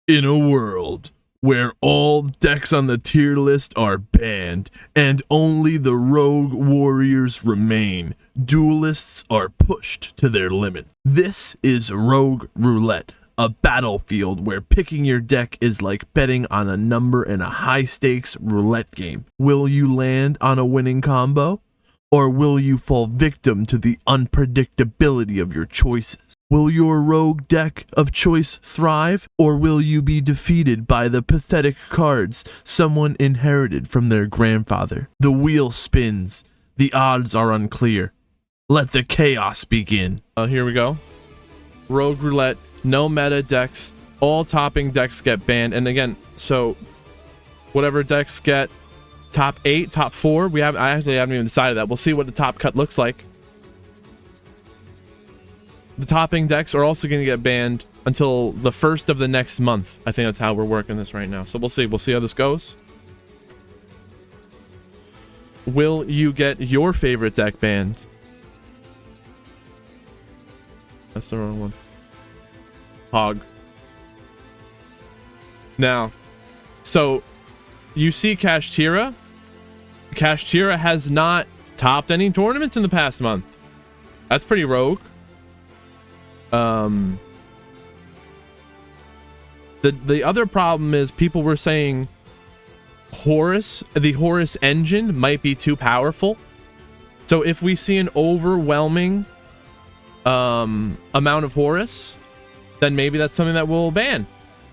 In a world where all decks on the tier list are banned and only the rogue warriors remain, duelists are pushed to their limit. This is Rogue Roulette, a battlefield where picking your deck is like betting on a number in a high-stakes roulette game. Will you land on a winning combo? Or will you fall victim to the unpredictability of your choices? Will your rogue deck of choice thrive, or will you be defeated by the pathetic cards someone inherited from their grandfather? The wheel spins. The odds are unclear. Let the chaos begin. Here we go. Rogue Roulette, no meta decks. All topping decks get banned. And again, so whatever decks get top 8, top 4, I actually haven't even decided that. We'll see what the top cut looks like. The topping decks are also going to get banned until the 1st of the next month. I think that's how we're working this right now. So we'll see. We'll see how this goes. Will you get your favorite deck banned? That's the wrong one. Hog. Now, so you see Kashtira. Kashtira has not topped any tournaments in the past month. That's pretty rogue. The other problem is people were saying the Horus engine might be too powerful. So if we see an overwhelming amount of Horus, then maybe that's something that we'll ban.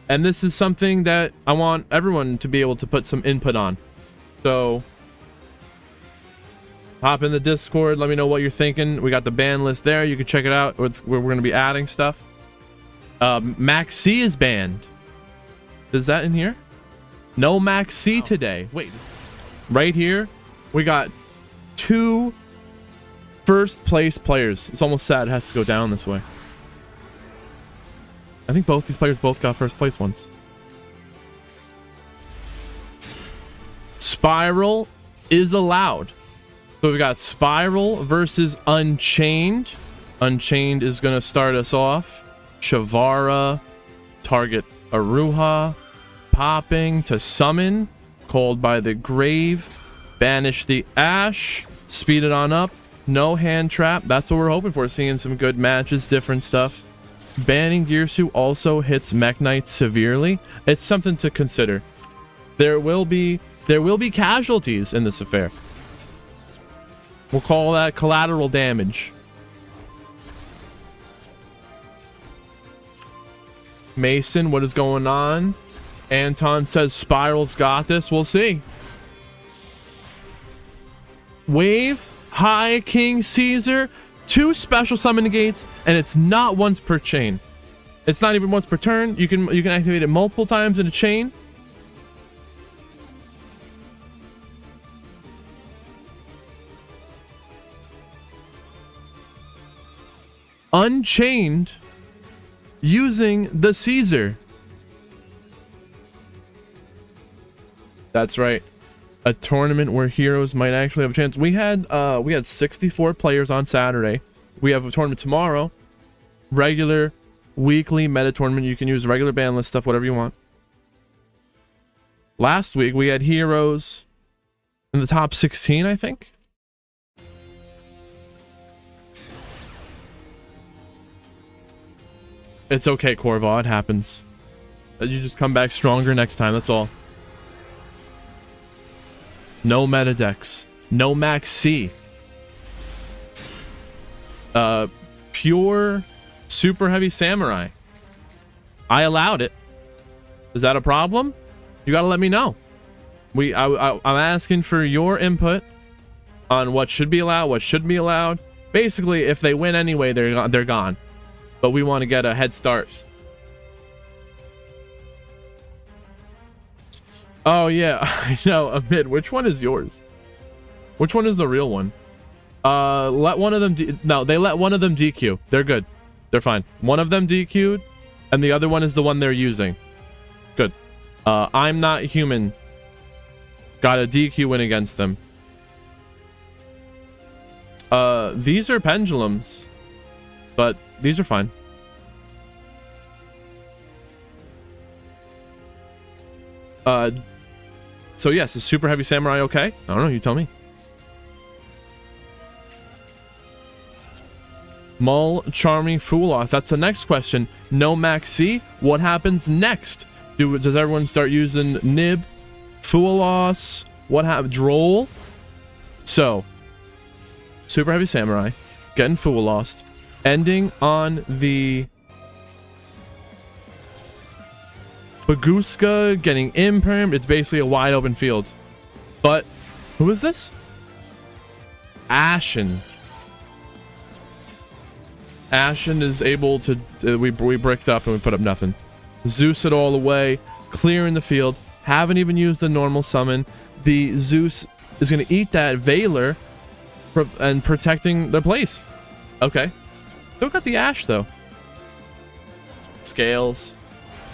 And this is something that I want everyone to be able to put some input on. So hop in the Discord, let me know what you're thinking. We got the ban list there, you can check it out. Where we're going to be adding stuff. MAXX is banned. Is that in here? No MAXX today. Wait, right here we got 2 first place players. It's almost sad it has to go down this way. I think both these players got first place once. Spiral is allowed. So we got Spiral versus Unchained. Unchained is going to start us off. Shavara, target Aruha, popping to summon, called by the grave, banish the ash, speed it on up, no hand trap. That's what we're hoping for, seeing some good matches, different stuff. Banning Girsu also hits Mech Knight severely. It's something to consider. There will be casualties in this affair. We'll call that collateral damage. Mason, what is going on? Anton says Spiral's got this. We'll see. Wave, High King Caesar, 2 special summon gates, and it's not once per chain. It's not even once per turn. You can activate it multiple times in a chain. Unchained using the Caesar. That's right. A tournament where heroes might actually have a chance. We had 64 players on Saturday. We have a tournament tomorrow. Regular weekly meta tournament. You can use regular ban list stuff, whatever you want. Last week we had heroes in the top 16, I think. It's okay, Corval. It happens. You just come back stronger next time. That's all. No meta decks. No MAXX. Pure super heavy samurai. I allowed it. Is that a problem? You gotta let me know. I'm asking for your input on what should be allowed, what shouldn't be allowed. Basically, if they win anyway, they're gone. But we want to get a head start. Oh yeah, I know. Amid, which one is yours? Which one is the real one? Let one of them no, they let one of them DQ. They're good. They're fine. One of them DQ'd, and the other one is the one they're using. Good. I'm Not Human. Got a DQ win against them. These are pendulums, but these are fine. So yes, is Super Heavy Samurai okay? I don't know, you tell me. Mull, Charming, Foolos. That's the next question. No MAXX. What happens next? Does everyone start using Nib? Foolos? What happened? Droll? So, Super Heavy Samurai, getting Foolos, ending on the Baguska, getting Imperm. It's basically a wide open field. But, who is this? Ashen. Ashen is able to... we bricked up and we put up nothing. Zeus it all away, clearing the field. Haven't even used the normal summon. The Zeus is going to eat that Veiler and protecting the place. Okay. Still got the Ash, though. Scales.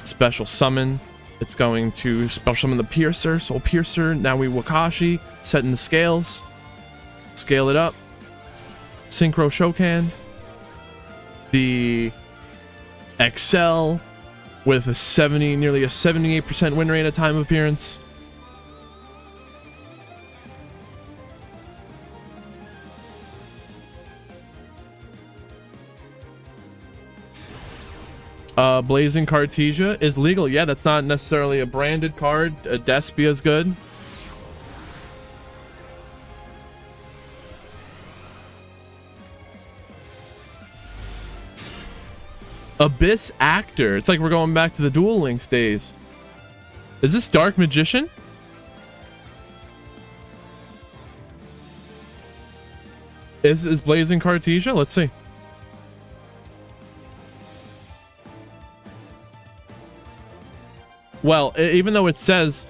Special summon. It's going to special summon the Piercer. Soul Piercer. Now we Wakashi. Setting the scales. Scale it up. Synchro Shokan. The XL with a nearly a 78% win rate at time of appearance. Blazing Cartesia is legal. Yeah, that's not necessarily a branded card. A Despia is good. Abyss Actor. It's like we're going back to the Duel Links days. Is this Dark Magician? Is Blazing Cartesia? Let's see. Well, even though it says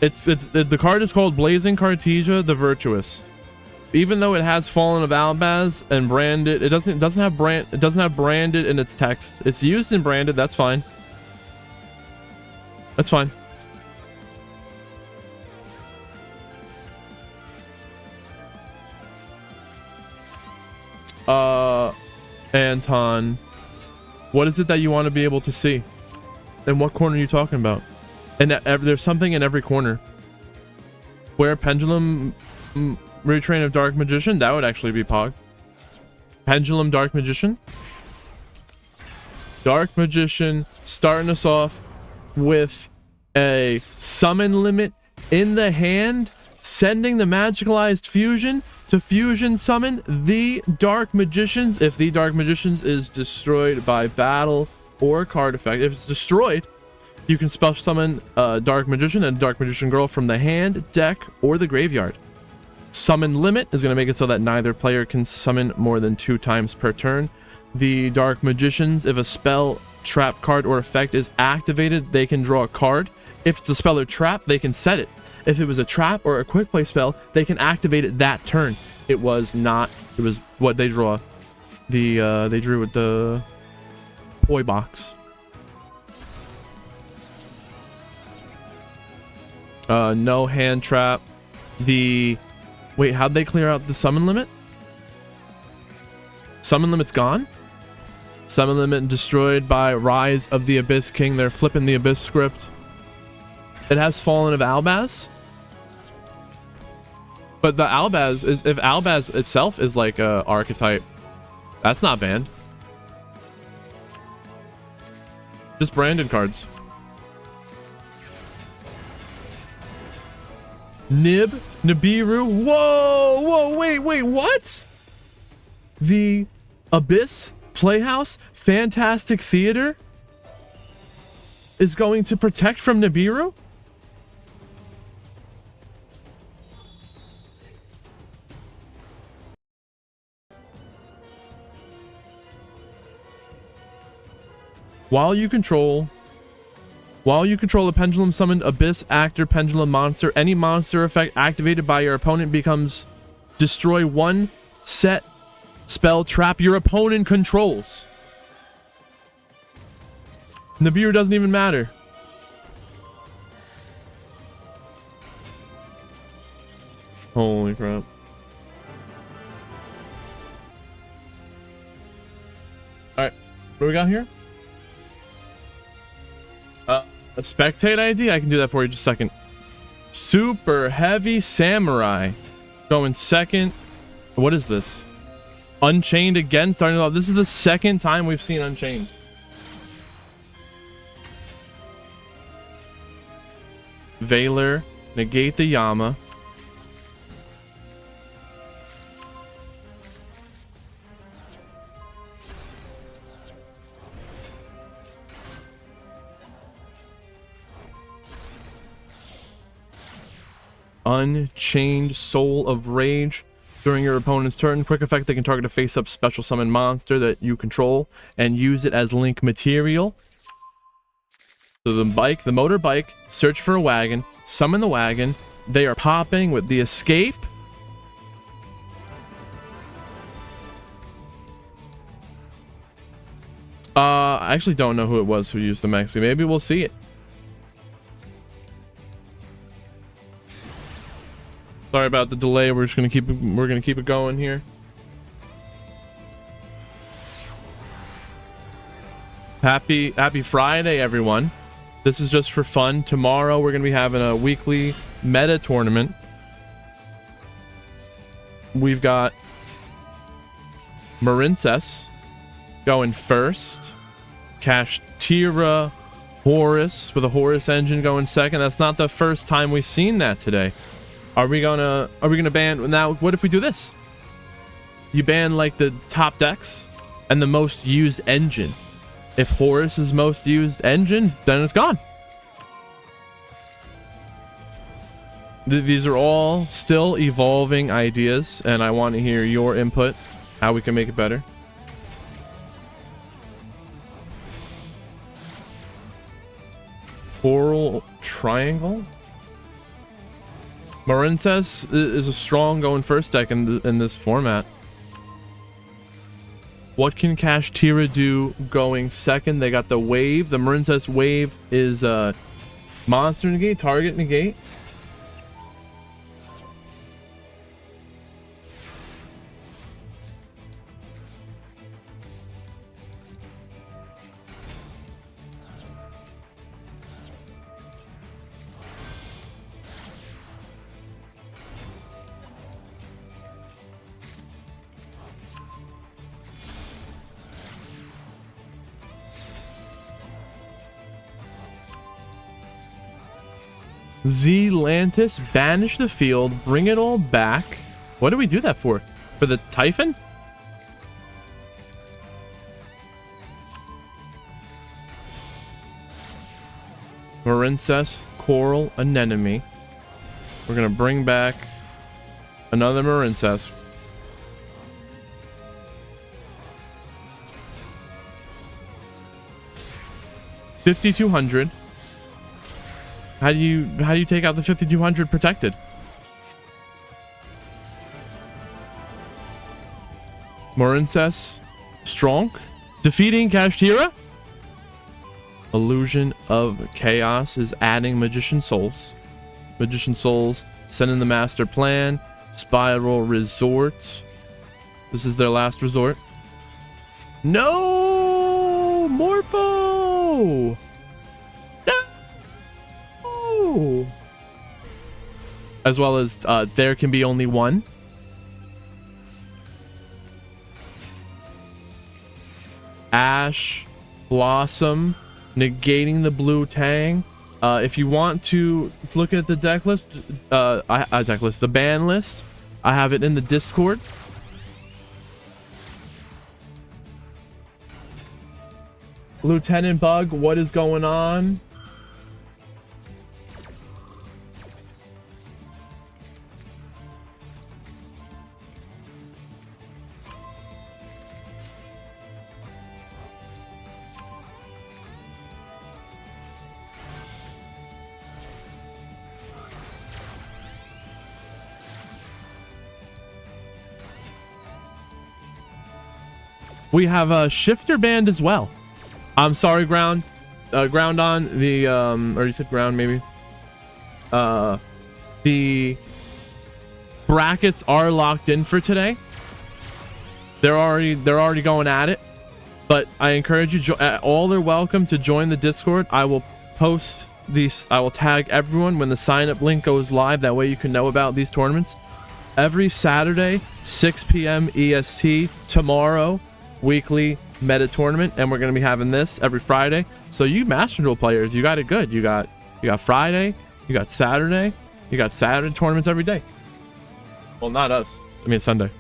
the card is called Blazing Cartesia the Virtuous. Even though it has Fallen of Albaz and branded, it doesn't have branded in its text. It's used in branded. That's fine. That's fine. Anton, what is it that you want to be able to see? And what corner are you talking about? And there's something in every corner. Where Pendulum Retrain of Dark Magician, that would actually be Pog. Pendulum Dark Magician. Dark Magician starting us off with a summon limit in the hand, sending the Magicalized Fusion to fusion summon the Dark Magicians. If the Dark Magicians is destroyed by battle or card effect, if it's destroyed, you can special summon Dark Magician and Dark Magician Girl from the hand, deck, or the graveyard. Summon limit is going to make it so that neither player can summon more than 2 times per turn. The Dark Magicians, if a spell, trap, card, or effect is activated, they can draw a card. If it's a spell or trap, they can set it. If it was a trap or a quick play spell, they can activate it that turn. It was what they draw. They drew with the Poi box. No hand trap. Wait, how'd they clear out the summon limit? Summon limit's gone? Summon limit destroyed by Rise of the Abyss King. They're flipping the Abyss script. It has Fallen of Albaz. But the Albaz is, if Albaz itself is like a archetype, that's not banned. Just branded cards. Nibiru. Whoa, wait, what? The Abyss Playhouse Fantastic Theater is going to protect from Nibiru? While you control a pendulum summoned Abyss Actor Pendulum monster, any monster effect activated by your opponent becomes destroy 1 set spell trap your opponent controls. Nibiru doesn't even matter. Holy crap. Alright, what do we got here? A spectate ID? I can do that for you just a second. Super heavy samurai going second. What is this? Unchained again, starting off. This is the second time we've seen Unchained. Valor, negate the Yama. Unchained Soul of Rage. During your opponent's turn, quick effect, they can target a face-up special summon monster that you control and use it as link material. So the motorbike, search for a wagon, summon the wagon. They are popping with the escape. I actually don't know who it was who used the MAXX. Maybe we'll see it. Sorry about the delay. We're gonna keep it going here. Happy Friday, everyone. This is just for fun. Tomorrow we're gonna be having a weekly meta tournament. We've got Marincess going first. Kashtira Horus with a Horus engine going second. That's not the first time we've seen that today. Are we gonna ban now? What if we do this? You ban like the top decks and the most used engine. If Horus is most used engine, then it's gone. These are all still evolving ideas, and I want to hear your input, how we can make it better. Coral Triangle. Marincess is a strong going first deck in this format. What can Kashtira do going second? They got the wave. The Marincess wave is monster negate, target negate. Zelantis, banish the field, bring it all back. What do we do that for? For the Typhon? Marincess, Coral, Anemone. We're gonna bring back another Marincess. $5,200. How do you take out the 5,200 protected? Marincess, Stronk, defeating Kashtira. Illusion of Chaos is adding Magician Souls. Magician Souls, send in the Master Plan. Spiral Resort. This is their last resort. No! Morpho! No! As well as there can be only one. Ash, Blossom, negating the blue Tang. If you want to look at the deck list, the ban list, I have it in the Discord. Lieutenant Bug, what is going on? We have a shifter band as well. I'm sorry, ground on the or you said ground maybe. The brackets are locked in for today. They're already going at it. But I encourage you, all are welcome to join the Discord. I will post these. I will tag everyone when the sign-up link goes live. That way you can know about these tournaments. Every Saturday, 6 p.m. EST. Tomorrow, weekly meta tournament, and we're gonna be having this every Friday. So you Master Duel players, you got it good. You got Friday, you got Saturday, you got Saturday tournaments every day. Well, not us. I mean Sunday.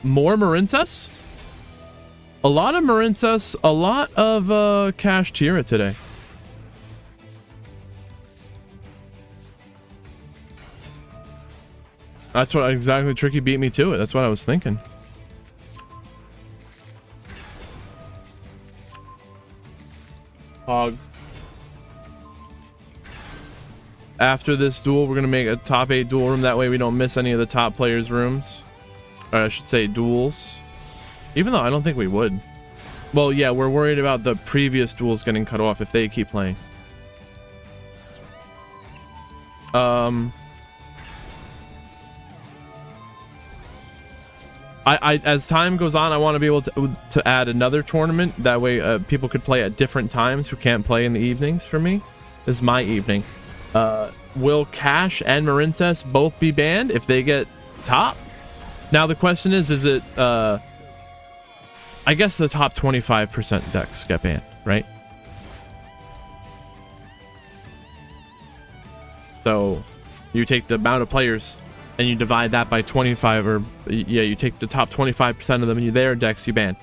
More Marincess? A lot of Marincess, a lot of Cash Tira today. That's what exactly Tricky beat me to it. That's what I was thinking. Hog. After this duel, we're gonna make a top 8 duel room. That way we don't miss any of the top players' rooms. Or I should say duels. Even though I don't think we would. Well, yeah, we're worried about the previous duels getting cut off if they keep playing. As time goes on, I want to be able to add another tournament. That way people could play at different times who can't play in the evenings for me. This is my evening. Will Cash and Marincess both be banned if they get top? Now the question is it I guess the top 25% decks get banned, right? So you take the amount of players and you divide that by 25, or yeah, you take the top 25% of them and their decks you ban.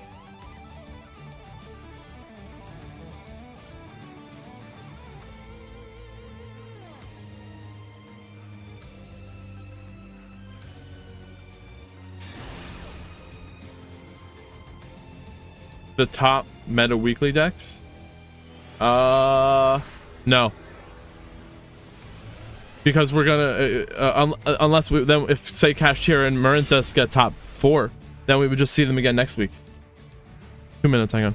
The top meta weekly decks? No. Because we're gonna unless we then if say Cash Tira and Marincess get top 4, then we would just see them again next week. 2 minutes, hang on.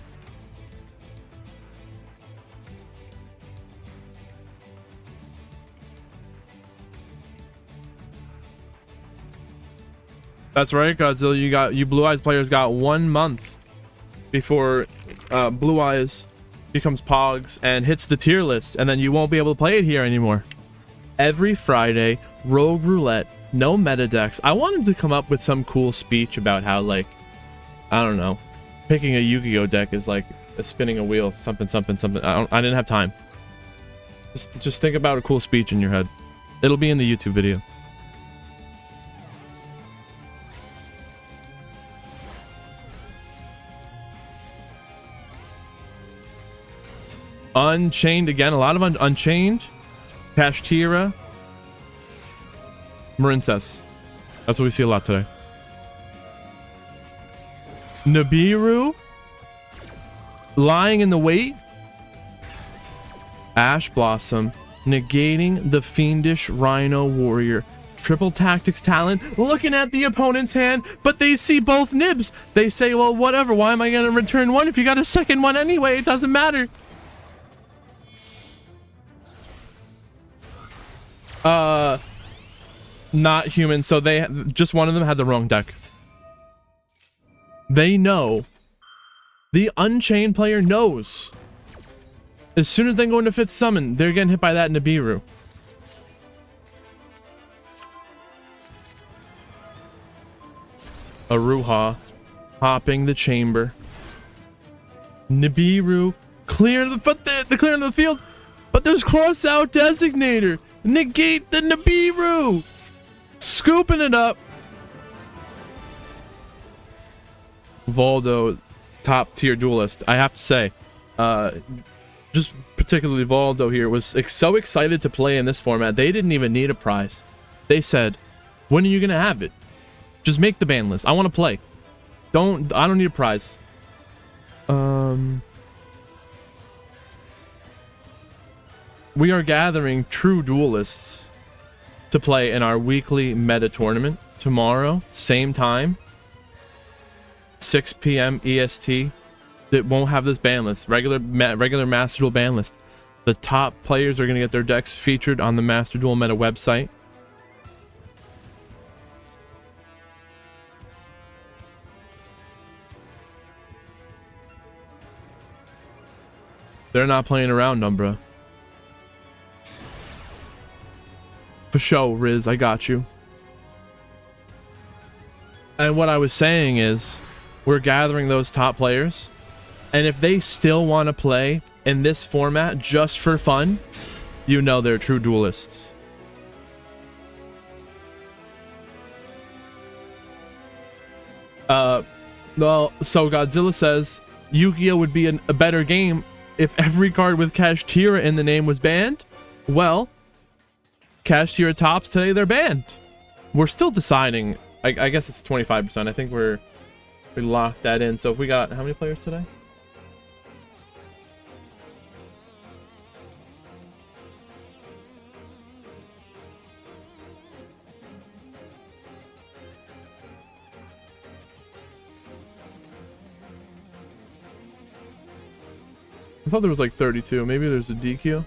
That's right, Godzilla. You Blue Eyes players got 1 month before Blue Eyes becomes Pogs and hits the tier list, and then you won't be able to play it here anymore. Every Friday, Rogue Roulette, no meta decks. I wanted to come up with some cool speech about how, like, I don't know, picking a Yu-Gi-Oh deck is like spinning a wheel, something. I didn't have time. Just think about a cool speech in your head. It'll be in the YouTube video. Unchained again. A lot of Unchained. Cash Tira. Marincess. That's what we see a lot today. Nibiru. Lying in the wait. Ash Blossom. Negating the Fiendish Rhino Warrior. Triple Tactics talent. Looking at the opponent's hand, but they see both nibs. They say, well, whatever. Why am I going to return one if you got a second one anyway? It doesn't matter. Not human, so they just one of them had the wrong deck. They know. The Unchained player knows. As soon as they go into 5th summon, they're getting hit by that Nibiru. Aruha hopping the chamber. Nibiru clearing the field, but there's cross out designator. Negate the Nibiru. Scooping it up. Voldo, top tier duelist. I have to say, just particularly Voldo here was so excited to play in this format. They didn't even need a prize. They said, when are you gonna have it? Just make the ban list. I want to play. I don't need a prize. We are gathering true duelists to play in our weekly meta tournament tomorrow, same time, 6 p.m. EST. It won't have this ban list, regular Master Duel ban list. The top players are going to get their decks featured on the Master Duel Meta website. They're not playing around, Umbra. For sure, Riz, I got you. And what I was saying is, we're gathering those top players, and if they still want to play in this format just for fun, you know they're true duelists. Well, so Godzilla says Yu-Gi-Oh would be a better game if every card with Kashtira in the name was banned. Well, Kashtira tops today, they're banned. We're still deciding. I guess it's 25%. I think we locked that in. So if we got how many players today? I thought there was like 32. Maybe there's a DQ.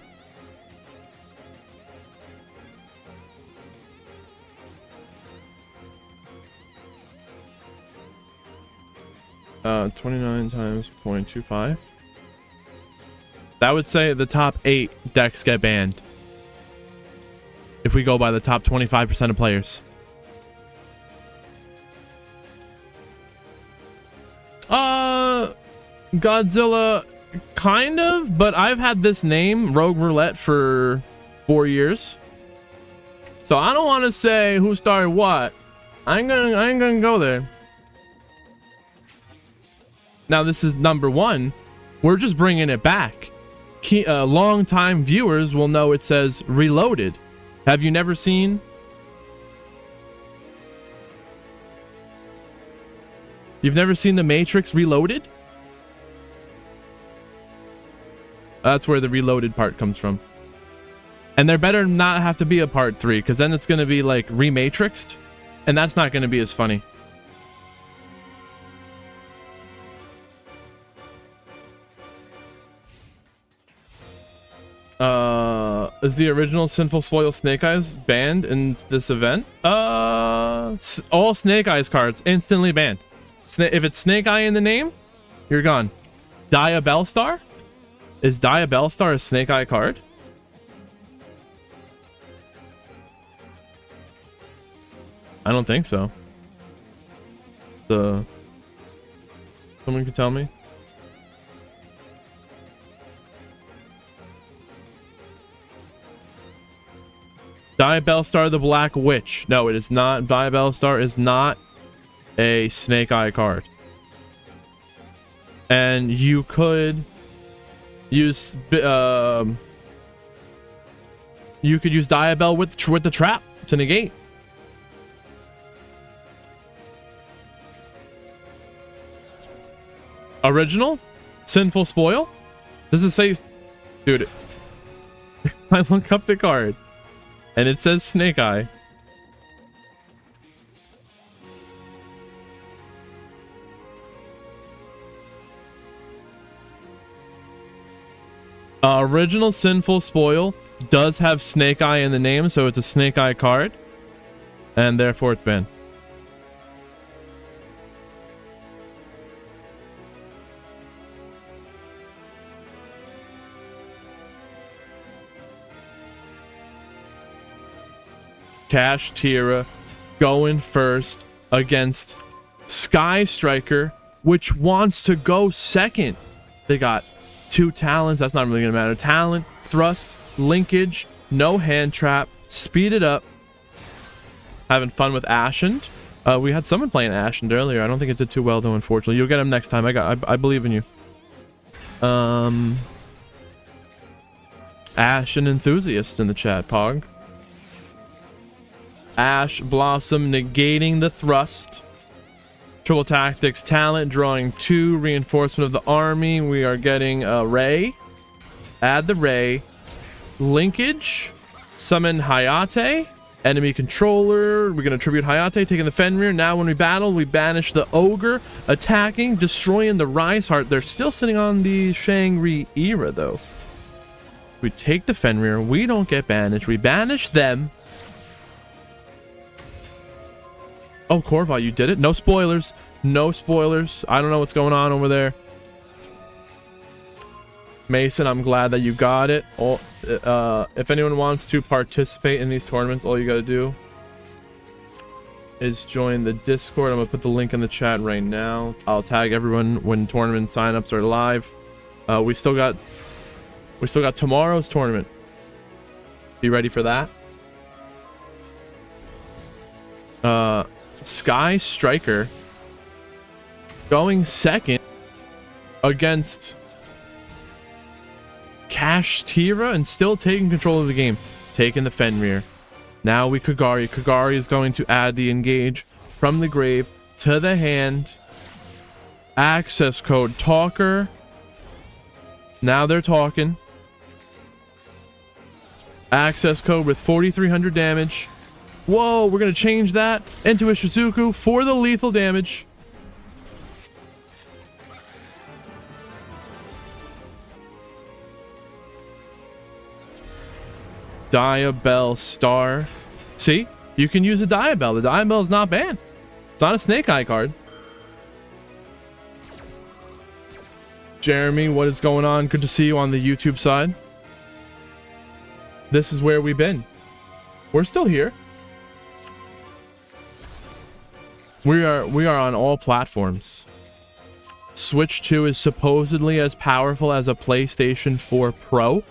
Uh, 29 times 0.25. That would say the top 8 decks get banned. If we go by the top 25% of players. Godzilla, kind of, but I've had this name, Rogue Roulette, for 4 years. So I don't want to say who started what. I ain't gonna go there. Now this is number 1. We're just bringing it back. Long-time viewers will know it says Reloaded. Have you never seen? You've never seen The Matrix Reloaded? That's where the Reloaded part comes from. And there better not have to be a part 3, because then it's going to be like Rematrixed, and that's not going to be as funny. Is the original Sinful Spoil Snake Eyes banned in this event? All Snake Eyes cards instantly banned. If it's Snake Eye in the name, you're gone. Dia Bellstar? Is Dia Bellstar a Snake Eye card? I don't think so. Someone can tell me. Dia Bellstar the Black Witch. No, it is not. Dia Bellstar is not a Snake Eye card. And you could use Dia Bell with the trap to negate. Original Sinful Spoil? Does it say? Dude, I look up the card and it says Snake Eye. Original Sinful Spoil does have Snake Eye in the name, so it's a Snake Eye card, and therefore it's banned. Kashtira going first against Sky Striker, which wants to go second. They got 2 talents. That's not really gonna matter. Talent, thrust, linkage, no hand trap, speed it up. Having fun with Ashen. We had someone playing Ashen earlier. I don't think it did too well though, unfortunately. You'll get him next time. I believe in you. Ashen enthusiast in the chat, Pog. Ash Blossom negating the thrust. Triple Tactics talent, drawing 2, reinforcement of the army. We are getting a Ray. Add the Ray. Linkage. Summon Hayate. Enemy controller. We're going to tribute Hayate, taking the Fenrir. Now when we battle, we banish the Ogre. Attacking, destroying the Rise Heart. They're still sitting on the Shangri era though. We take the Fenrir. We don't get banished. We banish them. Oh, Korva, you did it. No spoilers. No spoilers. I don't know what's going on over there. Mason, I'm glad that you got it. If anyone wants to participate in these tournaments, all you gotta do is join the Discord. I'm gonna put the link in the chat right now. I'll tag everyone when tournament signups are live. We still got tomorrow's tournament. Be ready for that. Sky Striker going second against Cash Tira and still taking control of the game. Taking the Fenrir. Now Kagari. Kagari is going to add the engage from the grave to the hand. Access code Talker. Now they're talking. Access code with 4,300 damage. Whoa, we're going to change that into a Shizuku for the lethal damage. Diabell Star. See? You can use a Diabell. The Diabell is not banned. It's not a Snake Eye card. Jeremy, what is going on? Good to see you on the YouTube side. This is where we've been. We're still here. We are on all platforms. Switch 2 is supposedly as powerful as a PlayStation 4 Pro.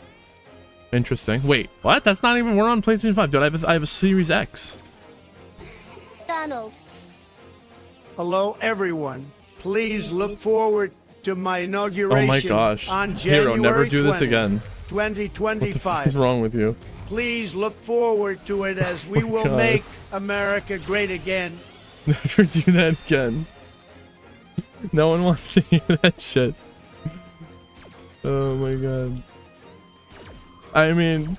Interesting. Wait, what? That's not even... We're on PlayStation 5. Dude, I have a Series X. Donald. Hello, everyone. Please look forward to my inauguration Oh my gosh. on January Hero, never do 20, this again. 2025. What is wrong with you? Please look forward to it as we will God. make America great again. Never do that again. No one wants to hear that shit. Oh my god. I mean,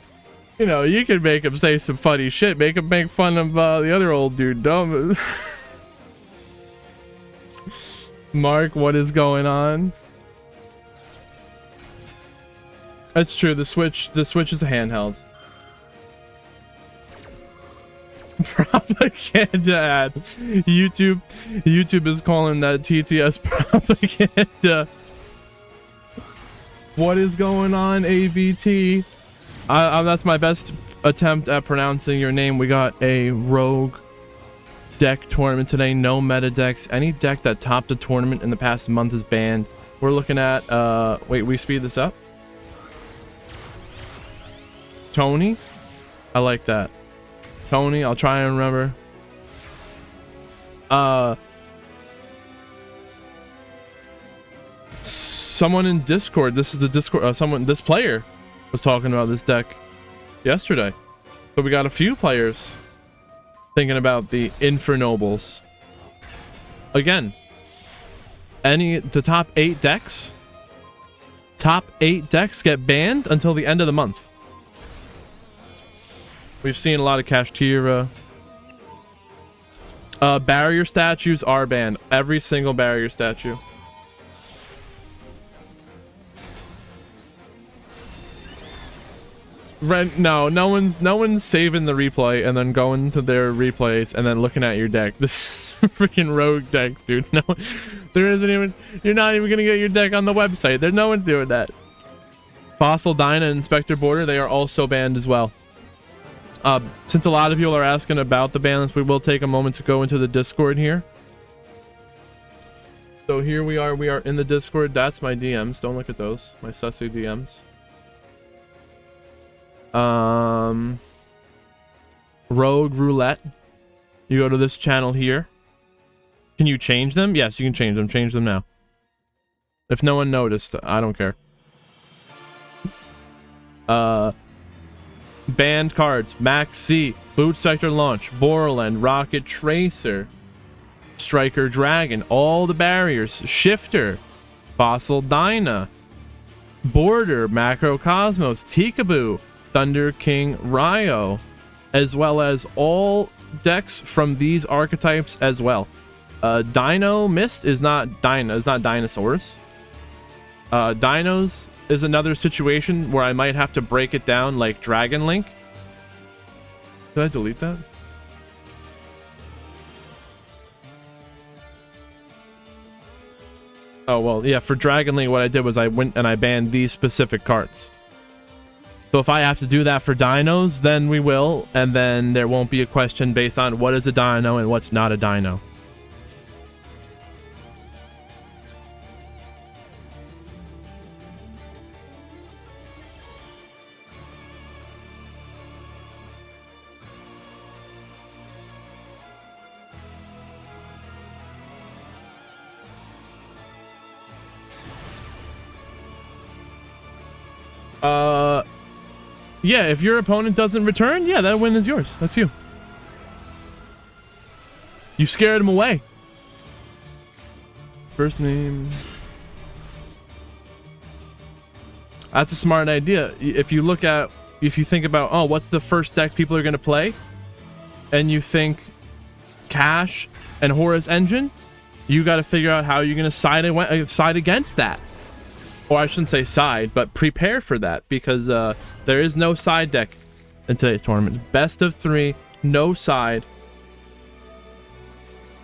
you know, you could make him say some funny shit. Make him make fun of the other old dude. Dumb. Mark, what is going on? That's true. The Switch is a handheld. Propaganda ad. YouTube is calling that TTS propaganda. What is going on, ABT? That's my best attempt at pronouncing your name. We got a rogue deck tournament today. No meta decks. Any deck that topped a tournament in the past month is banned. We're looking at wait, we speed this up. Tony, I like that. Tony, I'll try and remember. Someone in Discord, this is the Discord, this player was talking about this deck yesterday. So we got a few players thinking about the Infernobles. Again, the top 8 decks get banned until the end of the month. We've seen a lot of Kashtira. Barrier statues are banned. Every single barrier statue. No one's saving the replay and then going to their replays and then looking at your deck. This is freaking rogue decks, dude. No, there isn't even. You're not even gonna get your deck on the website. There's no one doing that. Fossil Dyna and Inspector Border, they are also banned as well. Since a lot of people are asking about the ban list, we will take a moment to go into the Discord here. So here we are in the Discord. That's my DMs. Don't look at those. My sussy DMs. Rogue Roulette. You go to this channel here. Can you change them? Yes, you can change them. Change them now. If no one noticed, I don't care. Banned cards: MAXX, Boot Sector Launch, Borland, Rocket Tracer, Striker Dragon, all the barriers, Shifter, Fossil Dyna, Border, Macrocosmos, Tikaboo, Thunder King Ryo, as well as all decks from these archetypes as well. Dino Mist is not dinosaurs. Dinos is another situation where I might have to break it down like Dragon Link. Did I delete that? Oh, well, yeah, for Dragon League, what I did was I went and I banned these specific cards. So if I have to do that for dinos, then we will, and then there won't be a question based on what is a dino and what's not a dino. Yeah, if your opponent doesn't return, yeah, that win is yours. That's you. You scared him away. First name. That's a smart idea. If you think about, oh, what's the first deck people are going to play? And you think Cash and Horus Engine, you got to figure out how you're going to side against that. Or I shouldn't say side, but prepare for that, because there is no side deck in today's tournament. Best of 3, no side.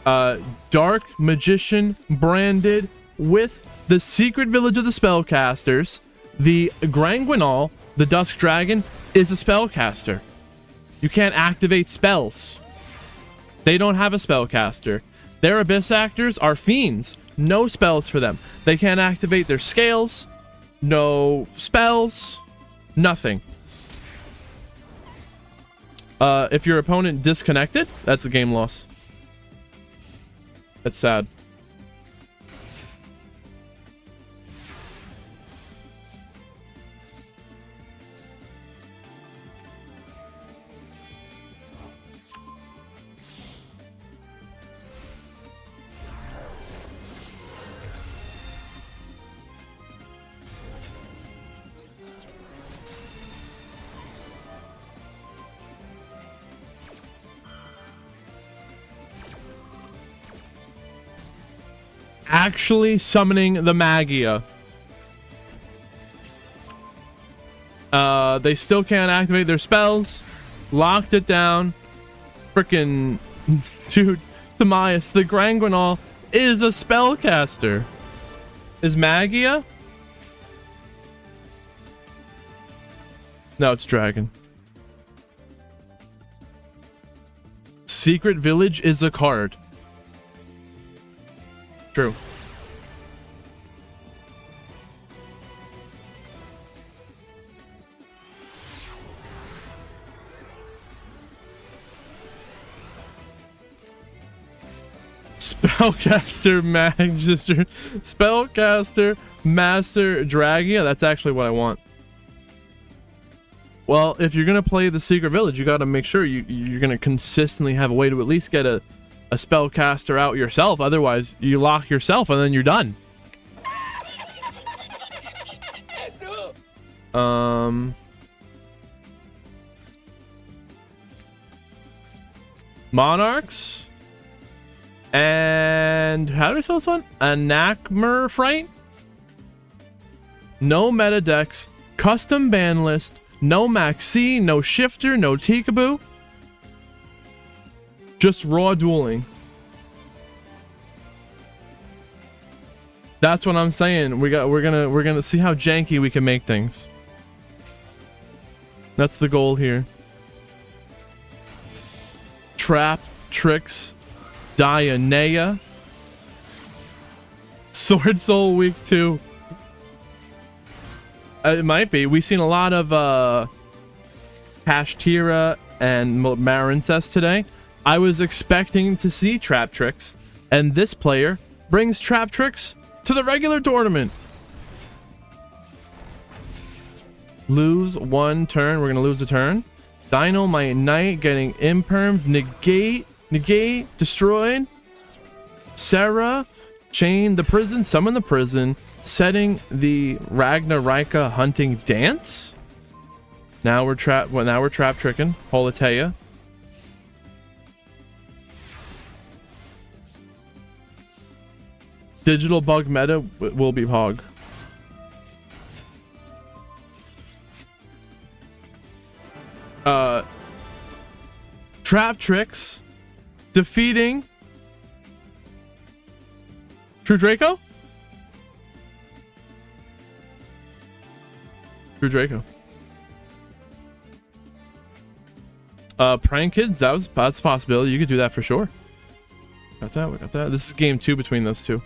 Dark Magician branded with the Secret Village of the Spellcasters. The Granguinal, the Dusk Dragon, is a spellcaster. You can't activate spells. They don't have a spellcaster. Their Abyss Actors are fiends. No spells for them. They can't activate their scales. No spells. Nothing. If your opponent disconnected, that's a game loss. That's sad. Actually summoning the Magia. They still can't activate their spells. Locked it down. Frickin' dude, Tamias, the Granguinal is a spellcaster. Is Magia? No, it's Dragon. Secret Village is a card. True. Spellcaster Magister. Spellcaster Master Dragia. That's actually what I want. Well, if you're gonna play the Secret Village, you gotta make sure you're gonna consistently have a way to at least get a spellcaster out yourself. Otherwise, you lock yourself and then you're done. Monarchs. And how do we spell this one? Anakmerfrite. No meta decks. Custom ban list. No MAXX, no shifter, no Tikaboo. Just raw dueling. That's what I'm saying. We're gonna see how janky we can make things. That's the goal here. Trap, Tricks, Dianea. Sword Soul week 2. It might be. We've seen a lot of Kashtira and Marincess today. I was expecting to see Trap Tricks, and this player brings Trap Tricks to the regular tournament. Lose one turn. We're gonna lose a turn. Dynamite Knight getting impermed. Negate, destroyed. Sarah, chain the prison, summon the prison, setting the Ragnarika hunting dance. Now we're trap tricking. Holatea. Digital bug meta will be hog. Trap Tricks defeating True Draco? True Draco. Prank Kids, that's a possibility. You could do that for sure. Got that, we got that. This is game 2 between those two.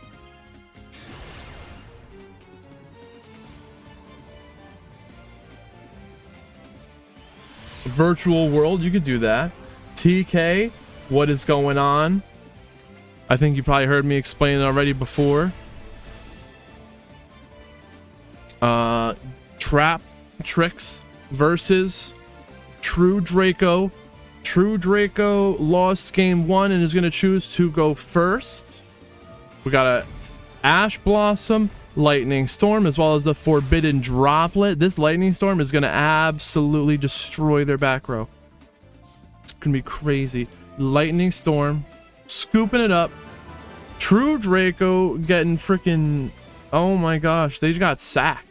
Virtual World, you could do that. TK, what is going on? I think you probably heard me explain it already before. Trap Tricks versus True Draco. True Draco lost game 1 and is going to choose to go first. We got a Ash Blossom, Lightning Storm, as well as the Forbidden Droplet. This Lightning Storm is going to absolutely destroy their back row. It's going to be crazy. Lightning Storm, scooping it up. True Draco getting freaking... Oh my gosh, they just got sacked.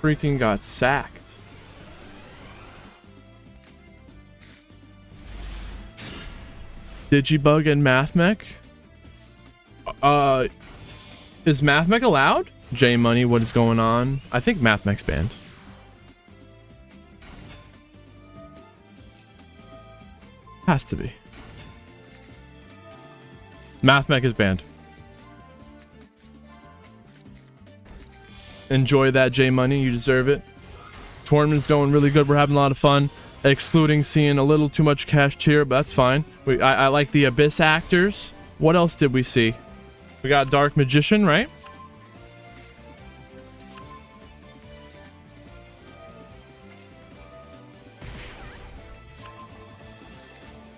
Freaking got sacked. Digibug and MAXX. Is MAXX allowed? J Money, what is going on? I think MAXX banned. Has to be. MAXX is banned. Enjoy that, J Money. You deserve it. Tournament's going really good. We're having a lot of fun, excluding seeing a little too much cash tier, but that's fine. I like the Abyss actors. What else did we see? We got Dark Magician, right?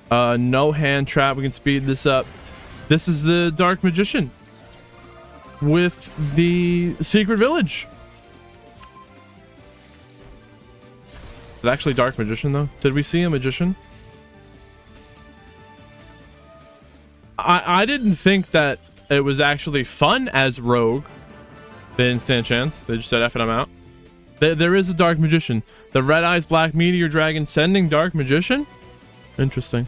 No hand trap. We can speed this up. This is the Dark Magician with the Secret Village. Is it actually Dark Magician though? Did we see a magician? I didn't think that it was actually fun as Rogue. They didn't stand a chance. They just said F it, I'm out. There is a Dark Magician. The Red Eyes Black Meteor Dragon sending Dark Magician? Interesting.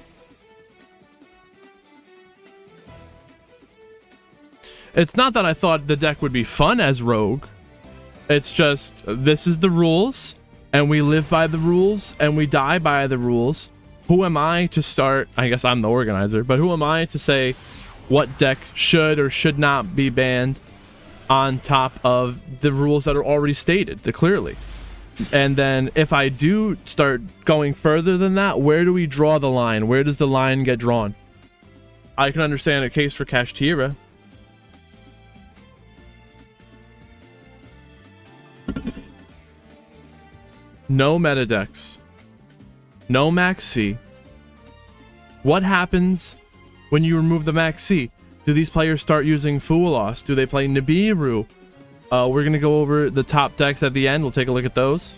It's not that I thought the deck would be fun as Rogue. It's just, this is the rules, and we live by the rules, and we die by the rules. Who am I to start? I guess I'm the organizer, but who am I to say what deck should or should not be banned on top of the rules that are already stated clearly? And then if I do start going further than that, where do we draw the line? Where does the line get drawn? I can understand a case for Kashtira. No meta decks. No MAXX. What happens when you remove the MAXX? Do these players start using Foolos? Do they play Nibiru? We're going to go over the top decks at the end. We'll take a look at those.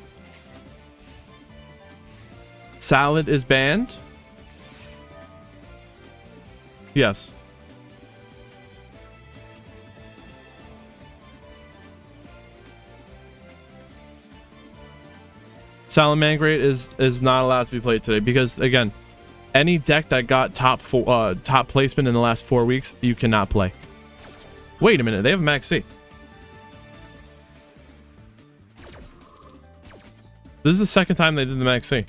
Salad is banned. Yes. Salamangreat is not allowed to be played today because, again, any deck that got top placement in the last 4 weeks, you cannot play. Wait a minute, they have a MAXX. This is the second time they did the MAXX.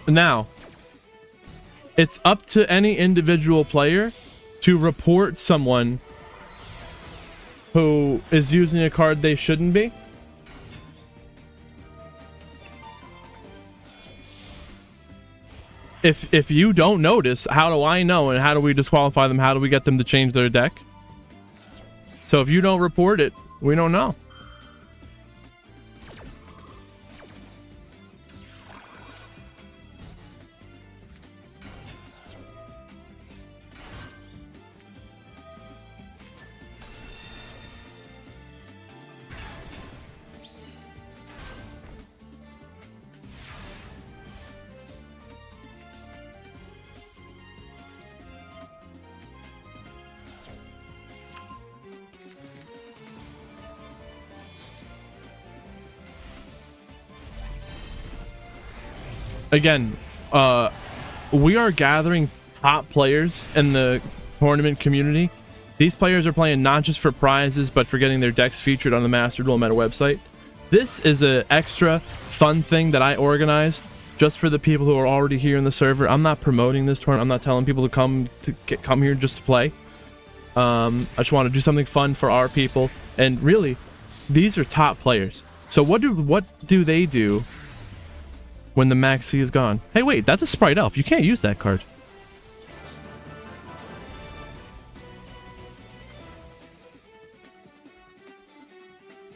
Now, it's up to any individual player to report someone who is using a card they shouldn't be. If you don't notice, how do I know, and how do we disqualify them? How do we get them to change their deck? So if you don't report it, we don't know. again, we are gathering top players in the tournament community. These players are playing not just for prizes, but for getting their decks featured on the Master Duel Meta website. This is an extra fun thing that I organized just for the people who are already here in the server. I'm not promoting this tournament. I'm not telling people to come here just to play. I just want to do something fun for our people. And really, these are top players. So what do they do when the MAXX is gone? Hey, wait, that's a Sprite Elf. You can't use that card.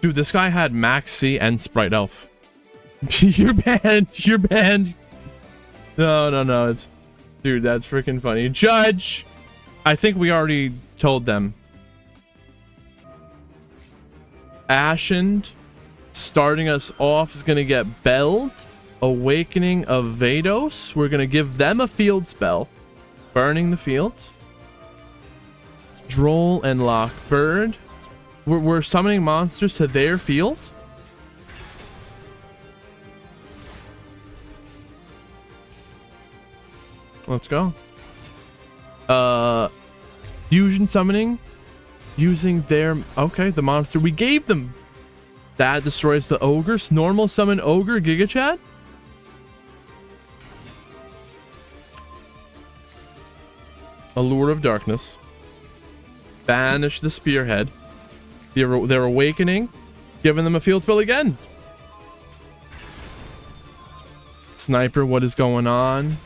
Dude, this guy had MAXX and Sprite Elf. You're banned. You're banned. No. It's, dude, that's freaking funny. Judge, I think we already told them. Ashened, starting us off, is gonna get Belled. Awakening of Vados. We're gonna give them a field spell. Burning the field. Droll and Lockbird. We're summoning monsters to their field. Let's go. Fusion summoning using their, okay, the monster we gave them. That destroys the ogre. Normal summon ogre Giga Chat. Allure of Darkness. Banish the Spearhead. Their awakening, giving them a field spell again. Sniper, what is going on?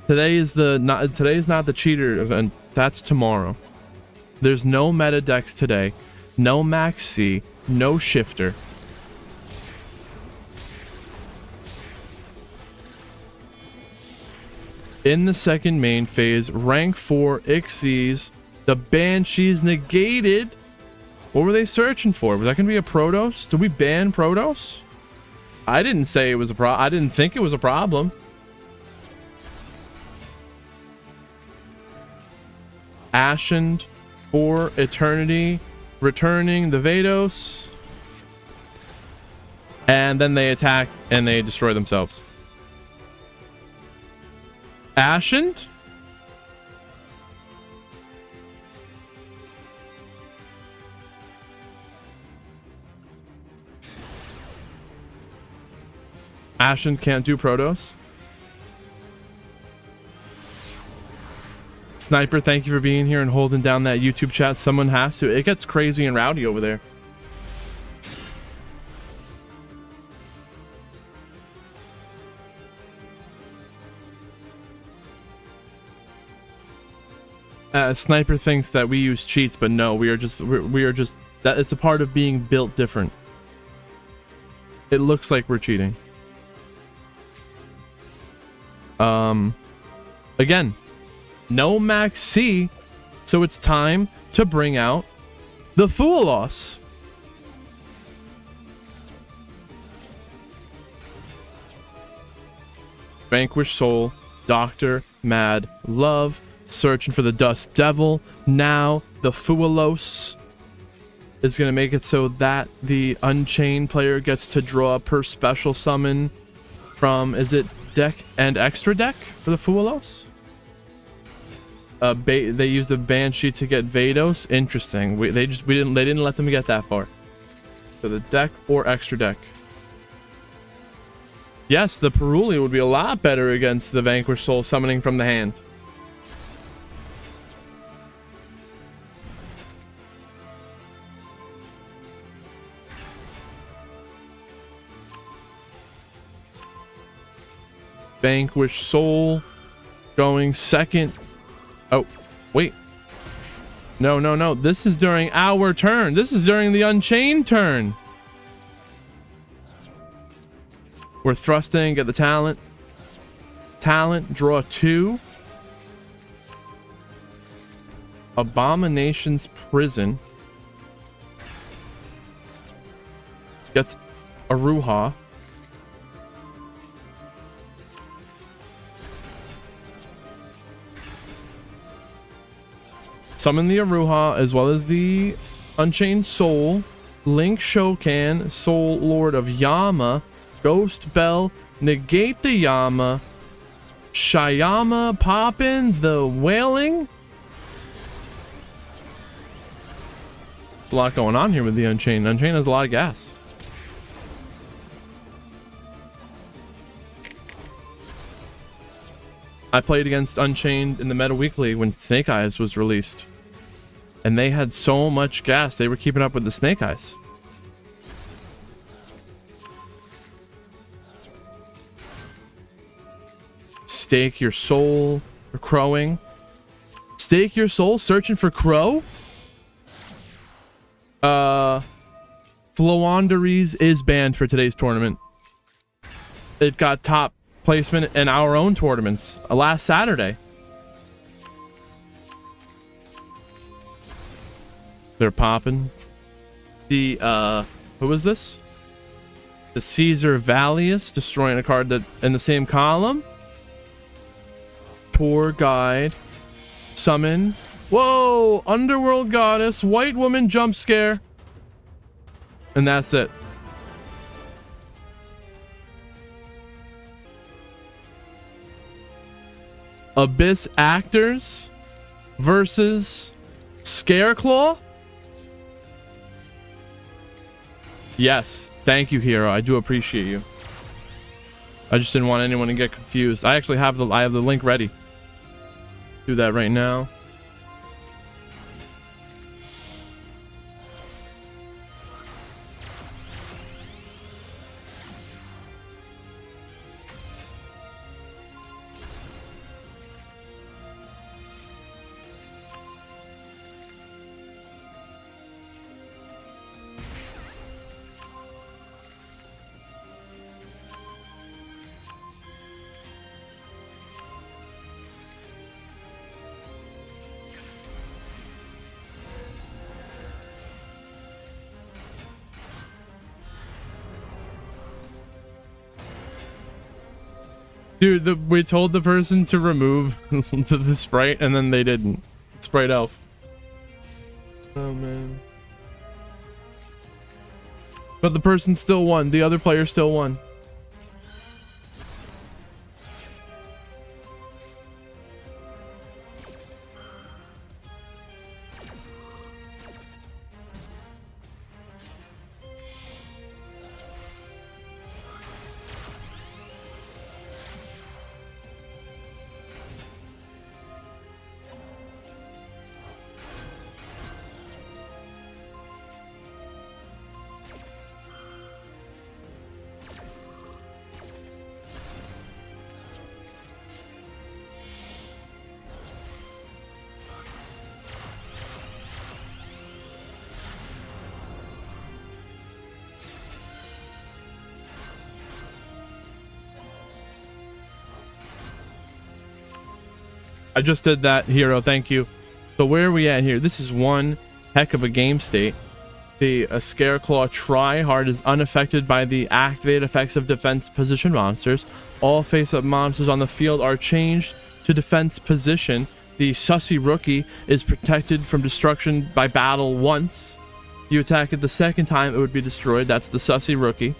Today is not the cheater event. That's tomorrow. There's no meta decks today. No MAXX, no shifter. In the second main phase, rank 4 Ixies, the Banshees negated. What were they searching for? Was that going to be a Protoss? Did we ban Protoss? I didn't say it was a I didn't think it was a problem. Ashened for Eternity, returning the Vados. And then they attack and they destroy themselves. Ashened? Ashen can't do Protoss. Sniper, thank you for being here and holding down that YouTube chat. Someone has to. It gets crazy and rowdy over there. Sniper thinks that we use cheats, but no, we are just that it's a part of being built different. It looks like we're cheating. Again, no MAXX, so it's time to bring out the Duelist. Vanquish Soul, Doctor, Mad Love, searching for the Dust Devil. Now the Duelist is going to make it so that the Unchained player gets to draw per special summon from, is it deck and extra deck for the Duelist? They used a Banshee to get Vados. Interesting. They didn't let them get that far. So the deck or extra deck. Yes, the Peruli would be a lot better against the Vanquish Soul summoning from the hand. Vanquish Soul going second. Oh, wait. No. This is during our turn. This is during the Unchained turn. We're thrusting, get the talent. Talent, draw 2. Abomination's Prison. Gets Aruha. Summon the Aruha as well as the Unchained Soul. Link Shokan, Soul Lord of Yama. Ghost Bell, negate the Yama, Shayama poppin', the wailing. A lot going on here with the Unchained. Unchained has a lot of gas. I played against Unchained in the Meta Weekly when Snake Eyes was released. And they had so much gas, they were keeping up with the Snake Eyes. Stake your soul for crowing. Stake your soul searching for crow? Flowanderies is banned for today's tournament. It got top placement in our own tournaments last Saturday. They're popping. The who was this? The Caesar Valius destroying a card that in the same column. Tour guide. Summon. Whoa! Underworld Goddess. White woman jump scare. And that's it. Abyss Actors versus Scareclaw. Yes, thank you, Hero. I do appreciate you. I just didn't want anyone to get confused. I actually have the link ready. Do that right now. Dude, we told the person to remove the sprite and then they didn't. Sprite elf. Oh man. But the person still won. The other player still won. I just did that, Hero. Thank you. So where are we at here? This is one heck of a game state. The Scareclaw Tryhard is unaffected by the activated effects of defense position monsters. All face-up monsters on the field are changed to defense position. The Sussy Rookie is protected from destruction by battle once. You attack it the second time, it would be destroyed. That's the Sussy Rookie.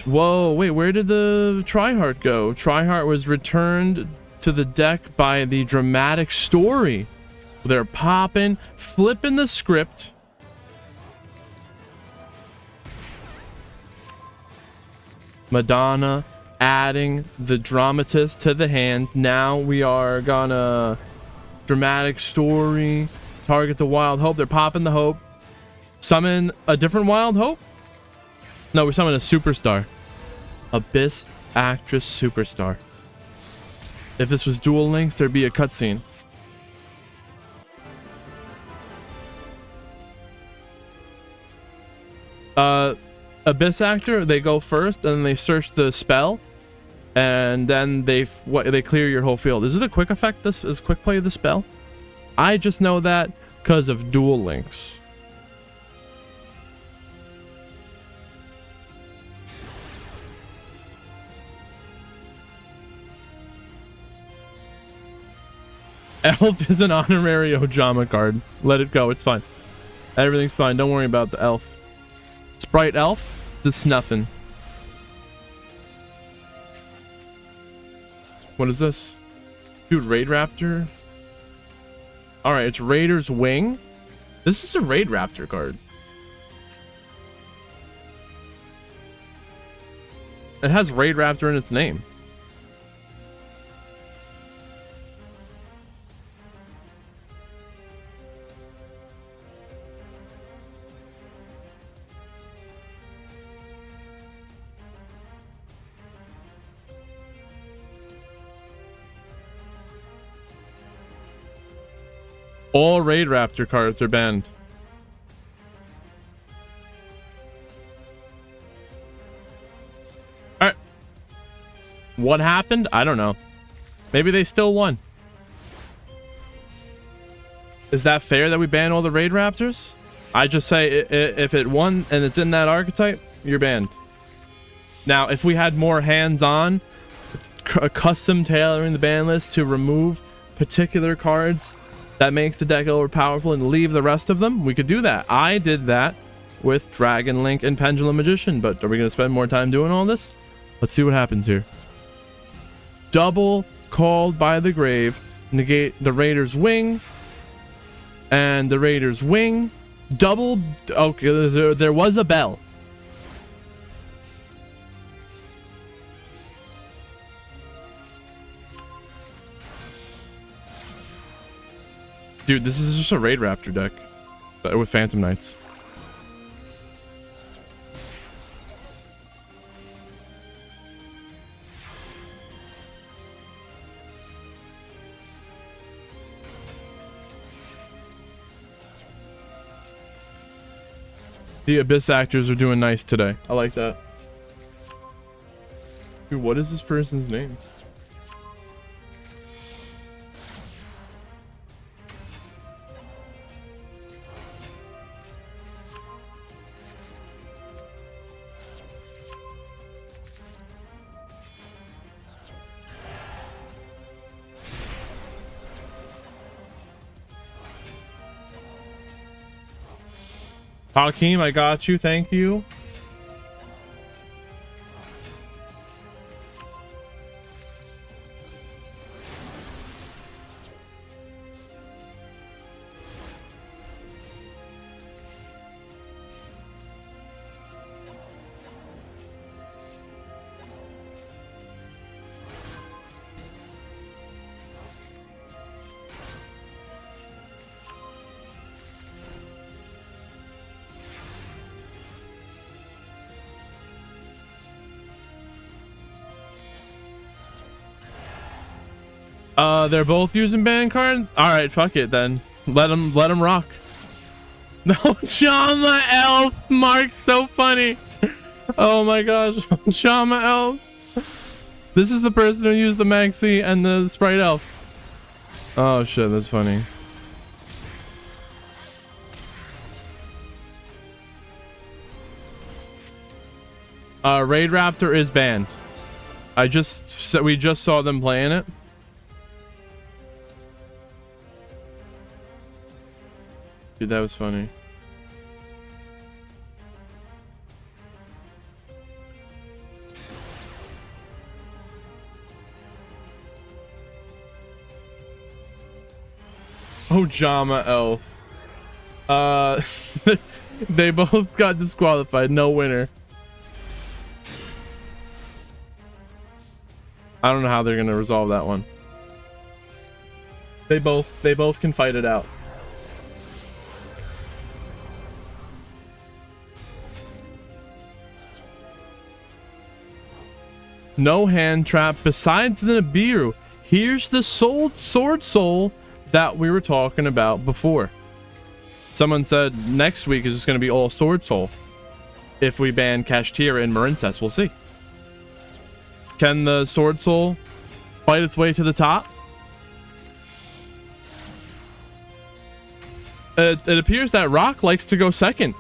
Whoa, wait, where did the Tryhard go? Tryhard was returned to the deck by the Dramatic Story. They're popping, flipping the script. Madonna adding the Dramatist to the hand. Now we are gonna Dramatic Story, target the Wild Hope. They're popping the Hope. Summon a different Wild Hope? No, we summon a Superstar. Abyss Actress Superstar. If this was Duel Links, there'd be a cutscene. Abyss Actor, they go first, and then they search the spell, and then they clear your whole field. Is it a quick effect? This is quick play of the spell. I just know that because of Duel Links. Elf is an honorary Ojama card. Let it go. It's fine. Everything's fine. Don't worry about the elf. Sprite Elf, just nothing. What is this? Dude, Raid Raptor. Alright, it's Raider's Wing. This is a Raid Raptor card. It has Raid Raptor in its name. All Raid Raptor cards are banned. Alright. What happened? I don't know. Maybe they still won. Is that fair that we ban all the Raid Raptors? I just say if it won and it's in that archetype, you're banned. Now, if we had more hands-on, custom tailoring the ban list to remove particular cards that makes the deck overpowerful and leave the rest of them, we could do that. I did that with Dragon Link and Pendulum Magician, but are we going to spend more time doing all this? Let's see what happens here. Double Called by the Grave, negate the Raider's Wing, and the Raider's Wing. Double, okay, there was a bell. Dude, this is just a Raid Raptor deck with Phantom Knights. The Abyss actors are doing nice today. I like that. Dude, what is this person's name? Hakeem, I got you. Thank you. They're both using ban cards. All right, fuck it then. Let them rock. No, Shama Elf. Mark's so funny. Oh my gosh, Shama Elf. This is the person who used the MAXX and the Sprite Elf. Oh shit, that's funny. Raid Raptor is banned. We just saw them playing it. Dude, that was funny. Oh, Jama Elf. They both got disqualified. No winner. I don't know how they're gonna resolve that one. They both can fight it out. No hand trap besides the Nibiru. Here's the Sword Soul that we were talking about before. Someone said next week is just going to be all Sword Soul. If we ban Kashtira and Marincess, we'll see. Can the Sword Soul fight its way to the top? It appears that Rock likes to go second.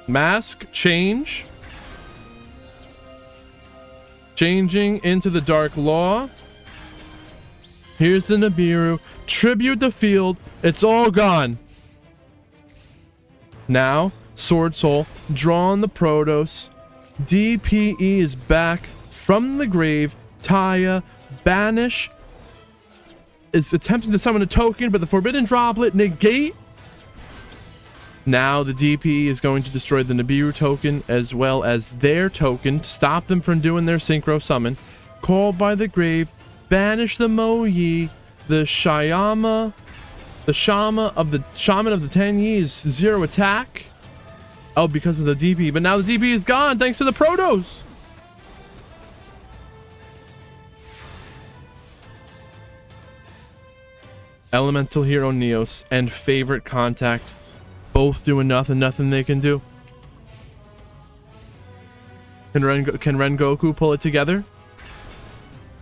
Mask change. Changing into the Dark Law. Here's the Nibiru. Tribute the field. It's all gone. Now, Sword Soul, draw on the Protos. DPE is back from the grave. Taya, banish, is attempting to summon a token, but the Forbidden Droplet, negate. Now the DPE is going to destroy the Nibiru token as well as their token to stop them from doing their synchro summon. Called by the grave, banish the Moyi, the Shaman of the 10 Ys, 0 attack. Oh, because of the DP, but now the DP is gone thanks to the Protos. Elemental Hero Neos and Favorite Contact both doing nothing they can do. Can Rengoku pull it together?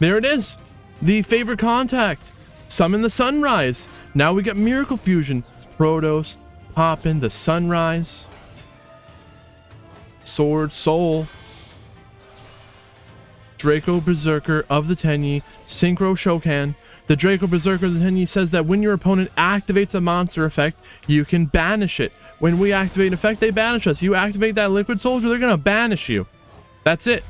There it is. The Favorite Contact. Summon the Sunrise. Now we got Miracle Fusion. Protos, poppin' the Sunrise. Sword Soul. Draco Berserker of the Tenyi. Synchro Shokan. The Draco Berserker of the Tenyi says that when your opponent activates a monster effect, you can banish it. When we activate an effect, they banish us. You activate that Liquid Soldier, they're gonna banish you. That's it.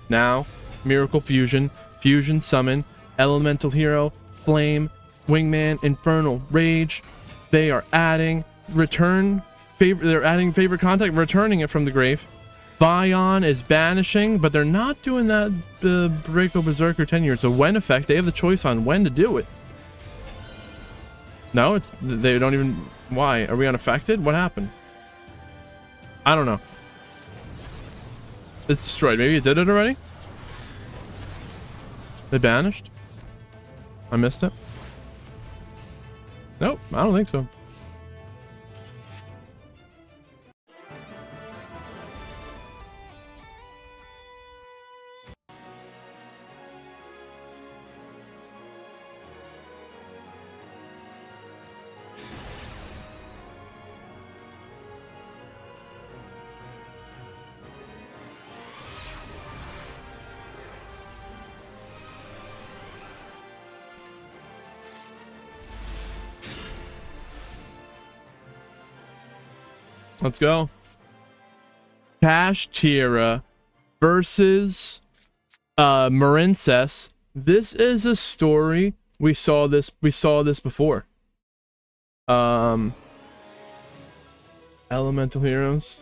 Now, Miracle Fusion, Fusion Summon, Elemental Hero, Flame, Wingman, Infernal Rage. They are adding Favorite Contact, returning it from the grave. Vion is banishing, but they're not doing that Draco Berserker 10 years. So when effect, they have the choice on when to do it. No, they don't even. Why? Are we unaffected? What happened? I don't know. It's destroyed. Maybe it did it already? They banished? I missed it? Nope, I don't think so. Let's go. Cash Tira versus Marincess. This is a story. We saw this before. Elemental Heroes.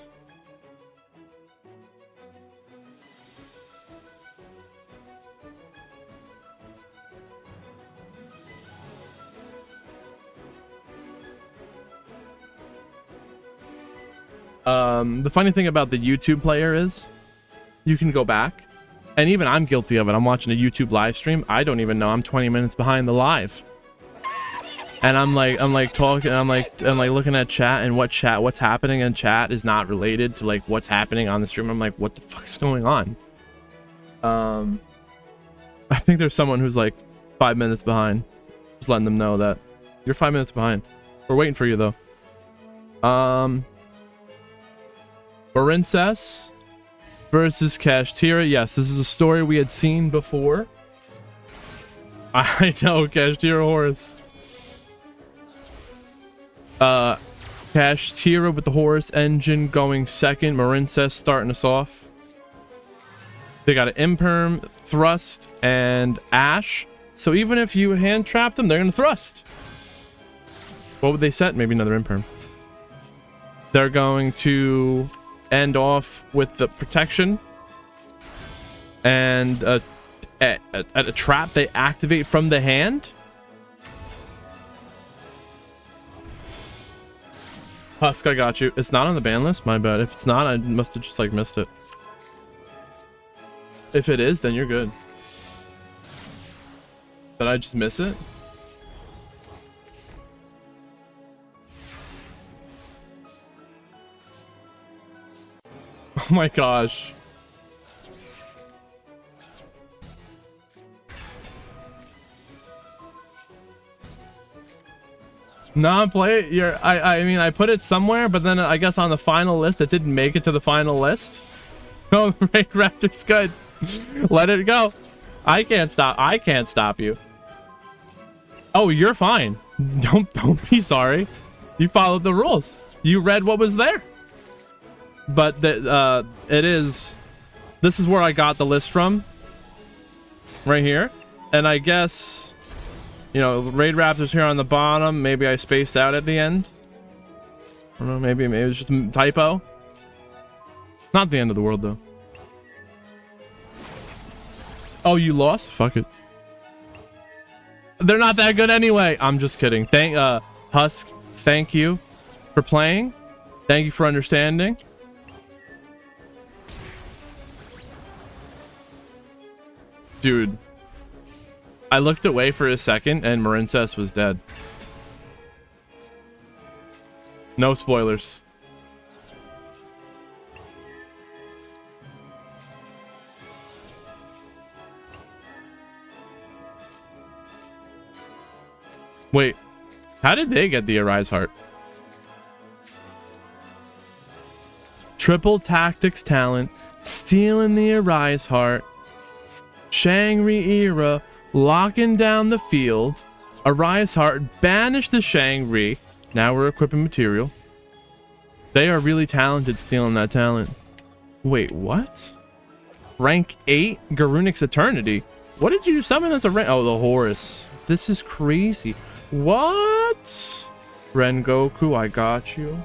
The funny thing about the YouTube player is you can go back, and even I'm guilty of it. I'm watching a YouTube live stream. I don't even know I'm 20 minutes behind the live. And I'm talking, I'm looking at chat, and what's happening in chat is not related to like what's happening on the stream. I'm like, what the fuck's going on? I think there's someone who's like 5 minutes behind. Just letting them know that you're 5 minutes behind. We're waiting for you though. Marincess versus Cash Tira. Yes, this is a story we had seen before. I know, Cash Tira Horus. Cash Tira with the Horus engine going second. Marincess starting us off. They got an Imperm, Thrust, and Ash. So even if you hand trap them, they're gonna thrust. What would they set? Maybe another Imperm. They're going to end off with the protection and a trap they activate from the hand. Husk, I got you. It's not on the ban list, my bad. If it's not, I must have just like missed it. If it is, then you're good. Did I just miss it? Oh my gosh. No, play it. I mean, I put it somewhere, but then I guess on the final list, it didn't make it to the final list. Oh, Ray Raptor's good. Let it go. I can't stop you. Oh, you're fine. Don't be sorry. You followed the rules. You read what was there. But this is where I got the list from. Right here. And I guess, you know, Raid Raptors here on the bottom. Maybe I spaced out at the end. I don't know, maybe it was just a typo. Not the end of the world though. Oh, you lost? Fuck it. They're not that good anyway. I'm just kidding. Husk, thank you for playing. Thank you for understanding. Dude, I looked away for a second and Marincess was dead. No spoilers. Wait, how did they get the Arise Heart? Triple tactics talent, stealing the Arise Heart, Shangri era, locking down the field, Arise Heart, banish the Shangri. Now we're equipping material. They are really talented stealing that talent. Wait, what? Rank 8, Garunix Eternity. What did you summon as a rank? Oh, the Horus. This is crazy. What? Rengoku, I got you.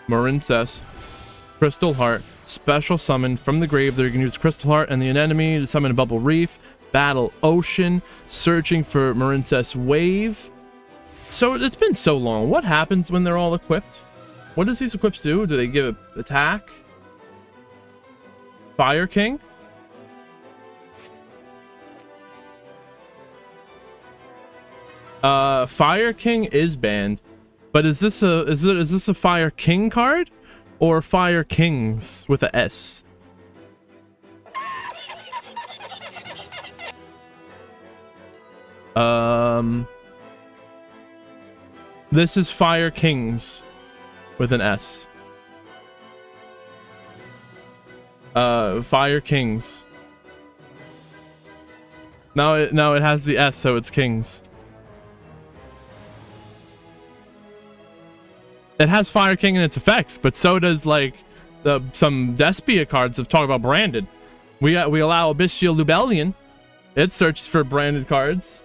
Marincess, Crystal Heart, special summon from the grave. There you can use Crystal Heart and the enemy to summon a Bubble Reef, Battle Ocean, searching for Marincess Wave. So it's been so long. What happens when they're all equipped? What does these equips do? Do they give attack? Fire King? Fire King is banned. But is this a Fire King card or Fire Kings with a S? This is Fire Kings with an S. Fire Kings. Now it has the S, so it's Kings. It has Fire King in its effects, but so does like some Despia cards that talk about branded. We allow Abyssal Lubellion. It searches for branded cards.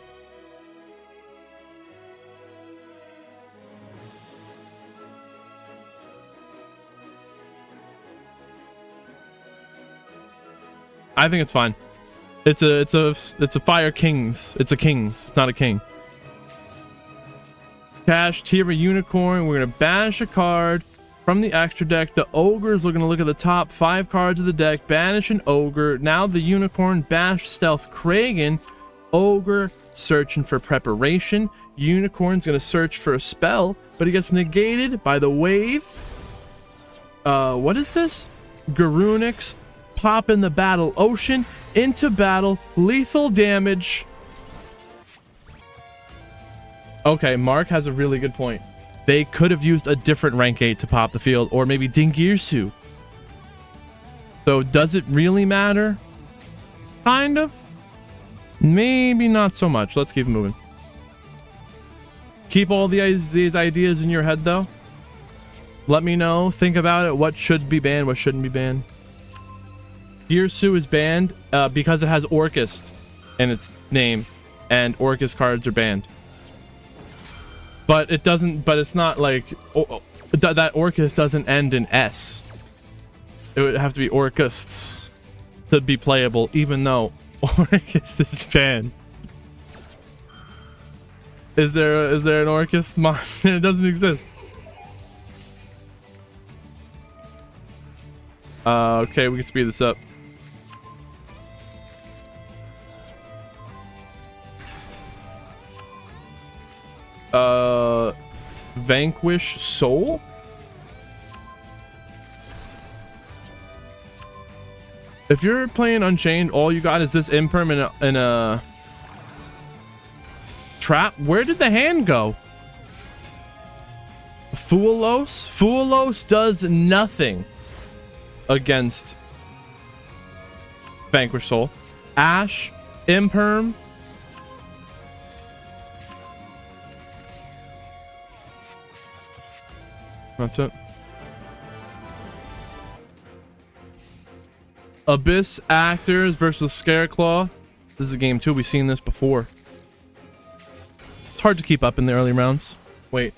I think it's fine. It's a Fire Kings. It's a Kings. It's not a King. Cash, Tira Unicorn. We're going to banish a card from the extra deck. The Ogres are going to look at the top 5 cards of the deck. Banish an Ogre. Now the Unicorn, bash Stealth Kragan. Ogre, searching for preparation. Unicorn's going to search for a spell, but it gets negated by the wave. What is this? Garunix, pop in the Battle Ocean, into battle, lethal damage. Okay, Mark has a really good point. They could have used a different rank 8 to pop the field, or maybe Dingirsu. So does it really matter? Kind of. Maybe not so much. Let's keep moving. Keep all these ideas in your head, though. Let me know. Think about it. What should be banned, what shouldn't be banned. Girsu is banned because it has Orcust in its name, and Orcust cards are banned. But it doesn't. But it's not like that Orcust doesn't end in S. It would have to be Orcusts to be playable, even though Orcust is banned. Is there an Orcust monster? It doesn't exist. Okay, we can speed this up. Vanquish Soul? If you're playing Unchained, all you got is this Imperm in a trap. Where did the hand go? Fuelos does nothing against Vanquish Soul. Ash, Imperm. That's it. Abyss Actors versus Scareclaw. This is game 2. We've seen this before. It's hard to keep up in the early rounds. Wait,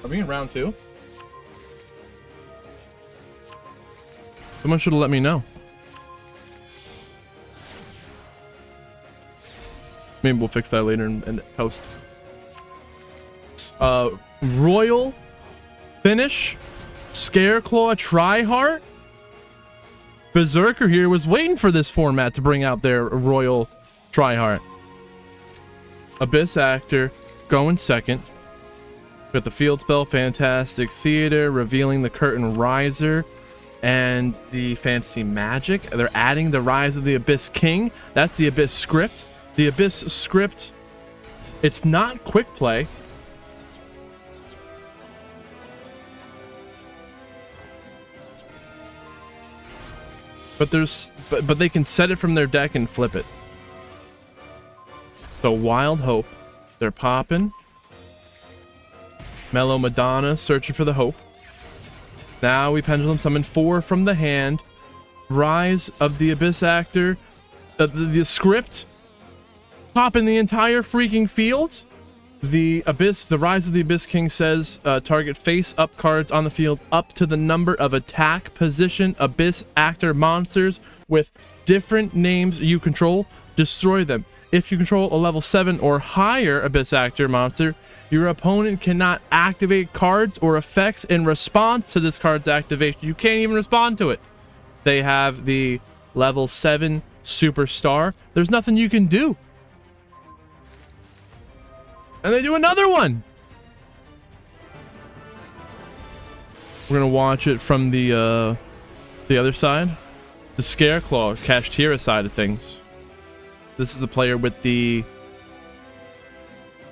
are we in round 2? Someone should have let me know. Maybe we'll fix that later in post. Royal finish. Scareclaw Tryhard. Berserker here was waiting for this format to bring out their Royal Tryhard. Abyss Actor going second. Got the field spell, Fantastic Theater, revealing the Curtain Riser, and the Fantasy Magic. They're adding the Rise of the Abyss King. That's the Abyss script. The Abyss script, it's not quick play. But they can set it from their deck and flip it. So Wild Hope, they're popping. Mellow Madonna searching for the hope. Now we Pendulum Summon 4 from the hand. Rise of the Abyss Actor. The script. Popping the entire freaking field. The Rise of the Abyss King says target face up cards on the field up to the number of attack position Abyss Actor monsters with different names you control. Destroy them. If you control a level 7 or higher Abyss Actor monster, your opponent cannot activate cards or effects in response to this card's activation. You can't even respond to it. They have the level 7 Superstar. There's nothing you can do. And they do another one. We're gonna watch it from the other side, the Scareclaw Kashtira side of things. This is the player with the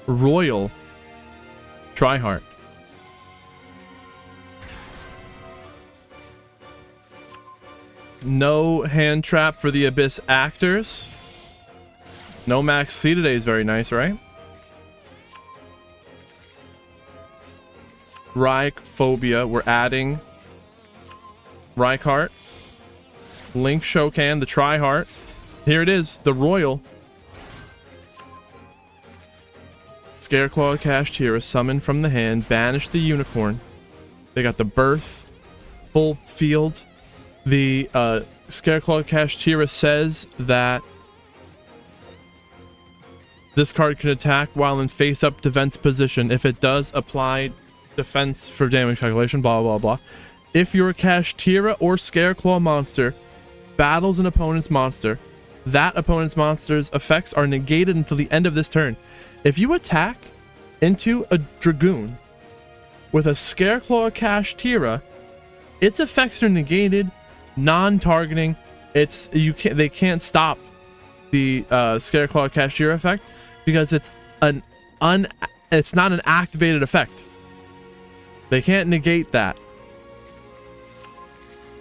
Royal Tryhard. No hand trap for the Abyss Actors. No MAXX today is very nice, right? Reich Phobia, we're adding Reichardt, Link Shokan, the Tryhard. Here it is, the Royal. Scareclaw Kashtira, summon from the hand, banish the Unicorn. They got the Birth, full field. The Scareclaw Kashtira says that this card can attack while in face-up defense position. If it does, apply defense for damage calculation, blah blah blah. If your Kashtira or Scareclaw monster battles an opponent's monster, that opponent's monster's effects are negated until the end of this turn. If you attack into a Dragoon with a Scareclaw Kashtira, its effects are negated, non-targeting. They can't stop the Scareclaw Kashtira effect because it's not an activated effect. They can't negate that.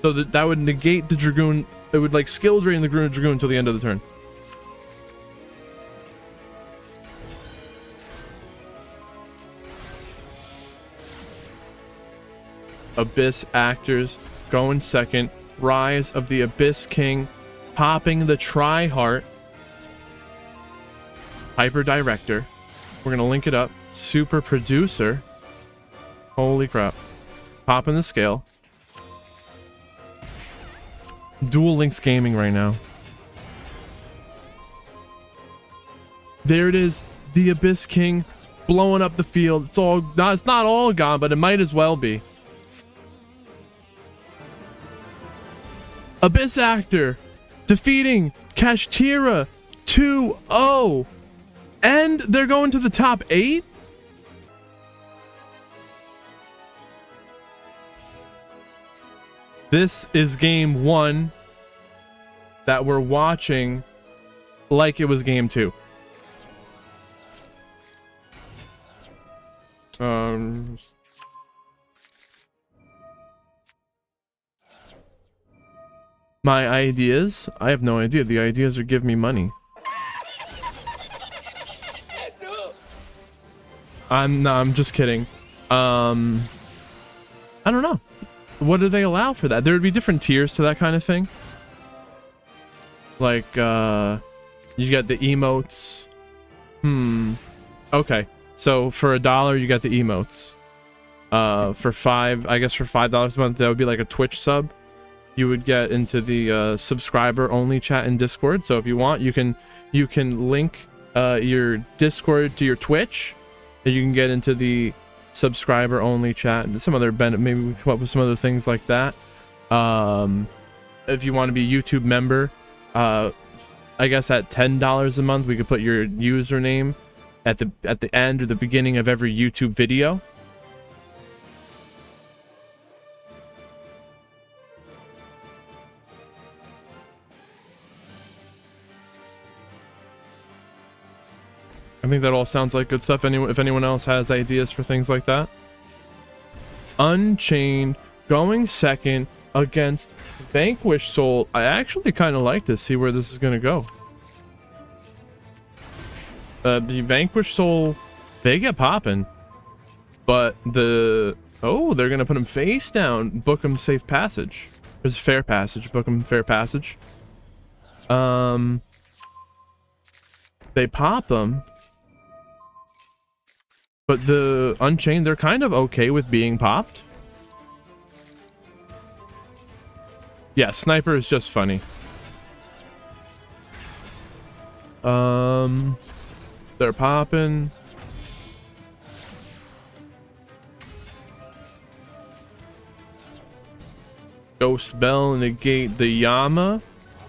So that would negate the Dragoon. It would like skill drain the Dragoon until the end of the turn. Abyss Actors going second. Rise of the Abyss King popping the Tryhard. Hyper Director. We're gonna link it up. Super Producer. Holy crap. Popping the scale. Duel Links Gaming right now. There it is. The Abyss King blowing up the field. It's not all gone, but it might as well be. Abyss Actor defeating Kashtira 2-0. And they're going to the top 8? This is game 1 that we're watching like it was game 2. my ideas? I have no idea. The ideas are give me money. I'm just kidding. I don't know. What do they allow for that? There would be different tiers to that kind of thing. Like, you get the emotes. Okay. So for $1, you got the emotes. For $5 a month, that would be like a Twitch sub. You would get into the subscriber only chat in Discord. So if you want, you can link your Discord to your Twitch, and you can get into the subscriber only chat and some other benefit. Maybe we come up with some other things like that. If you want to be a YouTube member, I guess at $10 a month, we could put your username at the end or the beginning of every YouTube video. I think that all sounds like good stuff. If anyone else has ideas for things like that. Unchained going second against Vanquish Soul. I actually kind of like to see where this is going to go. The Vanquish Soul, they get popping. But they're going to put him face down. Book him safe passage. There's fair passage. Book him fair passage. They pop them. But the Unchained, they're kind of okay with being popped. Yeah, Sniper is just funny. They're popping. Ghost Bell negate the Yama.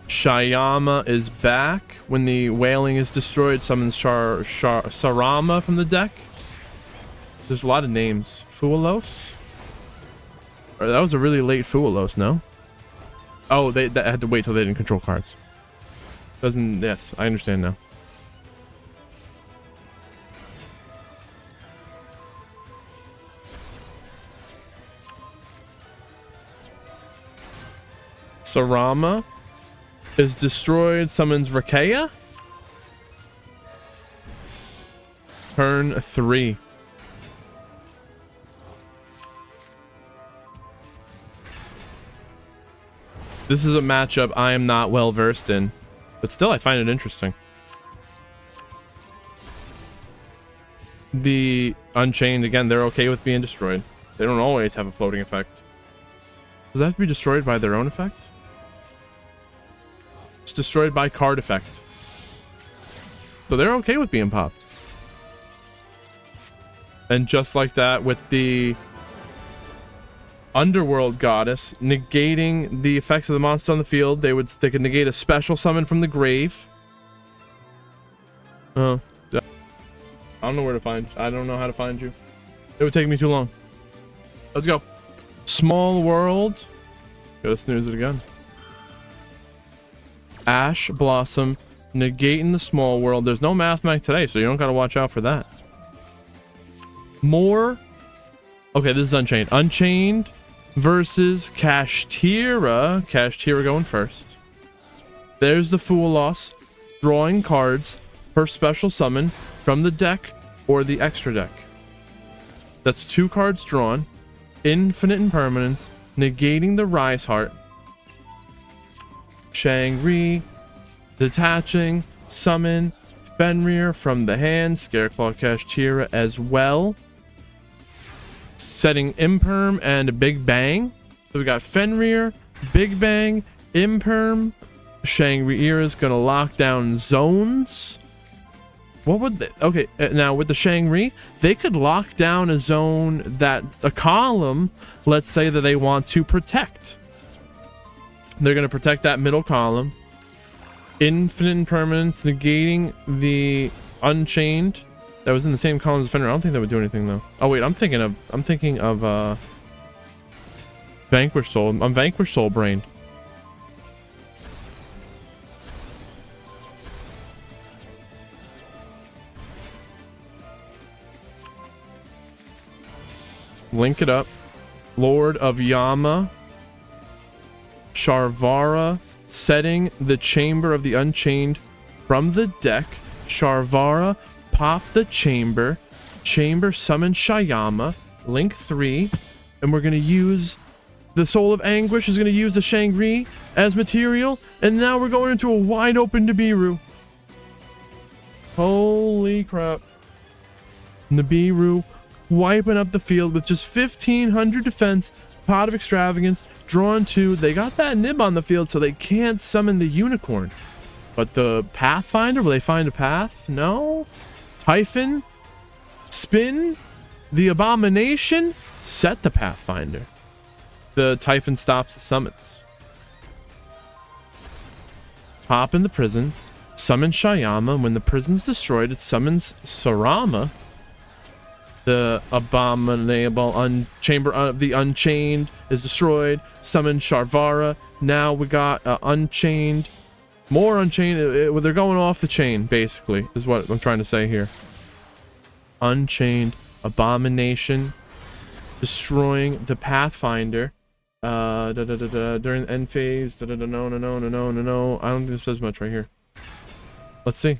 Shayama is back. When the Wailing is destroyed, summons Sarama from the deck. There's a lot of names. Fualos? That was a really late Fualos, no? Oh, they had to wait till they didn't control cards. Yes, I understand now. Sarama is destroyed, summons Rakea. Turn 3. This is a matchup I am not well versed in, but still I find it interesting. The Unchained, again, they're okay with being destroyed. They don't always have a floating effect. Does that have to be destroyed by their own effect? It's destroyed by card effect. So they're okay with being popped. And just like that with the Underworld Goddess, negating the effects of the monster on the field, they could negate a special summon from the grave. Oh, I don't know where to find. I don't know how to find you. It would take me too long. Let's go. Small World. Gotta snooze it again. Ash Blossom, negating the Small World. There's no MAXX today, so you don't gotta watch out for that. More. Okay, this is Unchained. Unchained versus Kashtira. Kashtira going first. There's the Fualos, drawing cards per special summon from the deck or the extra deck. That's 2 cards drawn. Infinite Impermanence, negating the Rise Heart. Shangri, detaching, summon Fenrir from the hand. Scareclaw Kashtira as well. Setting Imperm and Big Bang. So we got Fenrir, Big Bang, Imperm. Shangri-Ira is gonna lock down zones. What would they, okay, now with the Shangri, they could lock down a zone that's a column, let's say that they want to protect. They're gonna protect that middle column. Infinite Impermanence, negating the Unchained. That was in the same column as Fenrir. I don't think that would do anything though. Oh wait, I'm thinking of Vanquish Soul. I'm Vanquish Soul brain. Link it up. Lord of Yama. Sharvara setting the Chamber of the Unchained from the deck. Sharvara, pop the Chamber. Chamber summon Shyama. Link 3. And we're going to use the Soul of Anguish is going to use the Shangri as material. And now we're going into a wide open Nibiru. Holy crap. Nibiru wiping up the field with just 1500 defense, Pot of Extravagance, drawn 2. They got that Nib on the field, so they can't summon the Unicorn. But the Pathfinder, will they find a path? No. Typhon, spin, the Abomination, set the Pathfinder. The Typhon stops the summons. Pop in the prison, summon Shyama. When the prison's destroyed, it summons Sarama. The Abominable Chamber of the Unchained is destroyed. Summon Sharvara. Now we got Unchained. More Unchained. They're going off the chain, basically, is what I'm trying to say here. Unchained. Abomination. Destroying the Pathfinder. During the end phase. No. I don't think this says much right here. Let's see.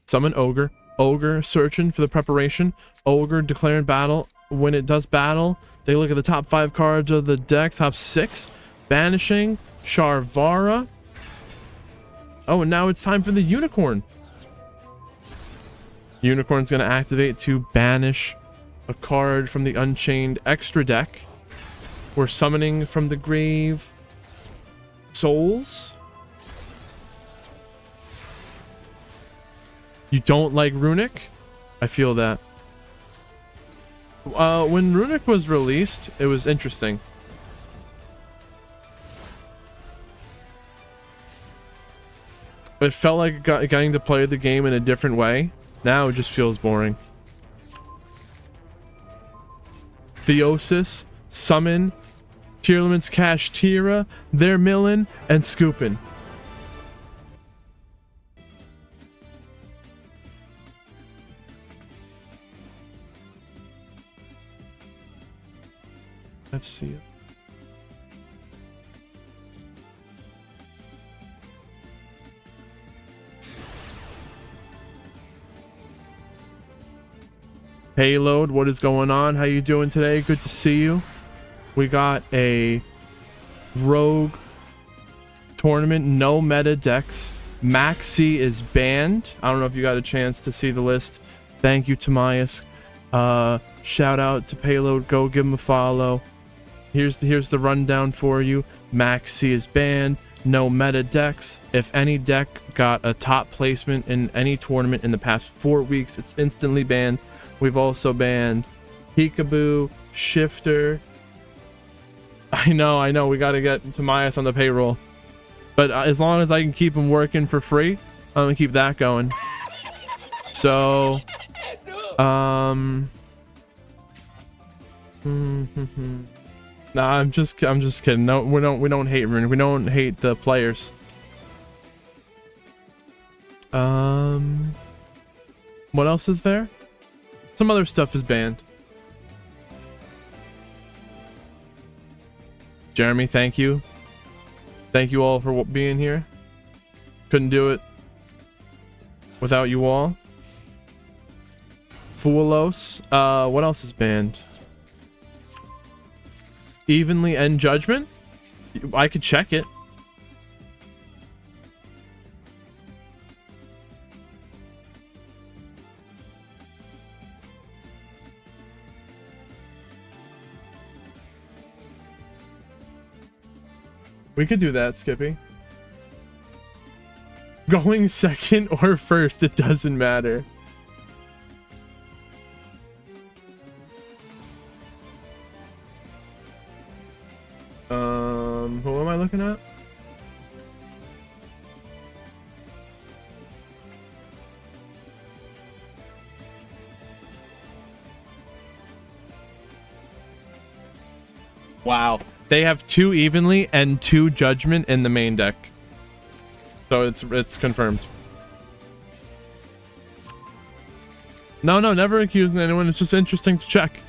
Summon Ogre. Ogre searching for the preparation. Ogre declaring battle. When it does battle, they look at the top 5 cards of the deck. Top 6. Banishing Sharvara. Oh, and now it's time for the Unicorn. Unicorn's going to activate to banish a card from the Unchained extra deck. We're summoning from the grave Souls. You don't like Runic? I feel that. When Runic was released, it was interesting. It felt like getting to play the game in a different way. Now it just feels boring. Theosis, summon, Tearlament's Cash Tira, they're milling and scooping. Let's see it. Payload, what is going on? How you doing today? Good to see you. We got a Rogue tournament, no meta decks. MAXX is banned. I don't know if you got a chance to see the list. Thank you, Tamias. Shout out to Payload. Go give him a follow. Here's the rundown for you. MAXX is banned. No meta decks. If any deck got a top placement in any tournament in the past 4 weeks, it's instantly banned. We've also banned Peekaboo, Shifter. I know. We got to get Tamias on the payroll. But as long as I can keep him working for free, I'm going to keep that going. So, Nah, I'm just kidding. No, we don't hate Rune. We don't hate the players. What else is there? Some other stuff is banned. Jeremy, thank you. Thank you all for being here. Couldn't do it without you all. Foolos. What else is banned? Evenly End Judgment? I could check it. We could do that, Skippy. Going second or first, it doesn't matter. Who am I looking at? Wow. They have 2 Evenly and 2 Judgment in the main deck. So it's confirmed. No, never accusing anyone. It's just interesting to check.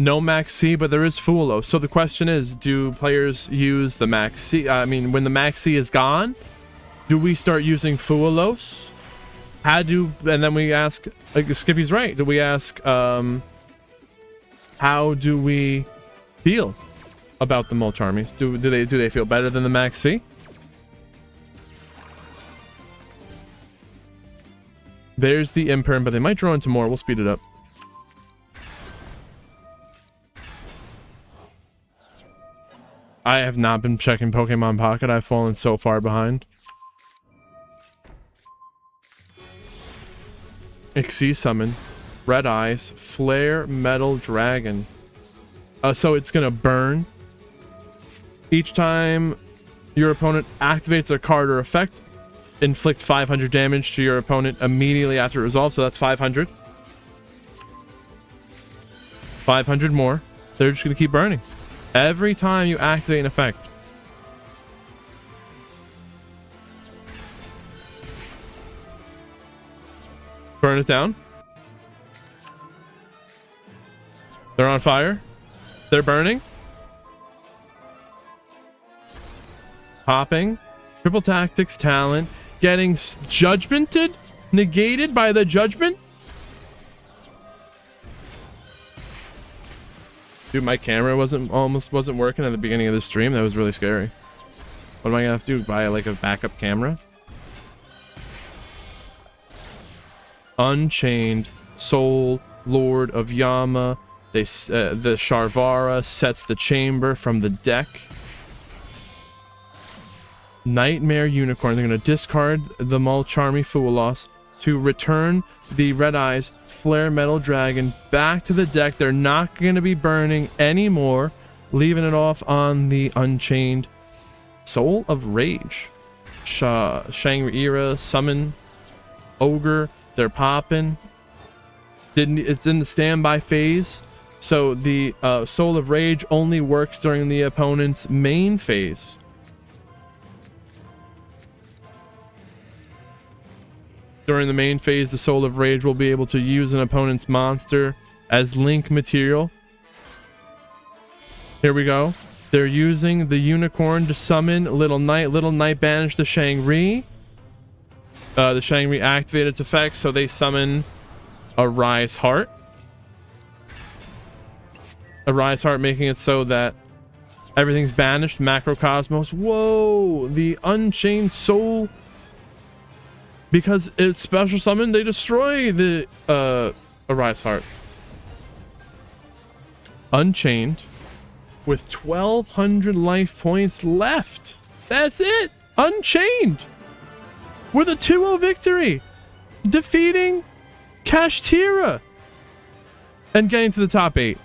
No MAXX, but there is Fulo. So the question is, do players use the MAXX? I mean, when the MAXX is gone, do we start using Fulos? And then we ask, like Skippy's right, do we ask, how do we feel about the mulch armies? Do they feel better than the MAXX? There's the Imperm, but they might draw into more. We'll speed it up. I have not been checking Pokemon Pocket. I've fallen so far behind. Xyz summon. Red Eyes. Flare Metal Dragon. So it's going to burn. Each time your opponent activates a card or effect, inflict 500 damage to your opponent immediately after it resolves. So that's 500. 500 more. They're just going to keep burning. Every time you activate an effect. Burn it down. They're on fire. They're burning. Popping. Triple Tactics talent. Getting judgmented. Negated by the judgment. Dude, my camera almost wasn't working at the beginning of the stream. That was really scary. What am I gonna have to do? Buy like a backup camera? Unchained Soul Lord of Yama. The Sharvara sets the chamber from the deck. Nightmare Unicorn. They're gonna discard the Mulcharmy Fulos to return the Red Eyes Flare Metal Dragon back to the deck. They're not going to be burning anymore, leaving it off on the Unchained Soul of Rage. Shangri-Ira, Summon, Ogre, they're popping. It's in the standby phase, so the Soul of Rage only works during the opponent's main phase. During the main phase, the Soul of Rage will be able to use an opponent's monster as link material. Here we go. They're using the Unicorn to summon Little Knight. Little Knight banished the Shangri. The Shangri activated its effect, so they summon a Rise Heart. A Rise Heart, making it so that everything's banished. Macrocosmos. Whoa! The Unchained Soul. Because it's special summon, they destroy the Arise Heart. Unchained with 1,200 life points left. That's it. Unchained with a 2-0 victory, defeating Kashtira and getting to the top 8.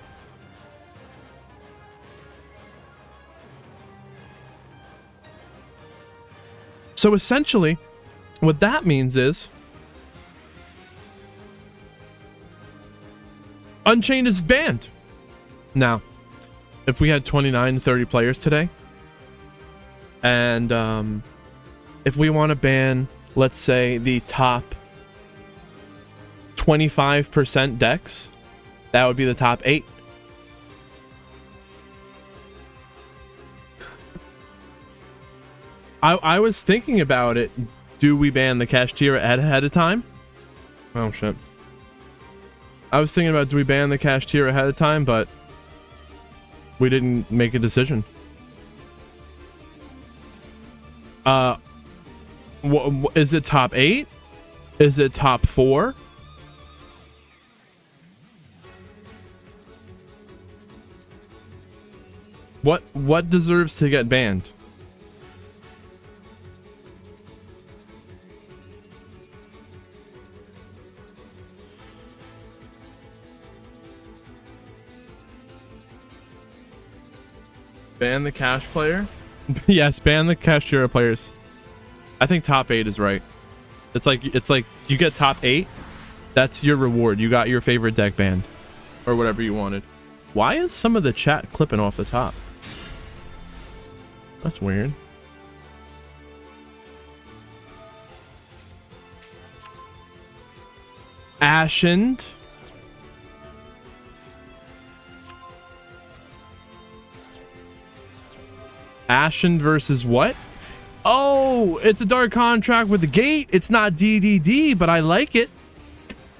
So essentially, what that means is Unchained is banned. Now, if we had 29 to 30 players today, and if we want to ban, let's say, the top 25% decks, that would be the top 8. I was thinking about it. Do we ban the Kashtira ahead of time? Oh shit. I was thinking about, do we ban the Kashtira ahead of time, but we didn't make a decision. Is it top 8? Is it top 4? What deserves to get banned? Ban the cash player? Yes, ban the Kashtira players. I think top 8 is right. It's like you get top 8, that's your reward. You got your favorite deck banned or whatever you wanted. Why is some of the chat clipping off the top? That's weird. Ashened. Ashen versus what? Oh, it's a dark contract with the gate. It's not DDD, but I like it.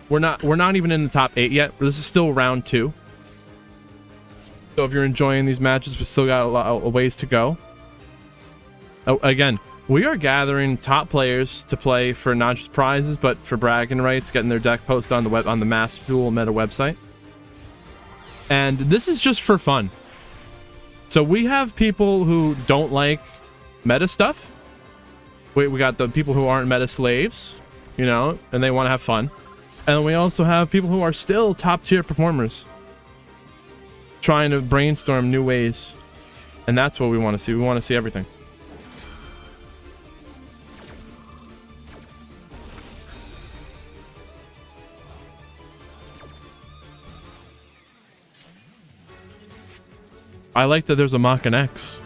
We're not even in the top 8 yet. This is still round 2. So if you're enjoying these matches, we still got a ways to go. Oh, again, we are gathering top players to play for not just prizes, but for bragging rights, getting their deck posted on the MAXX Duel Meta website. And this is just for fun. So we have people who don't like meta stuff. We got the people who aren't meta slaves, you know, and they want to have fun. And we also have people who are still top tier performers, trying to brainstorm new ways. And that's what we want to see. We want to see everything. I like that there's a MAXX.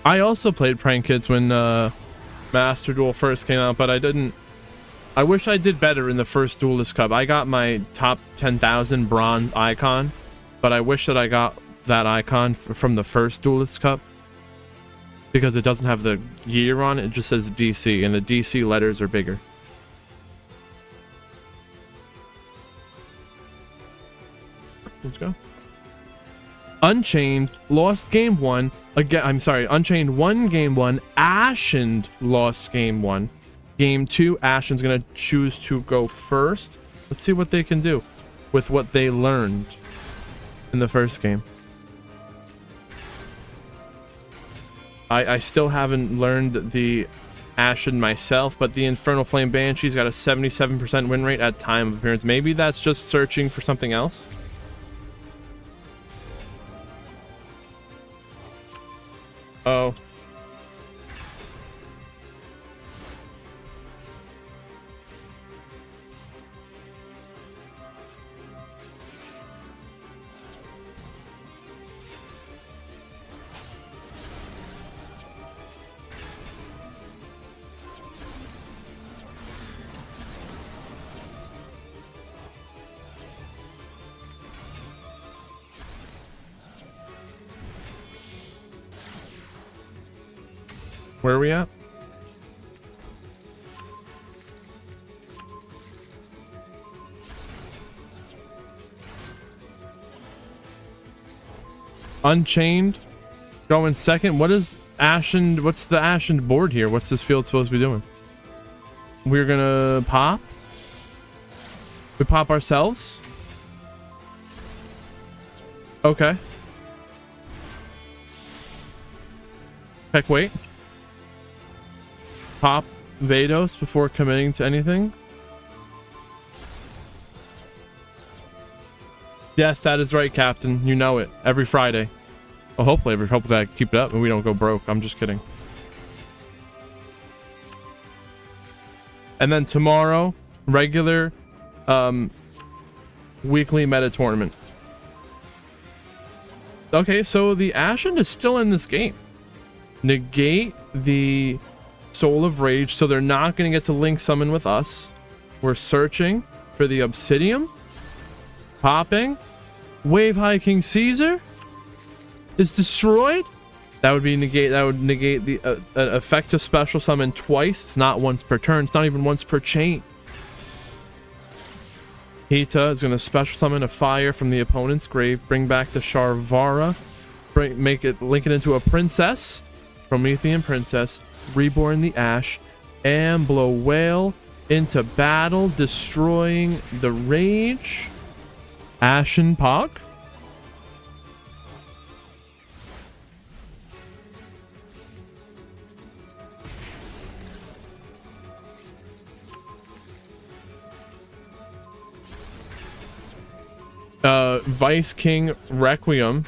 I also played Prank Kids when Master Duel first came out, but I didn't. I wish I did better in the first Duelist Cup. I got my top 10,000 bronze icon, but I wish that I got that icon from the first Duelist Cup, because it doesn't have the year on it. It just says DC, and the DC letters are bigger. Let's go. Unchained lost game 1 again. I'm sorry, Unchained won game 1. Ashen lost game 1. Game 2, Ashen's gonna choose to go first. Let's see what they can do with what they learned in the first game. I still haven't learned the Ashen myself, but the Infernal Flame Banshee's got a 77% win rate at time of appearance. Maybe that's just searching for something else. Oh. Where are we at? Unchained going second. What is Ashen? What's the Ashen board here? What's this field supposed to be doing? We're gonna pop. We pop ourselves. Okay. Heck, wait. Pop Vados before committing to anything. Yes, that is right, Captain. You know it. Every Friday. Well, hopefully, hopefully I keep it up and we don't go broke. I'm just kidding. And then tomorrow, regular weekly meta tournament. Okay, so the Ashen is still in this game. Negate the Soul of Rage, so they're not going to get to link summon with us. We're searching for the Obsidian. Popping. Wave High King Caesar is destroyed. That would negate the effect to special summon twice. It's not once per turn. It's not even once per chain. Hita is going to special summon a fire from the opponent's grave. Bring back the Sharvara. Link it into a princess. Promethean Princess, Reborn the Ash, and blow Whale into battle, destroying the Rage. Ashen Pog. Vice King Requiem.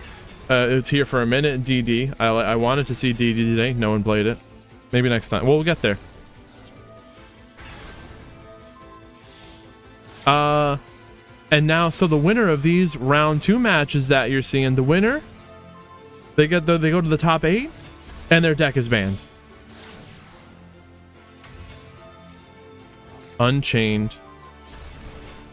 It's here for a minute. DD. I wanted to see DD today. No one played it. Maybe next time. Well, we'll get there. And now, so the winner of these round 2 matches that you're seeing, the winner They go to the top 8, and their deck is banned. Unchained.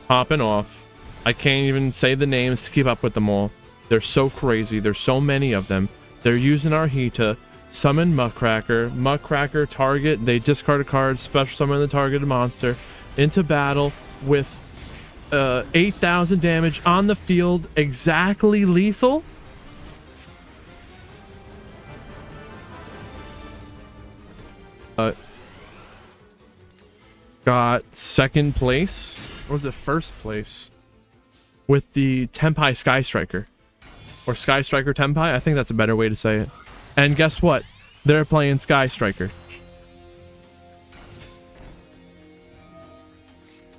Popping off. I can't even say the names to keep up with them all. They're so crazy. There's so many of them. They're using Arhita. Summon Muckracker. Muckracker target. They discard a card. Special summon the targeted monster into battle with 8,000 damage on the field. Exactly lethal. Got second place. Or was it first place? With the Tenpai Sky Striker. Or Sky Striker Tenpai. I think that's a better way to say it. And guess what? They're playing Sky Striker.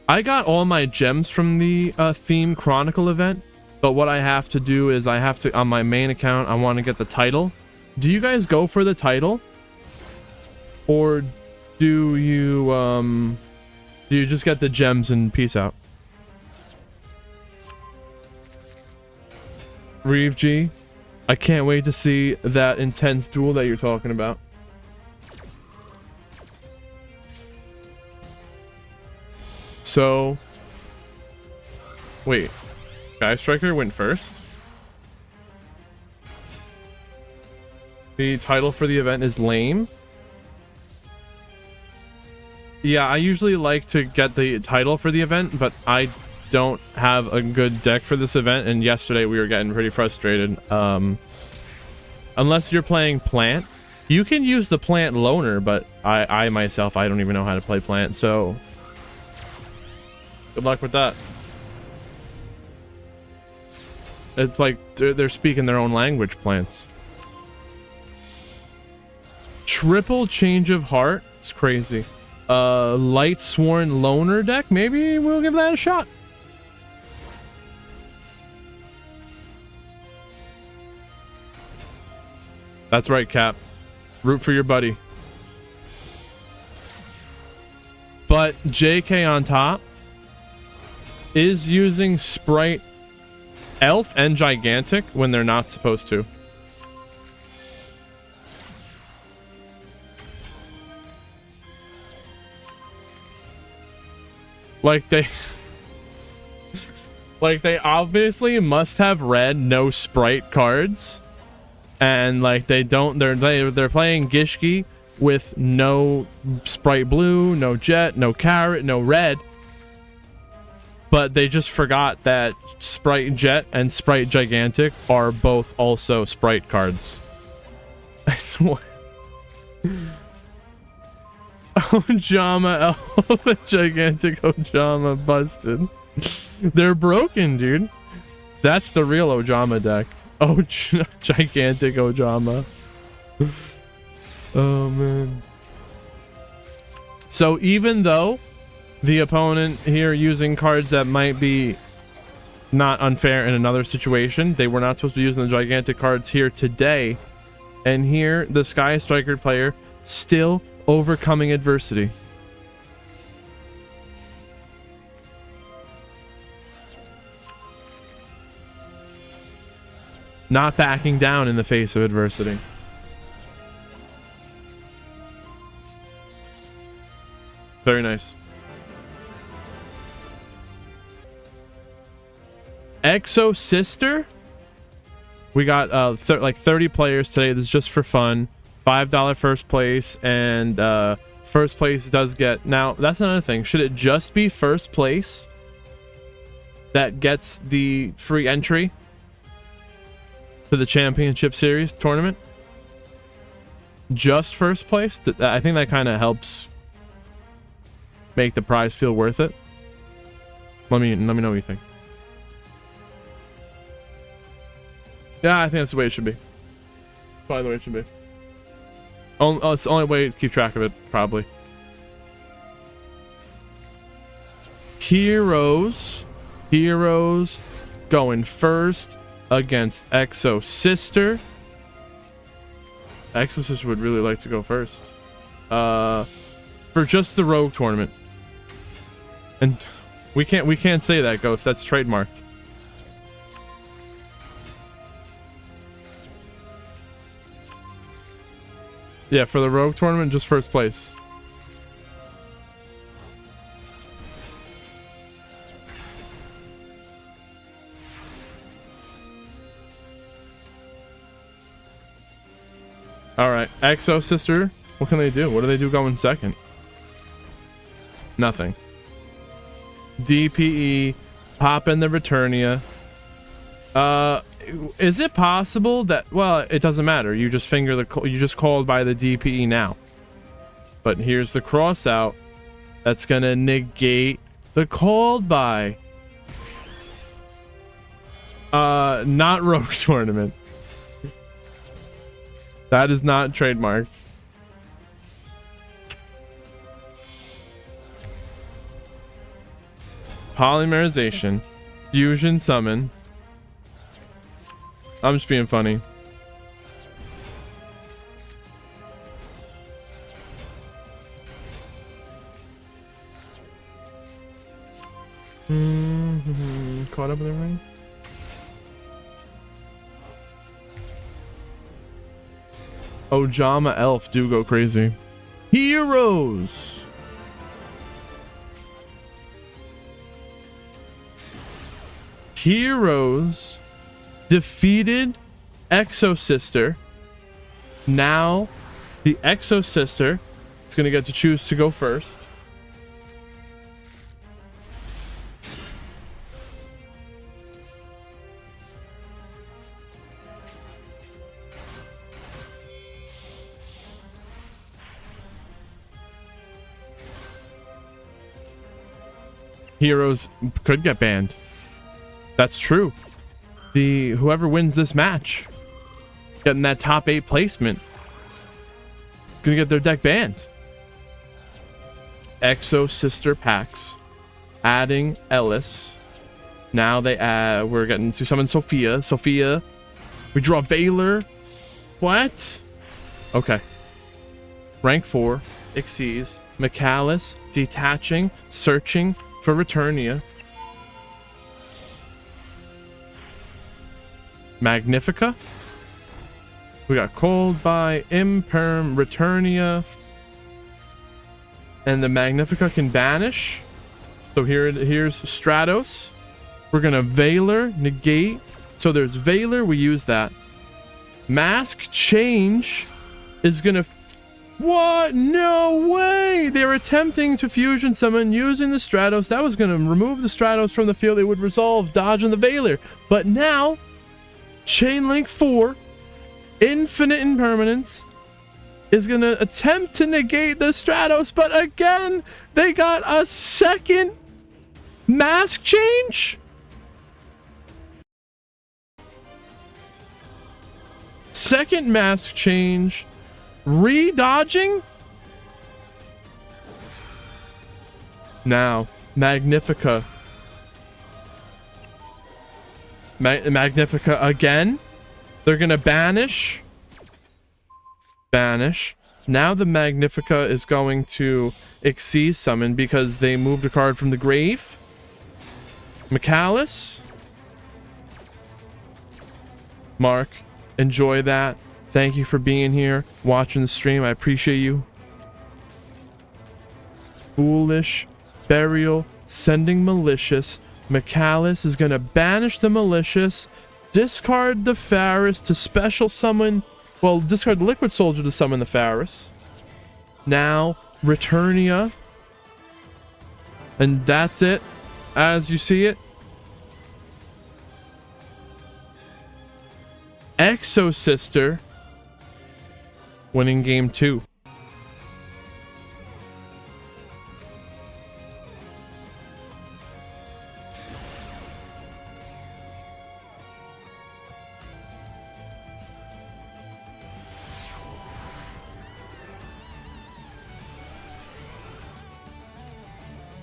I got all my gems from the Theme Chronicle event. But what I have to do is I have to, on my main account, I want to get the title. Do you guys go for the title? Or do you just get the gems and peace out? Reeve G, I can't wait to see that intense duel that you're talking about. So, wait, Sky Striker went first? The title for the event is lame. Yeah, I usually like to get the title for the event, but I don't have a good deck for this event, and yesterday we were getting pretty frustrated. Unless you're playing Plant. You can use the Plant Loner, but I myself, I don't even know how to play Plant, so good luck with that. It's like they're speaking their own language, Plants. Triple Change of Heart. It's crazy. Light Sworn Loner deck. Maybe we'll give that a shot. That's right, Cap. Root for your buddy. But JK on top is using Sprite Elf and Gigantic when they're not supposed to. Like they obviously must have read no Sprite cards, and like they're playing Gishki with no Sprite Blue, no Jet, no Carrot, no Red, but they just forgot that Sprite Jet and Sprite Gigantic are both also Sprite cards. Ojama Elf, Gigantic Ojama busted. They're broken, dude. That's the real Ojama deck. Oh, Gigantic Ojama. Oh, man. So even though the opponent here using cards that might be not unfair in another situation, they were not supposed to be using the Gigantic cards here today. And here, the Sky Striker player still overcoming adversity. Not backing down in the face of adversity. Very nice. Exo Sister. We got like 30 players today. This is just for fun. $5 first place, and first place does get, now that's another thing, should it just be first place that gets the free entry to the championship series tournament? Just first place? I think that kind of helps make the prize feel worth it. Let me know what you think. Yeah, I think that's the way it should be. Probably the way it should be. It's the only way to keep track of it, probably. Heroes going first against Exo Sister. Exo Sister would really like to go first. For just the Rogue tournament. And we can't say that, Ghost. That's trademarked. Yeah, for the Rogue tournament, just first place. All right, Exo Sister. What can they do? What do they do going second? Nothing. DPE, pop in the Returnia. Is it possible that, well, it doesn't matter. You just you just called by the DPE now. But here's the cross out. That's gonna negate the called by. Not Rogue Tournament. That is not trademarked. Polymerization. Fusion summon. I'm just being funny. Caught up with everything? Ojama Elf do go crazy. Heroes. Heroes defeated Exo Sister. Now the Exo Sister is going to get to choose to go first. Heroes could get banned. That's true. Whoever wins this match, getting that top 8 placement, gonna get their deck banned. Exo Sister packs, adding Ellis. Now we're getting to summon Sophia. Sophia, we draw Baylor. What? Okay. Rank 4, Xyz, McAllis, detaching, searching for Returnia. Magnifica. We got Cold by Imperm, Returnia. And the Magnifica can banish. So here's Stratos. We're gonna Valor, negate. So there's Valor, we use that. Mask Change is gonna... What? No way! They're attempting to fusion summon using the Stratos. That was gonna remove the Stratos from the field. It would resolve dodging the Valor. But now... Chainlink 4, Infinite Impermanence, is going to attempt to negate the Stratos, but again, they got a second mask change? Second mask change, re-dodging? Now, Magnifica. Magnifica again. They're gonna banish. Now the Magnifica is going to Xyz summon because they moved a card from the grave. McAllis. Mark, enjoy that. Thank you for being here, watching the stream. I appreciate you. Foolish, Burial, sending Malicious. McAllis is going to banish the Malicious, discard the Pharis to special summon, well, discard Liquid Soldier to summon the Pharis. Now, Returnia. And that's it, as you see it. Exo Sister winning game 2.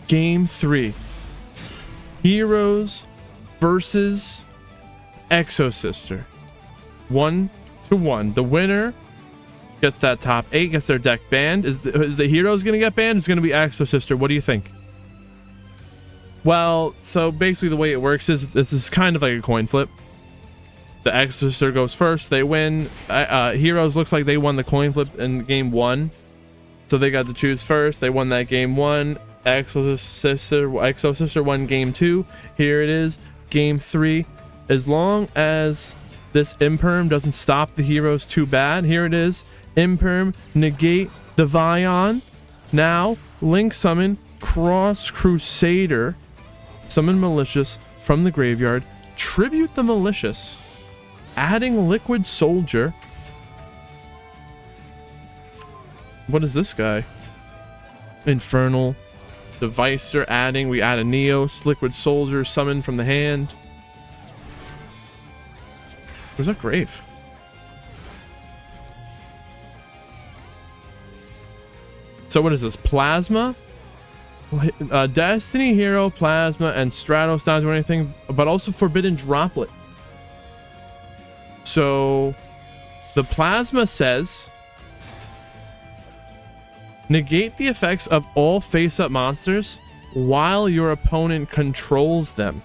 Game 3. Heroes versus Exo Sister. 1-1. The winner gets that top 8, gets their deck banned. Is the Heroes going to get banned? It's going to be Exo Sister. What do you think? Well, so basically the way it works is this is kind of like a coin flip. The Exorcister goes first. They win. Heroes looks like they won the coin flip in game 1. So they got to choose first. They won that game 1. Exorcister won game 2. Here it is, game 3. As long as this Imperm doesn't stop the heroes too bad. Here it is. Imperm, negate the Vion. Now, Link summon Cross Crusader. Summon Malicious from the graveyard. Tribute the Malicious. Adding Liquid Soldier. What is this guy? Infernal Devicer adding. We add a Neos. Liquid Soldier summoned from the hand. Where's that grave? So what is this? Plasma? Destiny Hero, Plasma, and Stratos don't do anything, but also Forbidden Droplet. So the Plasma says negate the effects of all face-up monsters while your opponent controls them.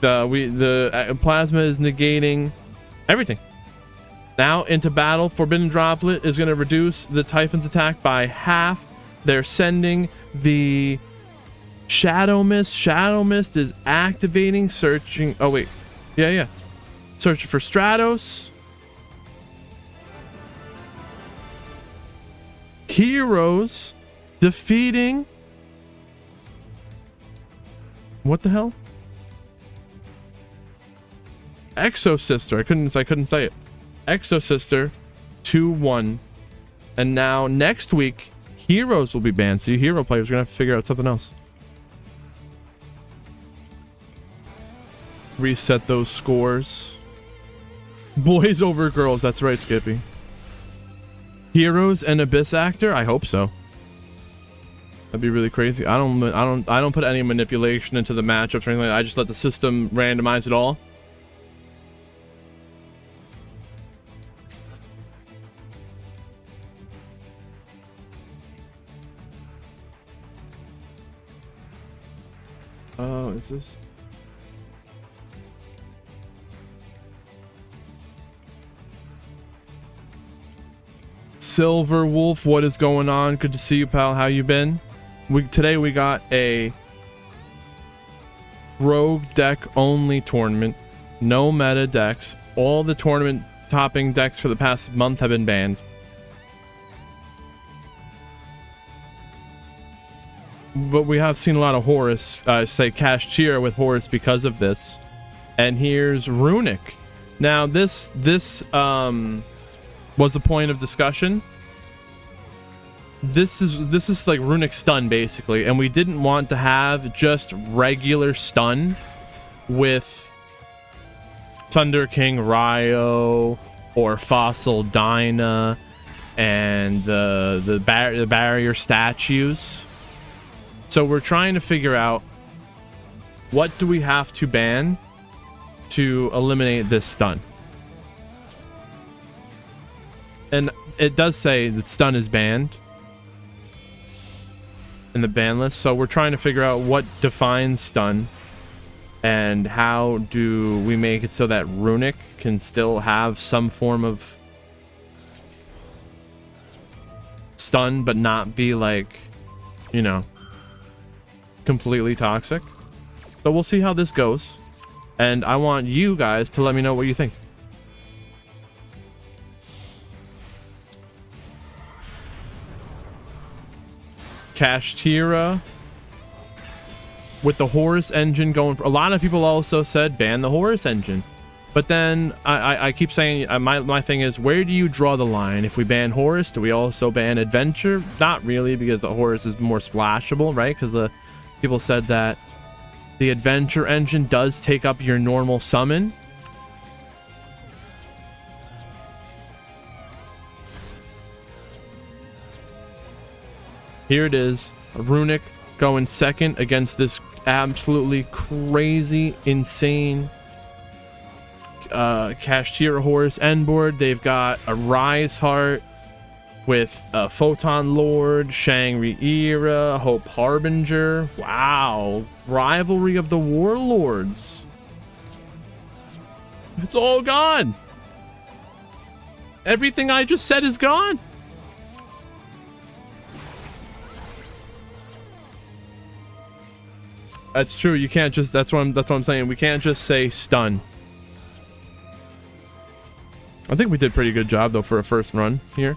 The Plasma is negating everything. Now into battle. Forbidden Droplet is going to reduce the Typhon's attack by half. They're sending the Shadow Mist. Shadow Mist is activating, searching. Oh wait, yeah. Searching for Stratos. Heroes defeating. What the hell? Exosister. I couldn't say it. Exosister 2-1. And now next week heroes will be banned. So you hero players are gonna have to figure out something else. Reset those scores. Boys over girls. That's right, Skippy. Heroes and Abyss Actor. I hope so. That'd be really crazy. I don't put any manipulation into the matchups or anything like that. I just let the system randomize it all. Oh, is this? Silver Wolf, what is going on? Good to see you, pal. How you been? Today we got a rogue deck only tournament. No meta decks. All the tournament topping decks for the past month have been banned. But we have seen a lot of Horus, say Cash Cheer with Horus because of this. And here's Runic. Now this was a point of discussion. This is like Runic stun basically, and we didn't want to have just regular stun with Thunder King Ryo or Fossil Dyna and the barrier statues. So we're trying to figure out what do we have to ban to eliminate this stun. And it does say that stun is banned in the ban list. So we're trying to figure out what defines stun and how do we make it so that Runic can still have some form of stun but not be like, you know, completely toxic. So we'll see how this goes, and I want you guys to let me know what you think. Kashtira with the Horus engine going for, a lot of people also said ban the Horus engine, but then I keep saying my thing is, where do you draw the line? If we ban Horus, do we also ban Adventure? Not really, because the Horus is more splashable, right? Because the people said that the Adventure engine does take up your normal summon. Here it is. Runic going second against this absolutely crazy, insane Kashtira Horus end board. They've got a Rise Heart with a Photon Lord, Shangri Era, Hope Harbinger. Wow. Rivalry of the Warlords. It's all gone. Everything I just said is gone. That's true. You can't just. That's what I'm saying. We can't just say stun. I think we did a pretty good job though for a first run here.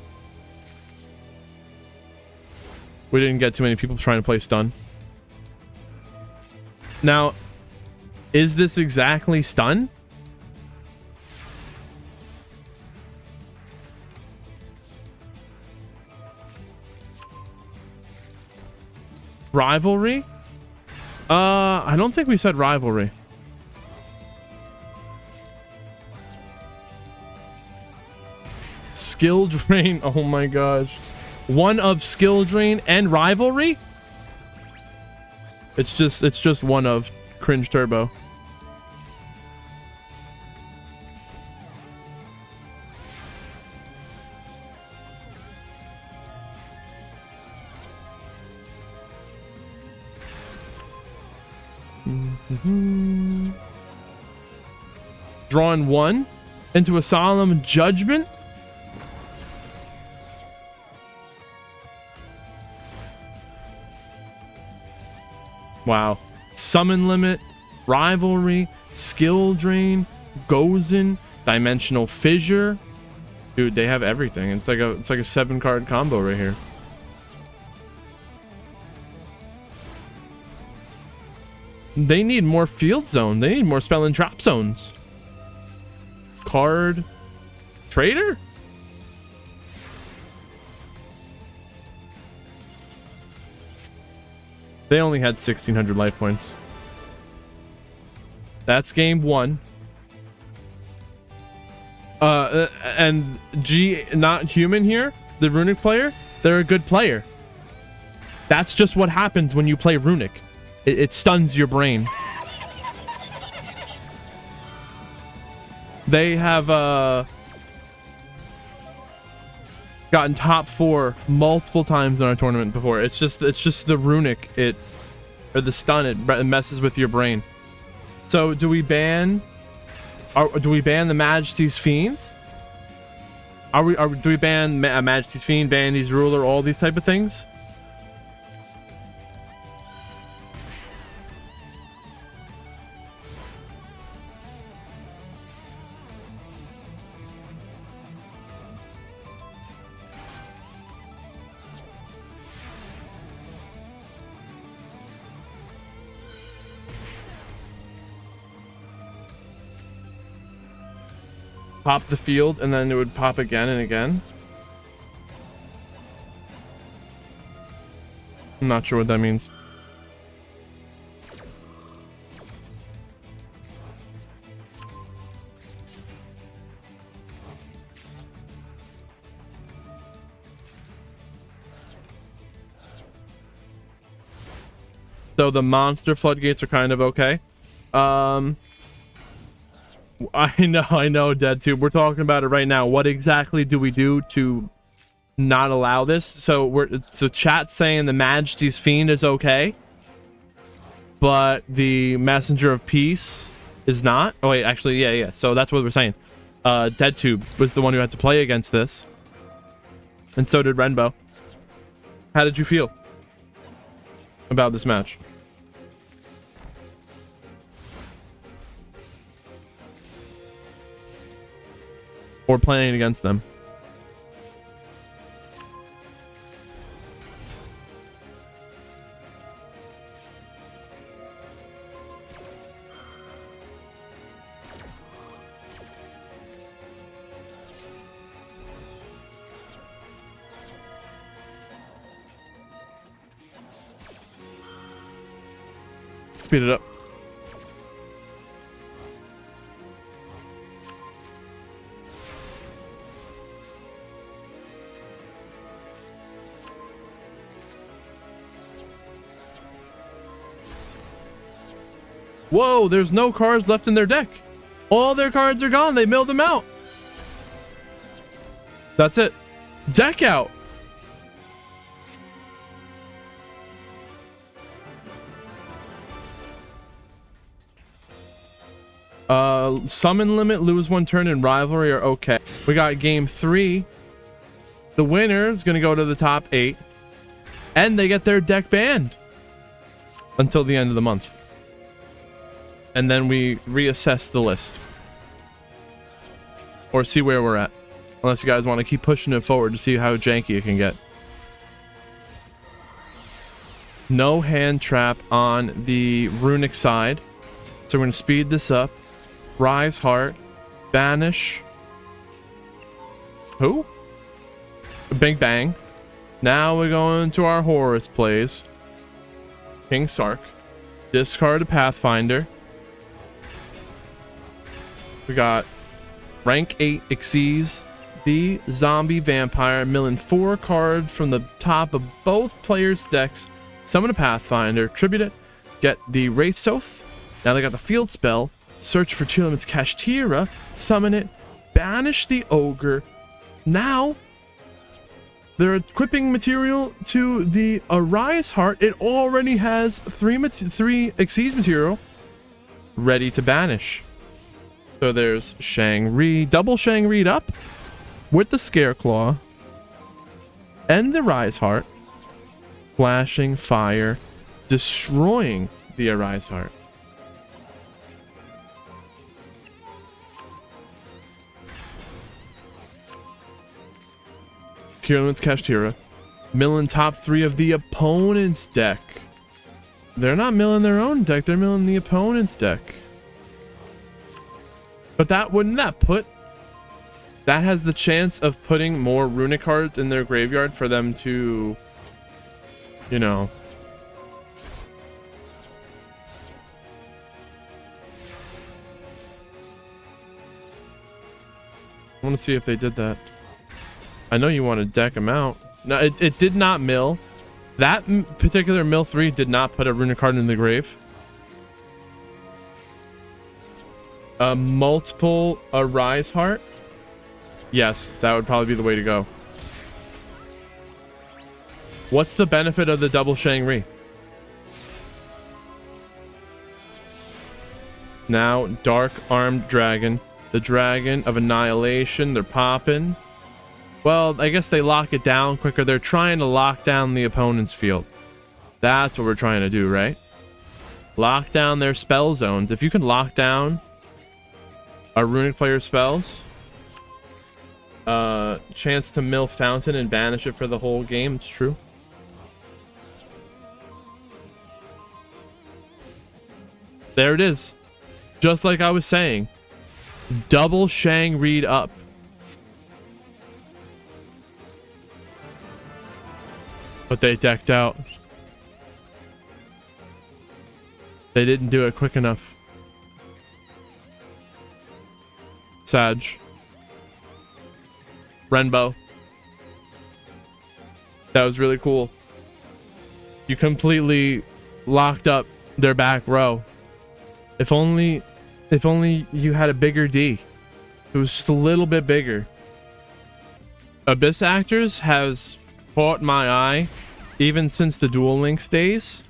We didn't get too many people trying to play stun. Now, is this exactly stun? Rivalry? I don't think we said rivalry. Skill drain. Oh my gosh. One of skill drain and rivalry? It's just one of cringe turbo. Drawing one into a solemn judgment. Wow. Summon limit, rivalry, skill drain, Gozen, dimensional fissure. Dude, they have everything. It's like a 7-card combo right here. They need more field zone. They need more spell and trap zones. Card trader? They only had 1,600 life points. That's game one. And G, not human here, the Runic player, they're a good player. That's just what happens when you play Runic. It stuns your brain. They have gotten top 4 multiple times in our tournament before. It's just the Runic, or the stun, it messes with your brain. So do we ban the Majesty's Fiend? Do we ban Majesty's Fiend, Bandy's Ruler, all these type of things? Pop the field and then it would pop again and again. I'm not sure what that means. So the monster floodgates are kind of okay. I know, DeadTube. We're talking about it right now. What exactly do we do to not allow this? So chat's saying the Majesty's Fiend is okay, but the Messenger of Peace is not. Oh wait, actually, yeah. So that's what we're saying. DeadTube was the one who had to play against this, and so did Renbo. How did you feel about this match? Or playing against them? Speed it up. Whoa, there's no cards left in their deck. All their cards are gone. They milled them out. That's it. Deck out. Summon limit, lose one turn, and rivalry are okay. We got game 3. The winner is going to go to the top 8. And they get their deck banned until the end of the month. And then we reassess the list. Or see where we're at. Unless you guys want to keep pushing it forward to see how janky it can get. No hand trap on the runic side. So we're going to speed this up. Rise Heart. Banish. Who? Big Bang. Now we're going to our Horus plays. King Sark. Discard a Pathfinder. We got rank 8 Xyz, the Zombie Vampire, milling 4 cards from the top of both players' decks. Summon a Pathfinder, tribute it, get the Wraith Soth. Now they got the field spell, search for Tear Limit's Kashtira, summon it, banish the Ogre. Now they're equipping material to the Arise Heart. It already has 3 Xyz material ready to banish. So there's Shang-Ri, double Shang-Ri'd up with the Scareclaw and the Rise Heart, flashing fire, destroying the Arise Heart. Tear Limit's Kashtira, milling top 3 of the opponent's deck. They're not milling their own deck, they're milling the opponent's deck. But that has the chance of putting more runic cards in their graveyard for them to, you know, I want to see if they did that. I know you want to deck them out. No, it did not mill. That particular mill 3 did not put a runic card in the grave. Multiple Arise Heart. Yes, that would probably be the way to go. What's the benefit of the double Shang-Ri? Now, Dark Armed Dragon. The Dragon of Annihilation. They're popping. Well, I guess they lock it down quicker. They're trying to lock down the opponent's field. That's what we're trying to do, right? Lock down their spell zones. If you can lock down a runic player spells, chance to mill Fountain and banish it for the whole game. It's true. There it is. Just like I was saying. Double Shang-Ri'd up. But they decked out. They didn't do it quick enough. Sag. Renbo. That was really cool. You completely locked up their back row. If only you had a bigger D. It was just a little bit bigger. Abyss Actors has caught my eye even since the Duel Links days.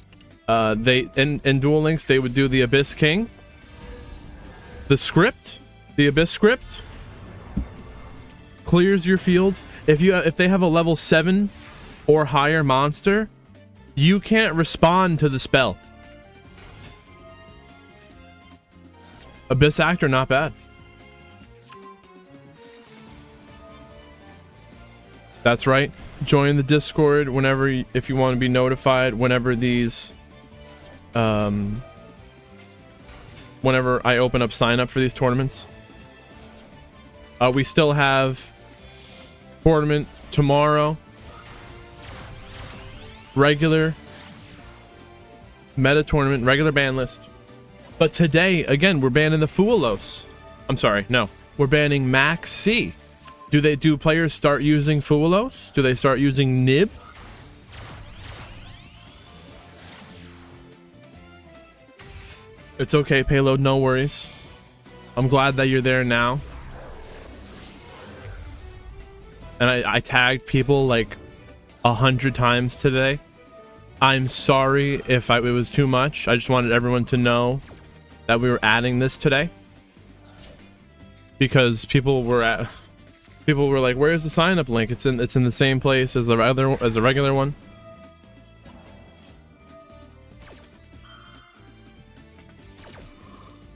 In Duel Links they would do the Abyss King. The script, the Abyss script, clears your field. If they have a level 7 or higher monster, you can't respond to the spell. Abyss Actor, not bad. That's right. Join the Discord whenever, if you want to be notified whenever these, whenever I open up sign up for these tournaments. We still have tournament tomorrow. Regular meta tournament, regular ban list. But today, again, we're banning the Fuelos. I'm sorry, no. We're banning MAXX. Do players start using Fuelos? Do they start using Nib? It's okay, Payload, no worries. I'm glad that you're there now. And I tagged people like 100 times today. I'm sorry if it was too much. I just wanted everyone to know that we were adding this today. because people were like, "Where's the sign up link?" It's in the same place as the regular one.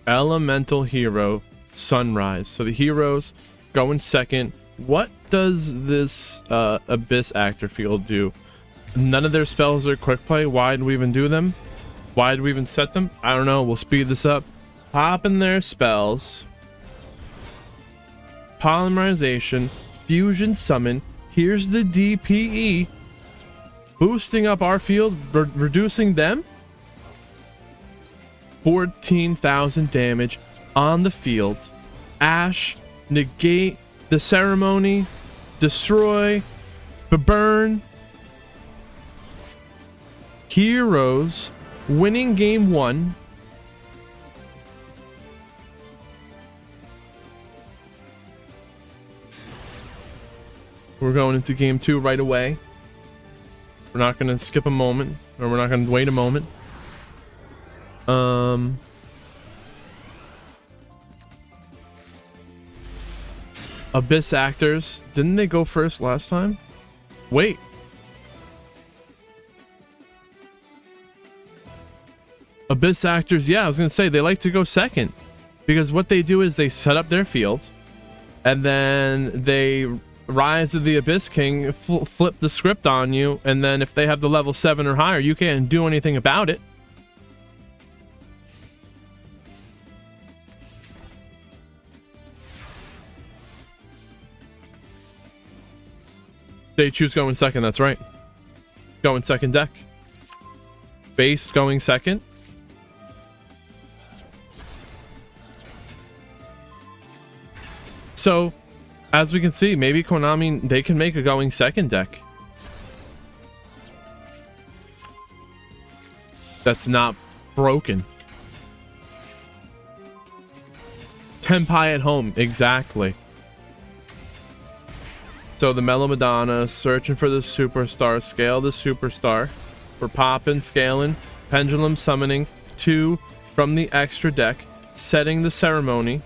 Elemental hero Sunrise. So the heroes go in second. What does this Abyss Actor field do? None of their spells are quick play. Why did we even do them? Why did we even set them? I don't know. We'll speed this up. Pop in their spells. Polymerization. Fusion Summon. Here's the DPE. Boosting up our field. Reducing them. 14,000 damage on the field. Ash. Negate the ceremony. Destroy. Burn. Heroes winning game 1. We're going into game 2 right away. We're not going to skip a moment, or we're not going to wait a moment. Abyss Actors, didn't they go first last time? Wait. Abyss Actors, yeah, I was gonna say they like to go second, because what they do is they set up their field, and then they Rise of the Abyss King, flip the script on you, and then if they have the level 7 or higher, you can't do anything about it. They choose going second, that's right. Going second deck. Base going second. So, as we can see, maybe Konami, they can make a going second deck. That's not broken. Tenpai at home, exactly. So the Mellow Madonna, searching for the superstar, scale the superstar. We're popping, scaling, pendulum summoning, 2 from the extra deck, setting the ceremony.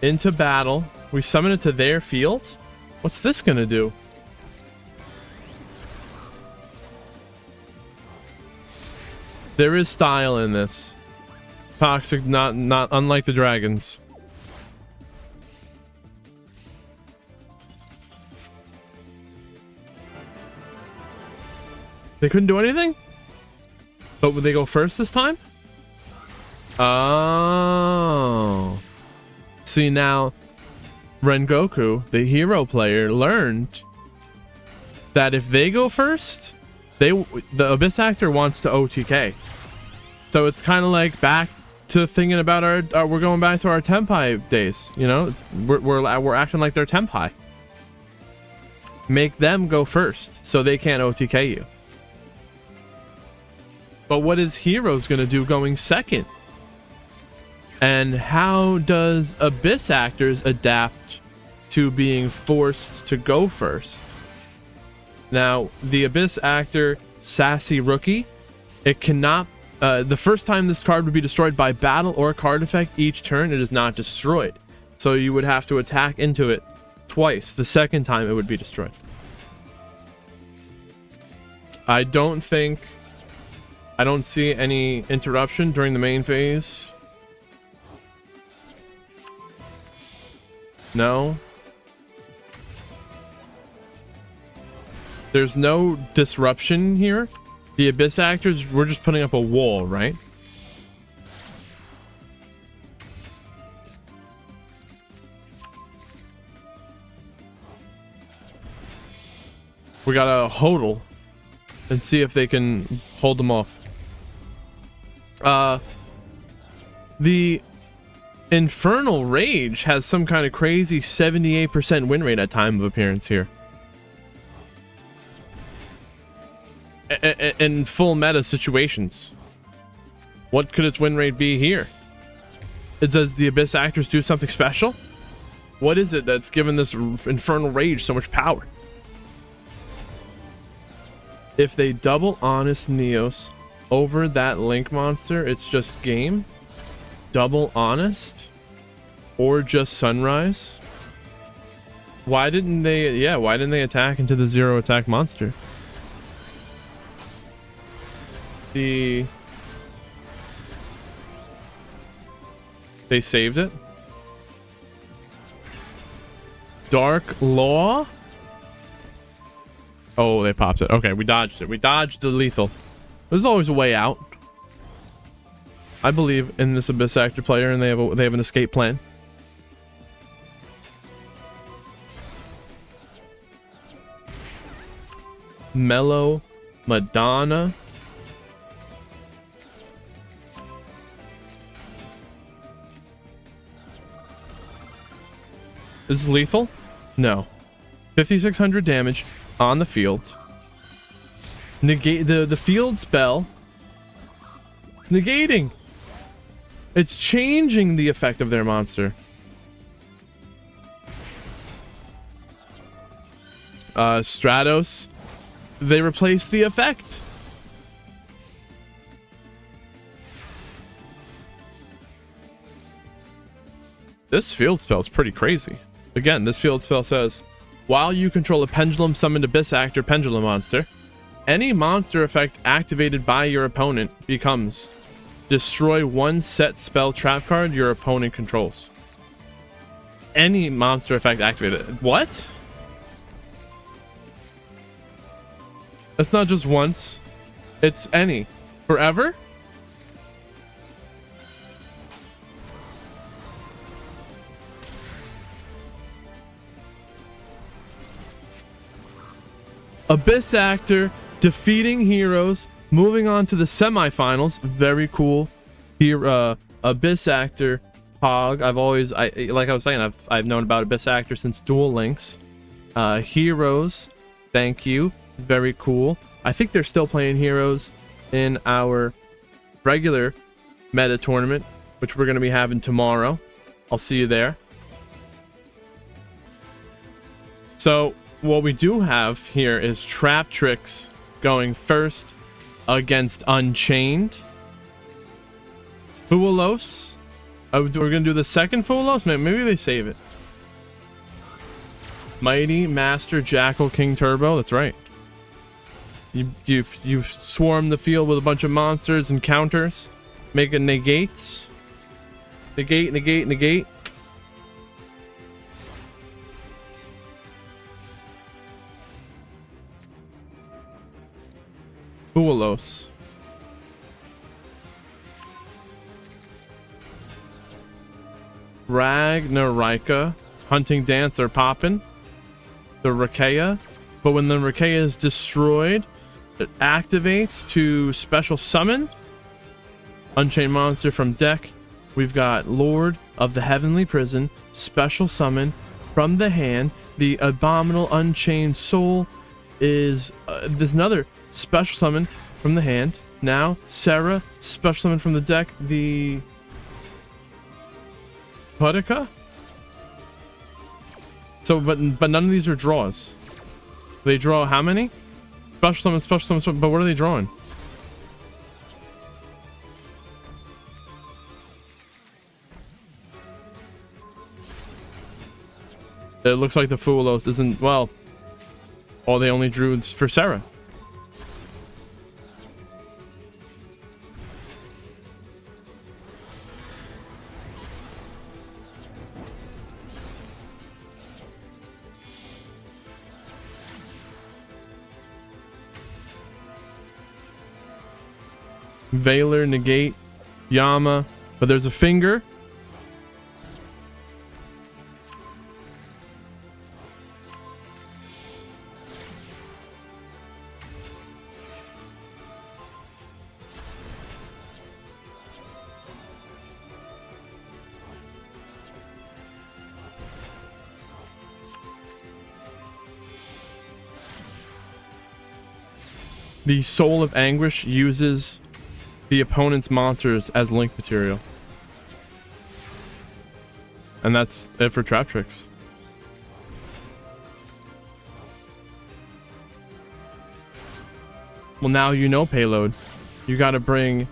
Into battle. We summon it to their field? What's this gonna do? There is style in this. Toxic, not unlike the dragons. They couldn't do anything? But would they go first this time? Oh. See, now Rengoku, the hero player, learned that if they go first, the Abyss Actor wants to OTK. So it's kind of like back to thinking about our we're going back to our Tenpai days, you know? We're acting like they're Tenpai. Make them go first so they can't OTK you. But what is Heroes gonna do going second? And how does Abyss Actors adapt to being forced to go first? Now, the Abyss Actor Sassy Rookie, it cannot the first time this card would be destroyed by battle or card effect each turn, it is not destroyed. So you would have to attack into it twice. The second time it would be destroyed. I don't see any interruption during the main phase. No. There's no disruption here. The Abyss Actors, we're just putting up a wall, right? We gotta hodl and see if they can hold them off. The Infernal Rage has some kind of crazy 78% win rate at time of appearance here. In full meta situations. What could its win rate be here? Does the Abyss Actors do something special? What is it that's given this Infernal Rage so much power? If they double Honest Neos over that Link monster, it's just game. double honest or just sunrise. Why didn't they attack into the 0 attack monster? They saved it. Dark Law. Oh, they popped it. Okay, we dodged it. We dodged the lethal. There's always a way out. I believe in this Abyss Actor player, and they have an escape plan. Mellow Madonna. Is this lethal? No. 5,600 damage on the field. Negate the field spell. It's negating. It's changing the effect of their monster. Stratos. They replace the effect. This field spell is pretty crazy. Again, this field spell says, while you control a pendulum summoned Abyss Actor pendulum monster, any monster effect activated by your opponent becomes destroy one set spell trap card your opponent controls. Any monster effect activated. What? That's not just once. It's any. Forever? Abyss Actor defeating heroes, moving on to the semifinals. Very cool. Here, Abyss Actor Pog. Like I was saying, I've known about Abyss Actor since Duel Links. Heroes, thank you. Very cool. I think they're still playing heroes in our regular meta tournament, which we're going to be having tomorrow. I'll see you there. So what we do have here is Trap Tricks going first against Unchained. Fuelos. We're going to do the second Fuelos? Maybe they save it. Mighty Master Jackal King Turbo. That's right. You swarm the field with a bunch of monsters and counters. Make it negates. Negate, negate, negate. Fuelos. Ragnarika. Hunting Dance are popping. The Rakea. But when the Rakea is destroyed, it activates to special summon Unchained monster from deck. We've got Lord of the Heavenly Prison, special summon from the hand. The Abominable Unchained Soul is there's another special summon from the hand. Now Sarah, special summon from the deck. The Pudica. So but none of these are draws. They draw how many? Special summon, but what are they drawing? It looks like the Fuelos isn't, well, oh, they only drew for Sarah. Valor, negate, Yama, but there's a finger. The Soul of Anguish uses the opponent's monsters as link material. And that's it for Trap Tricks. Well, now you know, Payload. You gotta bring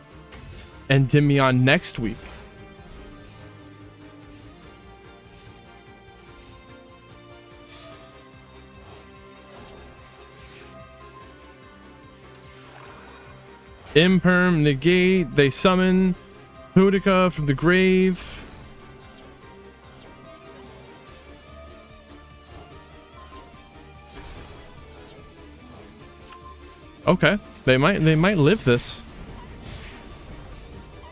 Endymion next week. Imperm, negate. They summon Boudica from the grave. Okay, they might live this.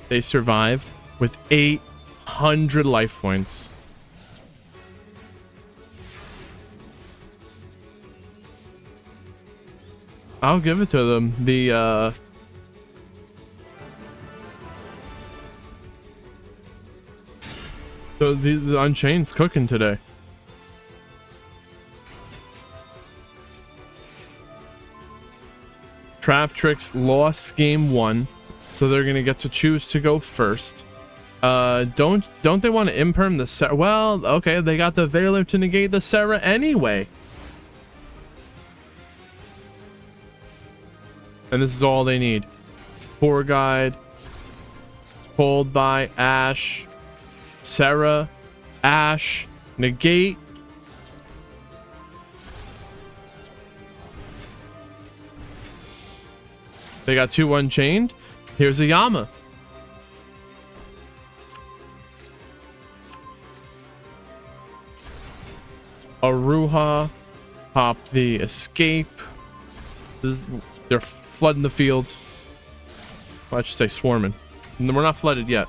They survive with 800 life points. I'll give it to them. So these Unchained's cooking today. Trap Tricks lost game 1, so they're gonna get to choose to go first. Don't they want to imperm the Sarah? Well, okay, they got the Veiler to negate the Sarah anyway. And this is all they need. Poor Guide, pulled by Ash, Sarah, Ash, negate. They got 2 Unchained. Here's a Yama. Aruha, pop the escape. They're flooding the field. Well, I should say swarming. We're not flooded yet.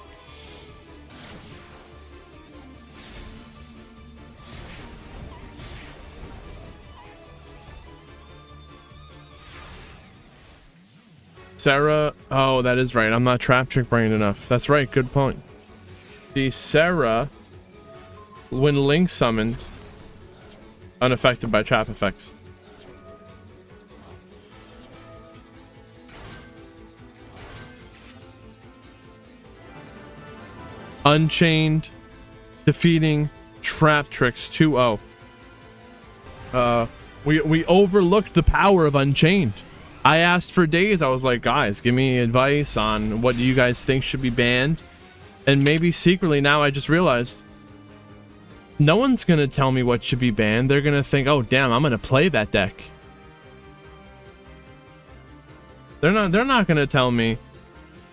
Sarah, oh, that is right. I'm not trap trick brain enough. That's right. Good point. The Sarah, when Link summoned, unaffected by trap effects. Unchained, defeating Trap Tricks 2-0. We overlooked the power of Unchained. I asked for days. I was like, guys, give me advice on what you guys think should be banned. And maybe secretly now I just realized no one's going to tell me what should be banned. They're going to think, oh, damn, I'm going to play that deck. They're not going to tell me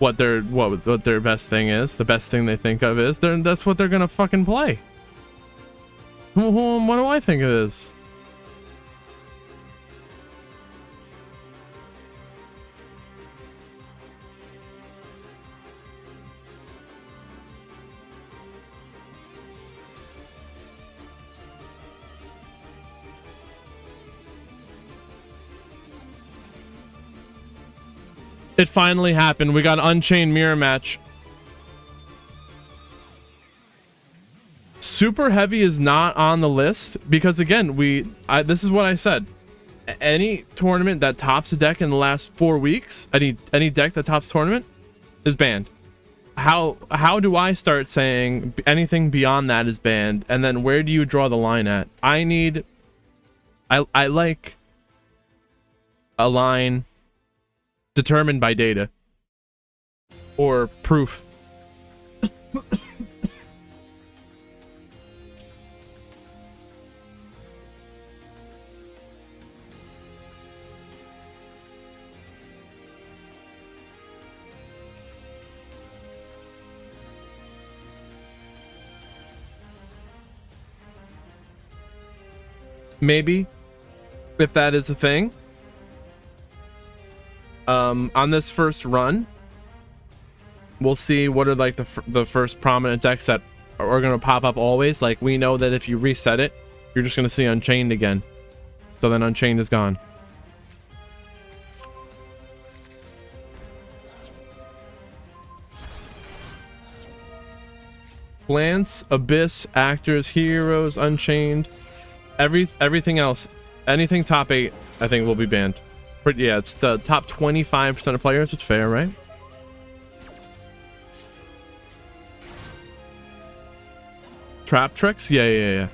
what their best thing is. The best thing they think of is. That's what they're going to fucking play. What do I think it is? It finally happened. We got Unchained mirror match. Super heavy is not on the list because again, this is what I said. Any tournament that tops a deck in the last 4 weeks, any deck that tops tournament is banned. How do I start saying anything beyond that is banned? And then where do you draw the line at? I like a line determined by data or proof. Maybe if that is a thing. On this first run, we'll see what are like the first prominent decks that are going to pop up always. Like we know that if you reset it, you're just going to see Unchained again. So then Unchained is gone. Plants, Abyss, Actors, Heroes, Unchained, everything else, anything top 8, I think will be banned. But yeah, it's the top 25% of players. It's fair, right? Trap Tricks? Yeah.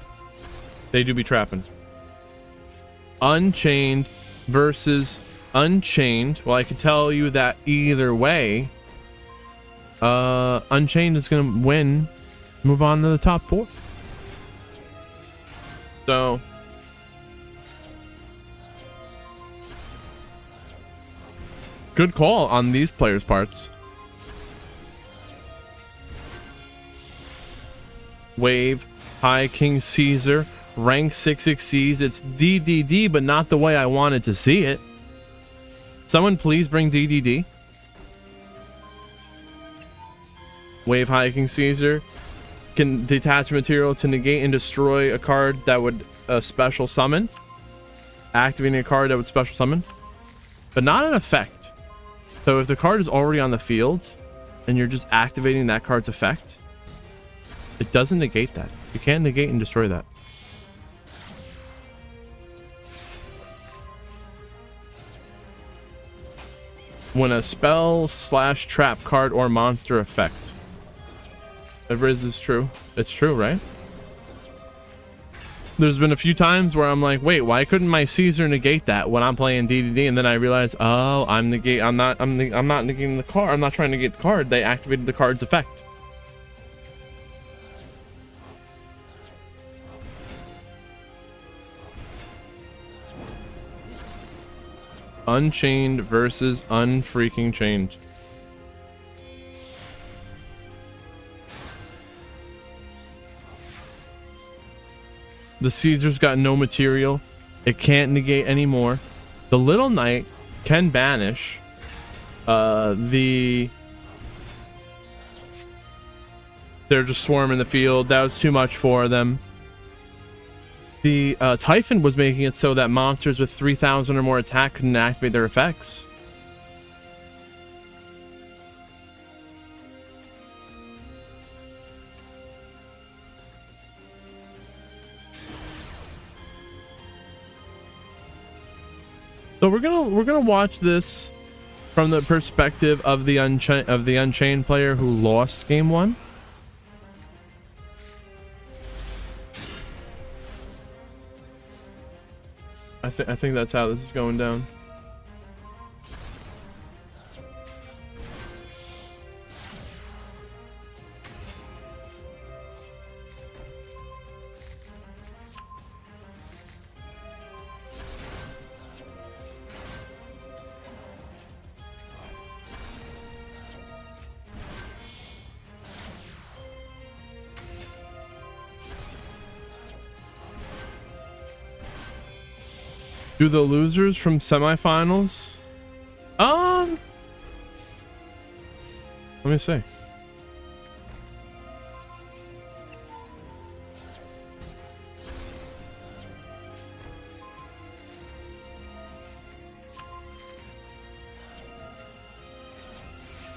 They do be trapping. Unchained versus Unchained. Well, I can tell you that either way, Unchained is going to win. Move on to the top 4. So Good call on these players' parts. Wave, High King Caesar, rank 6 exceeds. It's DDD, but not the way I wanted to see it. Someone please bring DDD. Wave, High King Caesar can detach material to negate and destroy a card that would special summon. Activating a card that would special summon, but not an effect. So if the card is already on the field and you're just activating that card's effect, it doesn't negate that. You can't negate and destroy that. When a spell / trap card or monster effect. That is true. It's true, right? There's been a few times where I'm like, wait, why couldn't my Caesar negate that when I'm playing DDD? And then I realize, oh, I'm not negating the card. I'm not trying to negate the card. They activated the card's effect. Unchained versus unfreaking chained. The Caesar's got no material. It can't negate anymore. The Little Knight can banish. They're just swarming the field. That was too much for them. The Typhon was making it so that monsters with 3,000 or more attack couldn't activate their effects. So we're gonna watch this from the perspective of the Unchained player who lost game 1. I think that's how this is going down. Do the losers from semifinals? Let me see.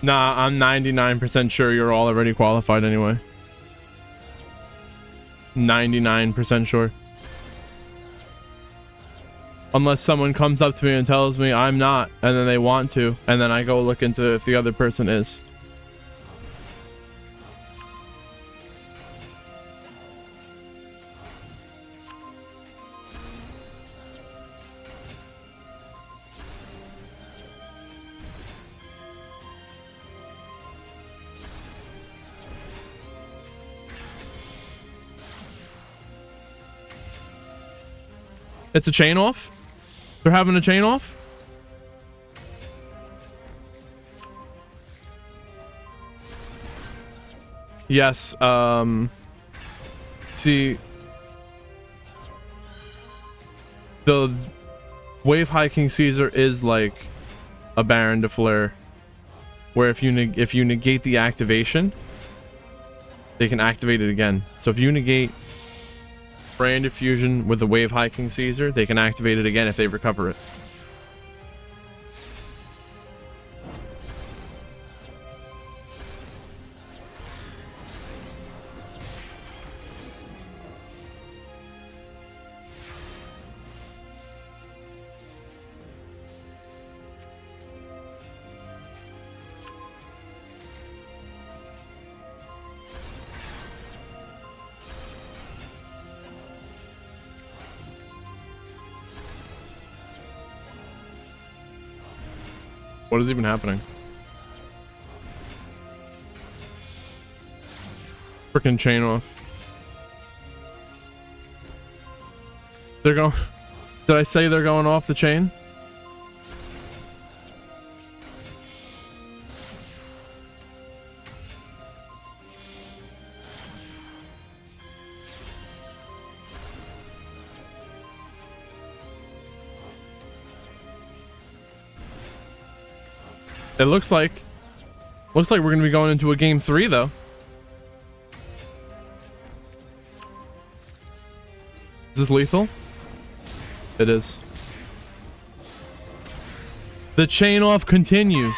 Nah, I'm 99% sure you're all already qualified anyway. 99% sure. Unless someone comes up to me and tells me I'm not, and then they want to, and then I go look into if the other person is. It's a chain off? They're having a chain off? Yes, see, the Wave High King Caesar is like a Baron de Fleur, where if you negate the activation, they can activate it again. So if you negate Brand of Fusion with the Wave High King Caesar, they can activate it again if they recover it. What is even happening? Freaking chain off. They're going. Did I say they're going off the chain? It looks like we're gonna be going into a game 3 though. Is this lethal? It is. The chain off continues.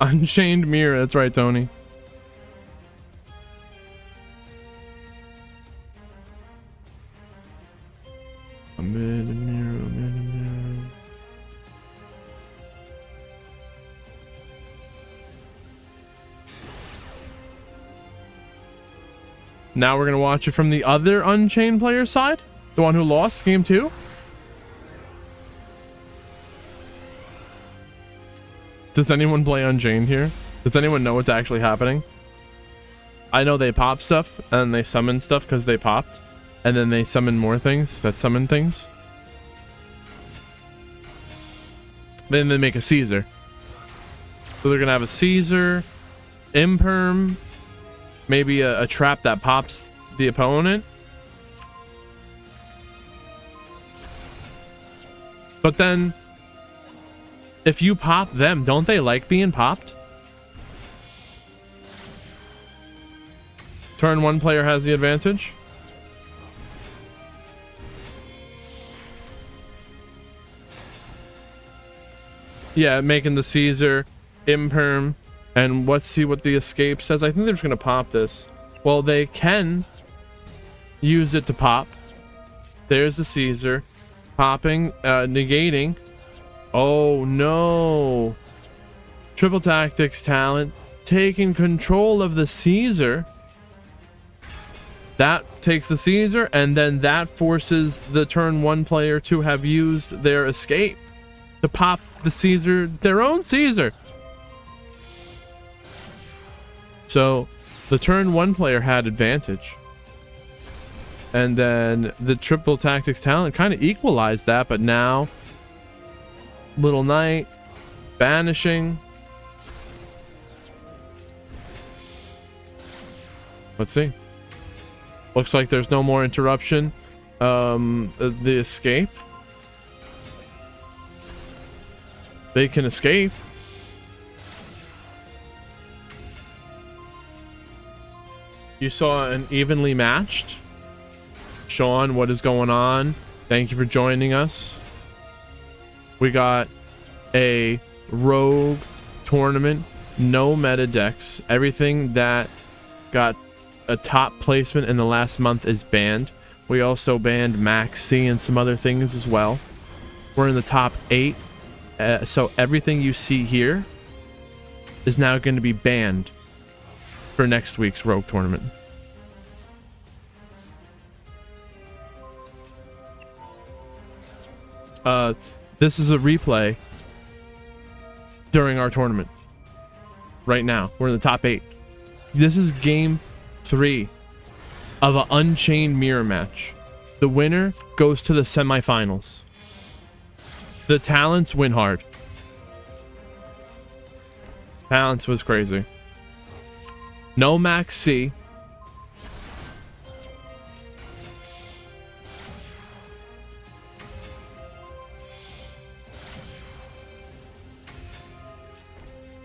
Unchained mirror. That's right, Tony. A mirror, mirror. Now we're gonna watch it from the other Unchained player side, the one who lost game 2. Does anyone play Unchained here? Does anyone know what's actually happening? I know they pop stuff and they summon stuff because they popped, and then they summon more things that summon things. Then they make a Caesar. So they're gonna have a Caesar, Imperm, maybe a trap that pops the opponent. But then, if you pop them, don't they like being popped? Turn 1 player has the advantage. Yeah, making the Caesar, Imperm, and let's see what the escape says. I think they're just gonna pop this. Well, they can use it to pop. There's the Caesar, popping, negating. Oh no! Triple Tactics talent taking control of the Caesar. That takes the Caesar, and then that forces the turn 1 player to have used their escape to pop the Caesar, their own Caesar. So the turn 1 player had advantage, and then the Triple Tactics talent kind of equalized that. But now Little Knight banishing. Let's see. Looks like there's no more interruption. The escape. They can escape. You saw an evenly matched. Sean, what is going on? Thank you for joining us. We got a rogue tournament, no meta decks. Everything that got a top placement in the last month is banned. We also banned MAXX and some other things as well. We're in the top 8. So everything you see here is now going to be banned for next week's rogue tournament. This is a replay during our tournament. Right now, we're in the top 8. This is game 3 of an Unchained mirror match. The winner goes to the semifinals. The talents win hard. Talents was crazy. No MAXX.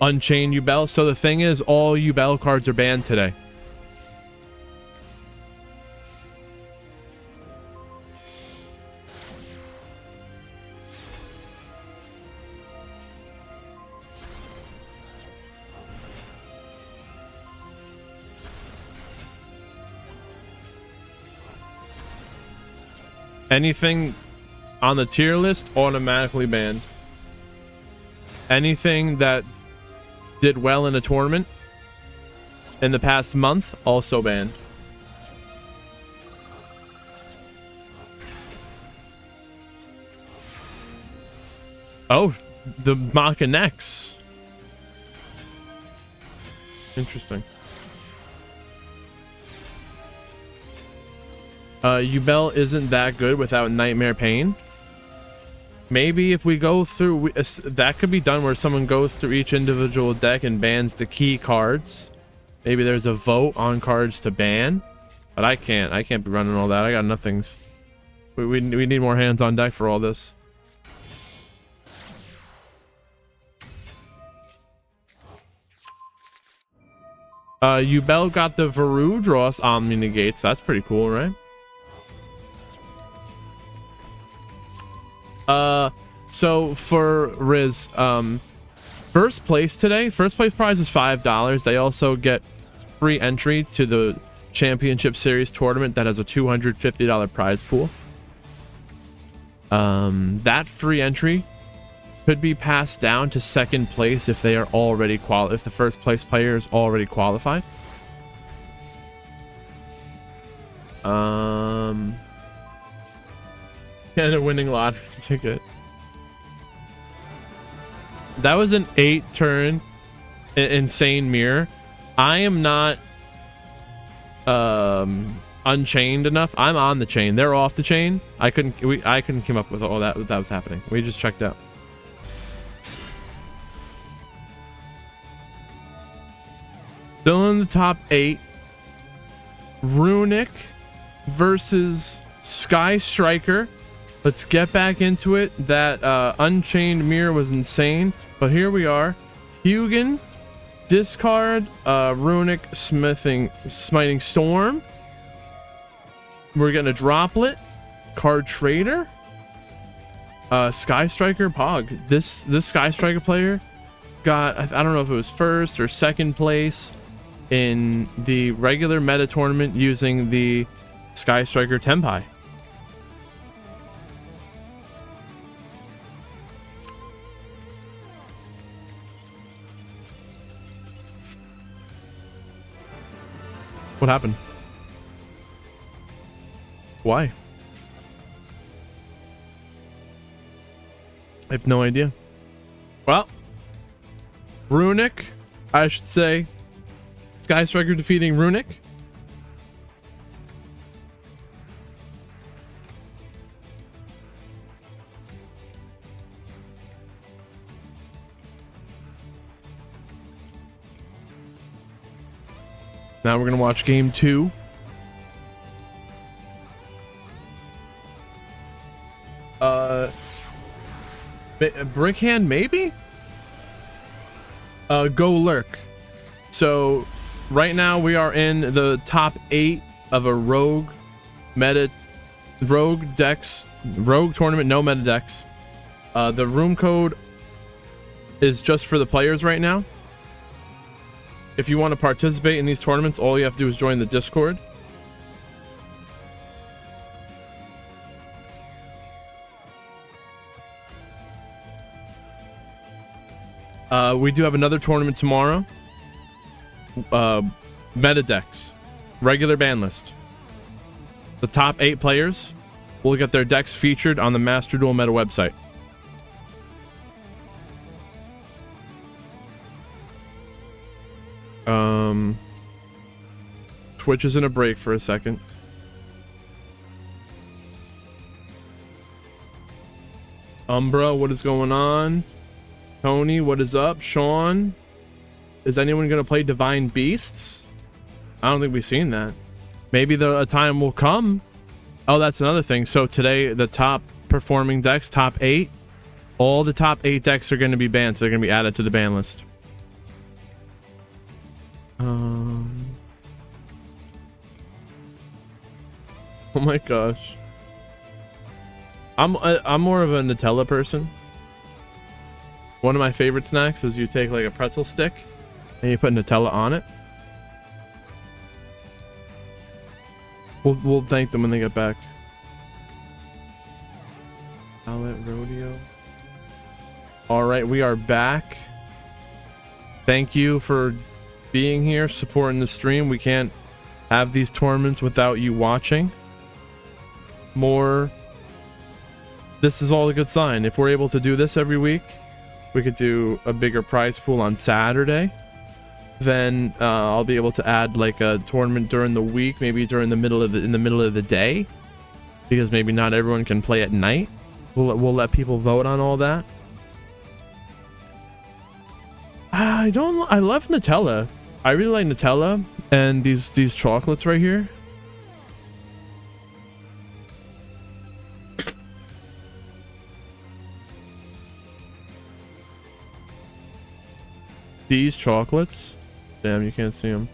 Unchained Yugioh. So the thing is, all Yugioh cards are banned today. Anything on the tier list automatically banned. Anything that did well in a tournament in the past month also banned. Oh, the MAXX. Interesting. Yugioh isn't that good without Nightmare Pain. Maybe if we go through, that could be done where someone goes through each individual deck and bans the key cards. Maybe there's a vote on cards to ban. But I can't be running all that. I got nothings. We need more hands on deck for all this. Yubel got the Varudros Omni Negates. That's pretty cool, right? So for Riz, first place today, first place prize is $5. They also get free entry to the Championship Series tournament that has a $250 prize pool. That free entry could be passed down to second place if they are already if the first place player is already qualified. And a winning lottery ticket. That was an 8-turn insane mirror. I am not unchained enough. I'm on the chain. They're off the chain. I couldn't come up with all that was happening. We just checked out. Still in the top 8. Runic versus Sky Striker. Let's get back into it. That Unchained Mirror was insane. But here we are. Hugin, discard, Runic, Smiting Storm. We're getting a Droplet, Card Trader, Sky Striker, Pog. This Sky Striker player got, I don't know if it was first or second place in the regular meta tournament using the Sky Striker Tenpai. What happened? Why? I have no idea. Well, Runic, I should say. Sky Striker defeating Runic. Now we're gonna watch game 2. Brickhand maybe? Go Lurk. So right now we are in the top 8 of a rogue tournament, no meta decks. The room code is just for the players right now. If you want to participate in these tournaments, all you have to do is join the Discord. We do have another tournament tomorrow. Meta decks, regular ban list. The top 8 players will get their decks featured on the Master Duel Meta website. Twitch is in a break for a second. Umbra, what is going on? Tony, what is up? Sean, is anyone going to play Divine Beasts? I don't think we've seen that. Maybe a time will come. Oh, that's another thing. So today, the top performing decks, top 8, all the top 8 decks are going to be banned. So they're going to be added to the ban list. Oh my gosh. I'm more of a Nutella person. One of my favorite snacks is you take like a pretzel stick and you put Nutella on it. We'll thank them when they get back. Outlet Rodeo. All right, we are back. Thank you for being here, supporting the stream. We can't have these tournaments without you watching. This is all a good sign. If we're able to do this every week, we could do a bigger prize pool on Saturday. Then I'll be able to add like a tournament during the week, maybe during the middle of the day, because maybe not everyone can play at night. We'll let people vote on all that. I love Nutella. I really like Nutella and these chocolates right here. These chocolates. Damn, you can't see them.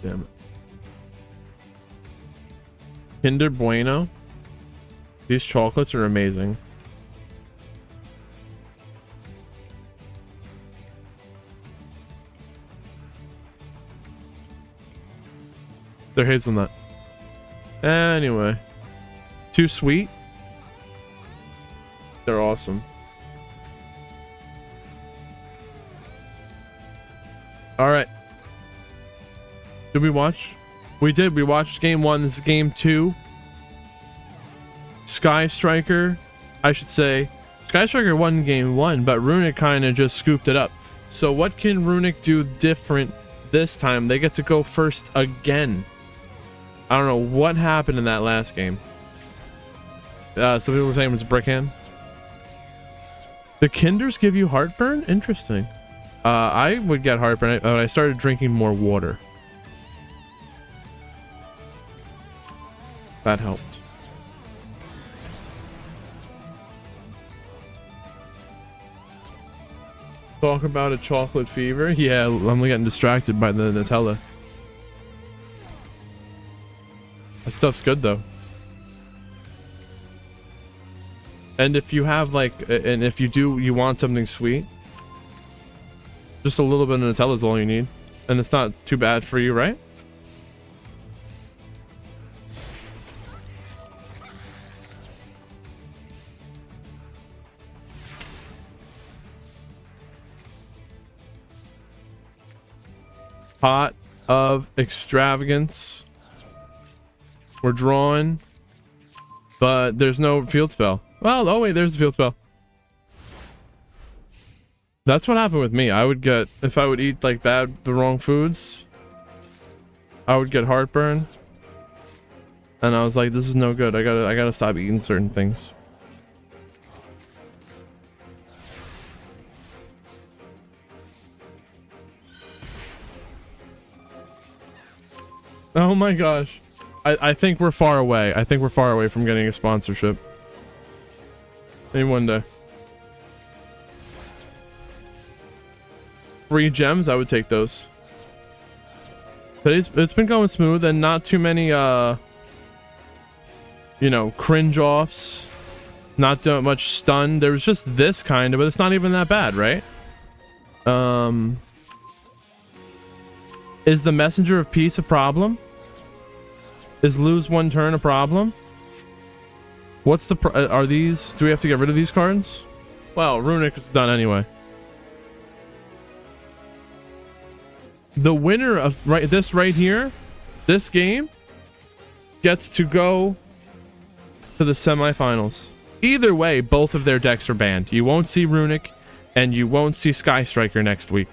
Damn it. Kinder Bueno. These chocolates are amazing. They're hazelnut. Anyway. Too sweet. They're awesome. Alright. Did we watch? We did. We watched game 1. This is game 2. Sky Striker. I should say. Sky Striker won game 1, but Runic kind of just scooped it up. So what can Runic do different this time? They get to go first again. I don't know what happened in that last game. Some people were saying it was a brick hand. The Kinders give you heartburn? Interesting. I would get heartburn, but I started drinking more water. That helped. Talk about a chocolate fever? Yeah, I'm getting distracted by the Nutella. That stuff's good though. And if you have and if you want something sweet, just a little bit of Nutella is all you need. And it's not too bad for you, right? Pot of extravagance. We're drawing, but there's no field spell. Well, oh wait, there's the field spell. That's what happened with me. I would get, if I would eat like the wrong foods, I would get heartburn. And I was like, this is no good. I gotta stop eating certain things. Oh my gosh. I think we're far away. I think we're far away from getting a sponsorship. Maybe one day. Free gems, I would take those. But it's been going smooth and not too many you know, cringe offs. Not too much stun. There was just this kind of, but it's not even that bad, right? Is the Messenger of Peace a problem? Is lose one turn a problem? What's the are these, do we have to get rid of these cards? Well, Runic is done anyway. The winner of this right here, this game, gets to go to the semifinals. Either way, both of their decks are banned. You won't see Runic and you won't see Sky Striker next week.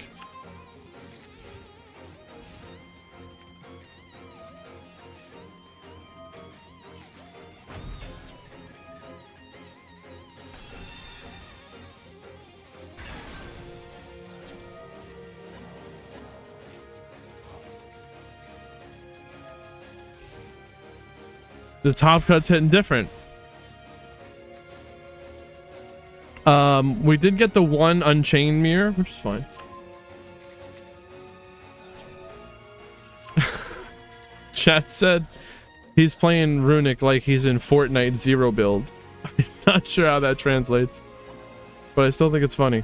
The top cut's hitting different. We did get the one Unchained mirror, which is fine. Chat said he's playing Runic like he's in Fortnite Zero build. I'm not sure how that translates, but I still think it's funny.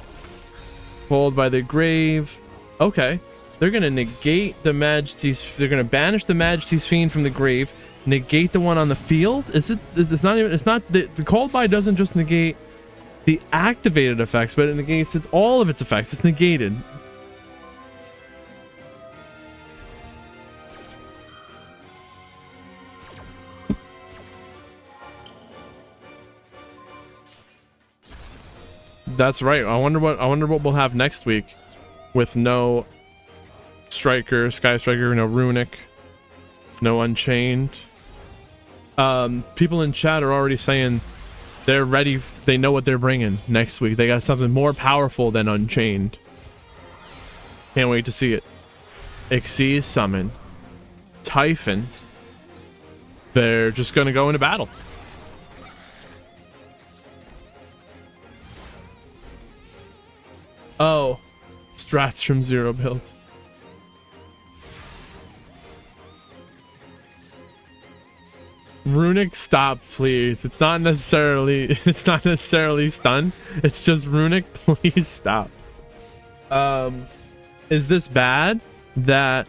Followed by the grave. Okay, they're gonna negate the Majesty's. They're gonna banish the Majesty's Fiend from the grave. Negate the one on the field. It's not even. It's not the called by doesn't just negate the activated effects, but it negates all of its effects. It's negated. That's right. I wonder what we'll have next week with no Striker, Sky Striker, no Runic, no Unchained. People in chat are already saying they're ready. They know what they're bringing next week. They got something more powerful than Unchained. Can't wait to see it. Xyz summon. Typhon. They're just gonna go into battle. Oh, strats from zero build. Runic, stop, please. It's not necessarily stun. It's just Runic, please stop. Is this bad that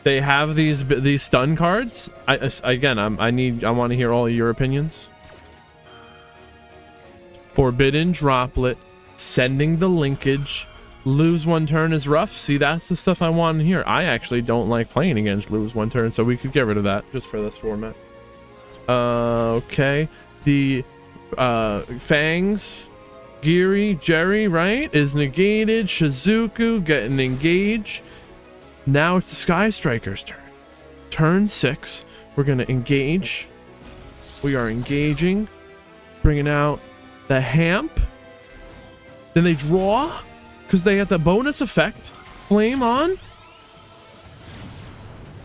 they have these stun cards? I want to hear all your opinions. Forbidden Droplet, sending the linkage, lose one turn is rough. See, that's the stuff I want to hear. I actually don't like playing against lose one turn, so we could get rid of that just for this format. Okay, the Fangs, Geary, Jerry, right, is negated. Shizuku getting engaged. Now it's the Sky Striker's turn. Turn 6, we're gonna engage. We are engaging, bringing out the Hamp. Then they draw because they get the bonus effect. Flame on.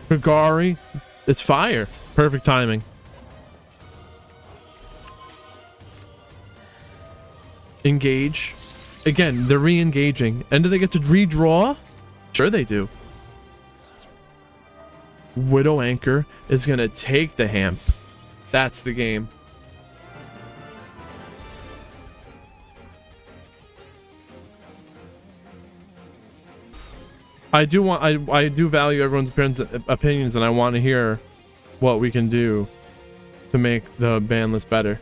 Kagari, it's fire. Perfect timing. Engage. Again, they're re-engaging. And do they get to redraw? Sure they do. Widow Anchor is gonna take the Hamp. That's the game. I do value everyone's opinions, and I want to hear what we can do to make the ban list better.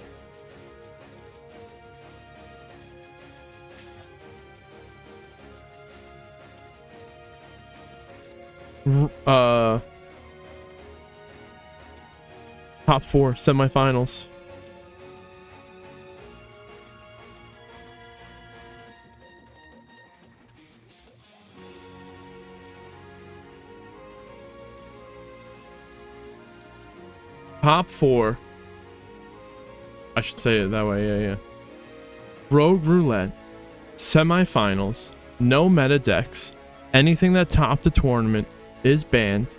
Top 4 semifinals. Top 4. I should say it that way. Yeah. Rogue Roulette, semifinals, no meta decks. Anything that topped the tournament is banned.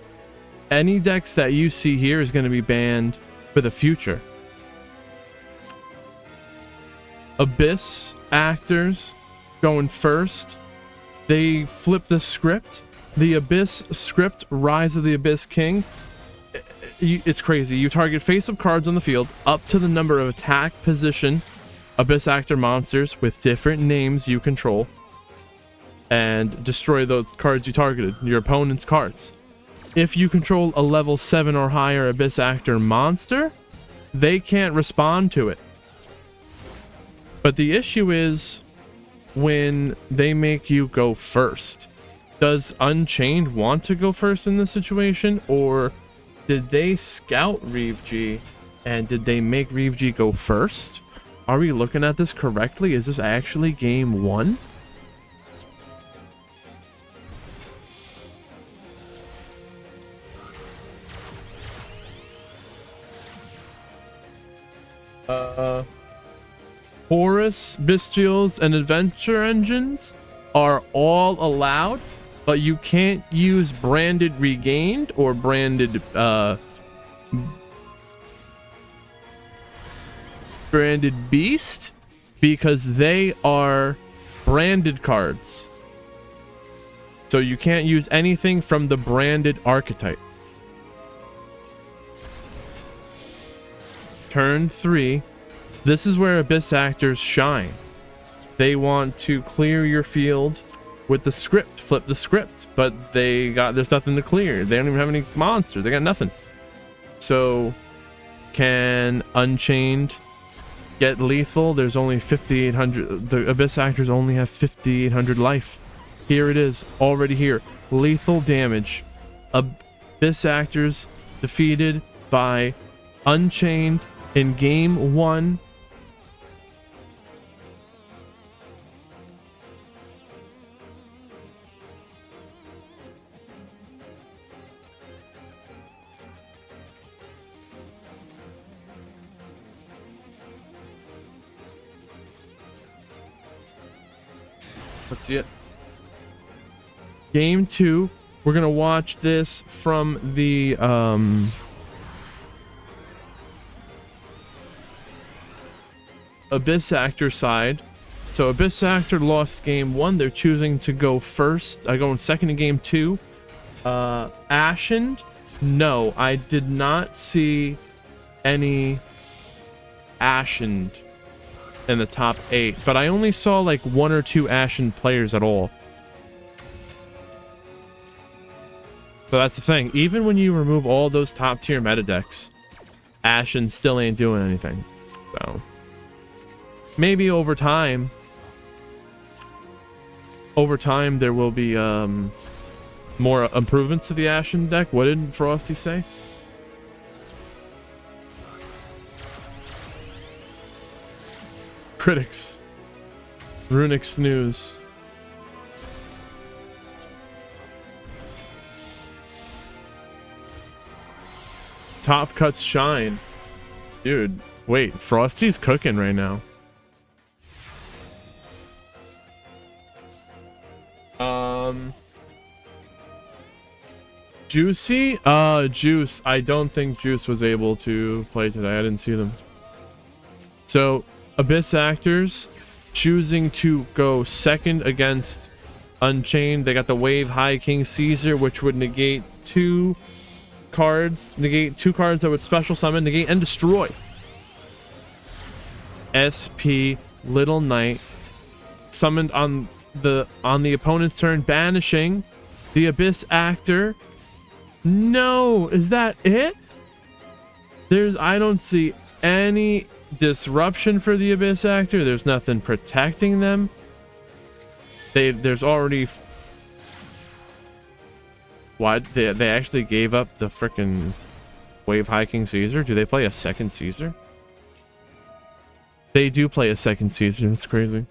Any decks that you see here is going to be banned for the future. Abyss actors going first. They flip the script. The Abyss script, Rise of the Abyss King. It's crazy. You target face-up cards on the field up to the number of attack position Abyss actor monsters with different names you control, and destroy those cards you targeted, your opponent's cards. If you control a level 7 or higher Abyss actor monster, they can't respond to it. But the issue is when they make you go first. Does Unchained want to go first in this situation, or did they scout Reeve G and did they make Reeve G go first? Are we looking at this correctly? Is this actually game 1? Horus, Bestials, and Adventure Engines are all allowed, but you can't use branded Regained or branded Beast because they are branded cards. So you can't use anything from the branded archetype. Turn 3. This is where Abyss actors shine. They want to clear your field with the script, flip the script, but there's nothing to clear. They don't even have any monsters. They got nothing. So can Unchained get lethal? There's only 5,800. The Abyss actors only have 5,800 life. Here it is, already here. Lethal damage. Abyss actors defeated by Unchained in game 1. Let's see it. Game 2. We're gonna watch this from the Abyss actor side. So Abyss Actor lost game 1. They're choosing to go first. I go in second in game 2. Ashened? No, I did not see any Ashened in the top 8, but I only saw like 1 or 2 Ashen players at all. So that's the thing. Even when you remove all those top tier meta decks, Ashen still ain't doing anything. So maybe over time there will be more improvements to the Ashen deck. What did Frosty say? Critics. Runic snooze. Top cuts shine. Dude, wait, Frosty's cooking right now. Juicy? Juice. I don't think Juice was able to play today. I didn't see them. So, Abyss Actors choosing to go second against Unchained. They got the Wave High King Caesar, which would negate 2 cards. Negate 2 cards that would special summon, negate, and destroy. SP Little Knight summoned on the opponent's turn, banishing the Abyss Actor. No, is that it? I don't see any disruption for the Abyss Actor. There's nothing protecting them. There's already they actually gave up the frickin' Wave High King Caesar. Do they play a second Caesar? They do play a second Caesar. That's crazy.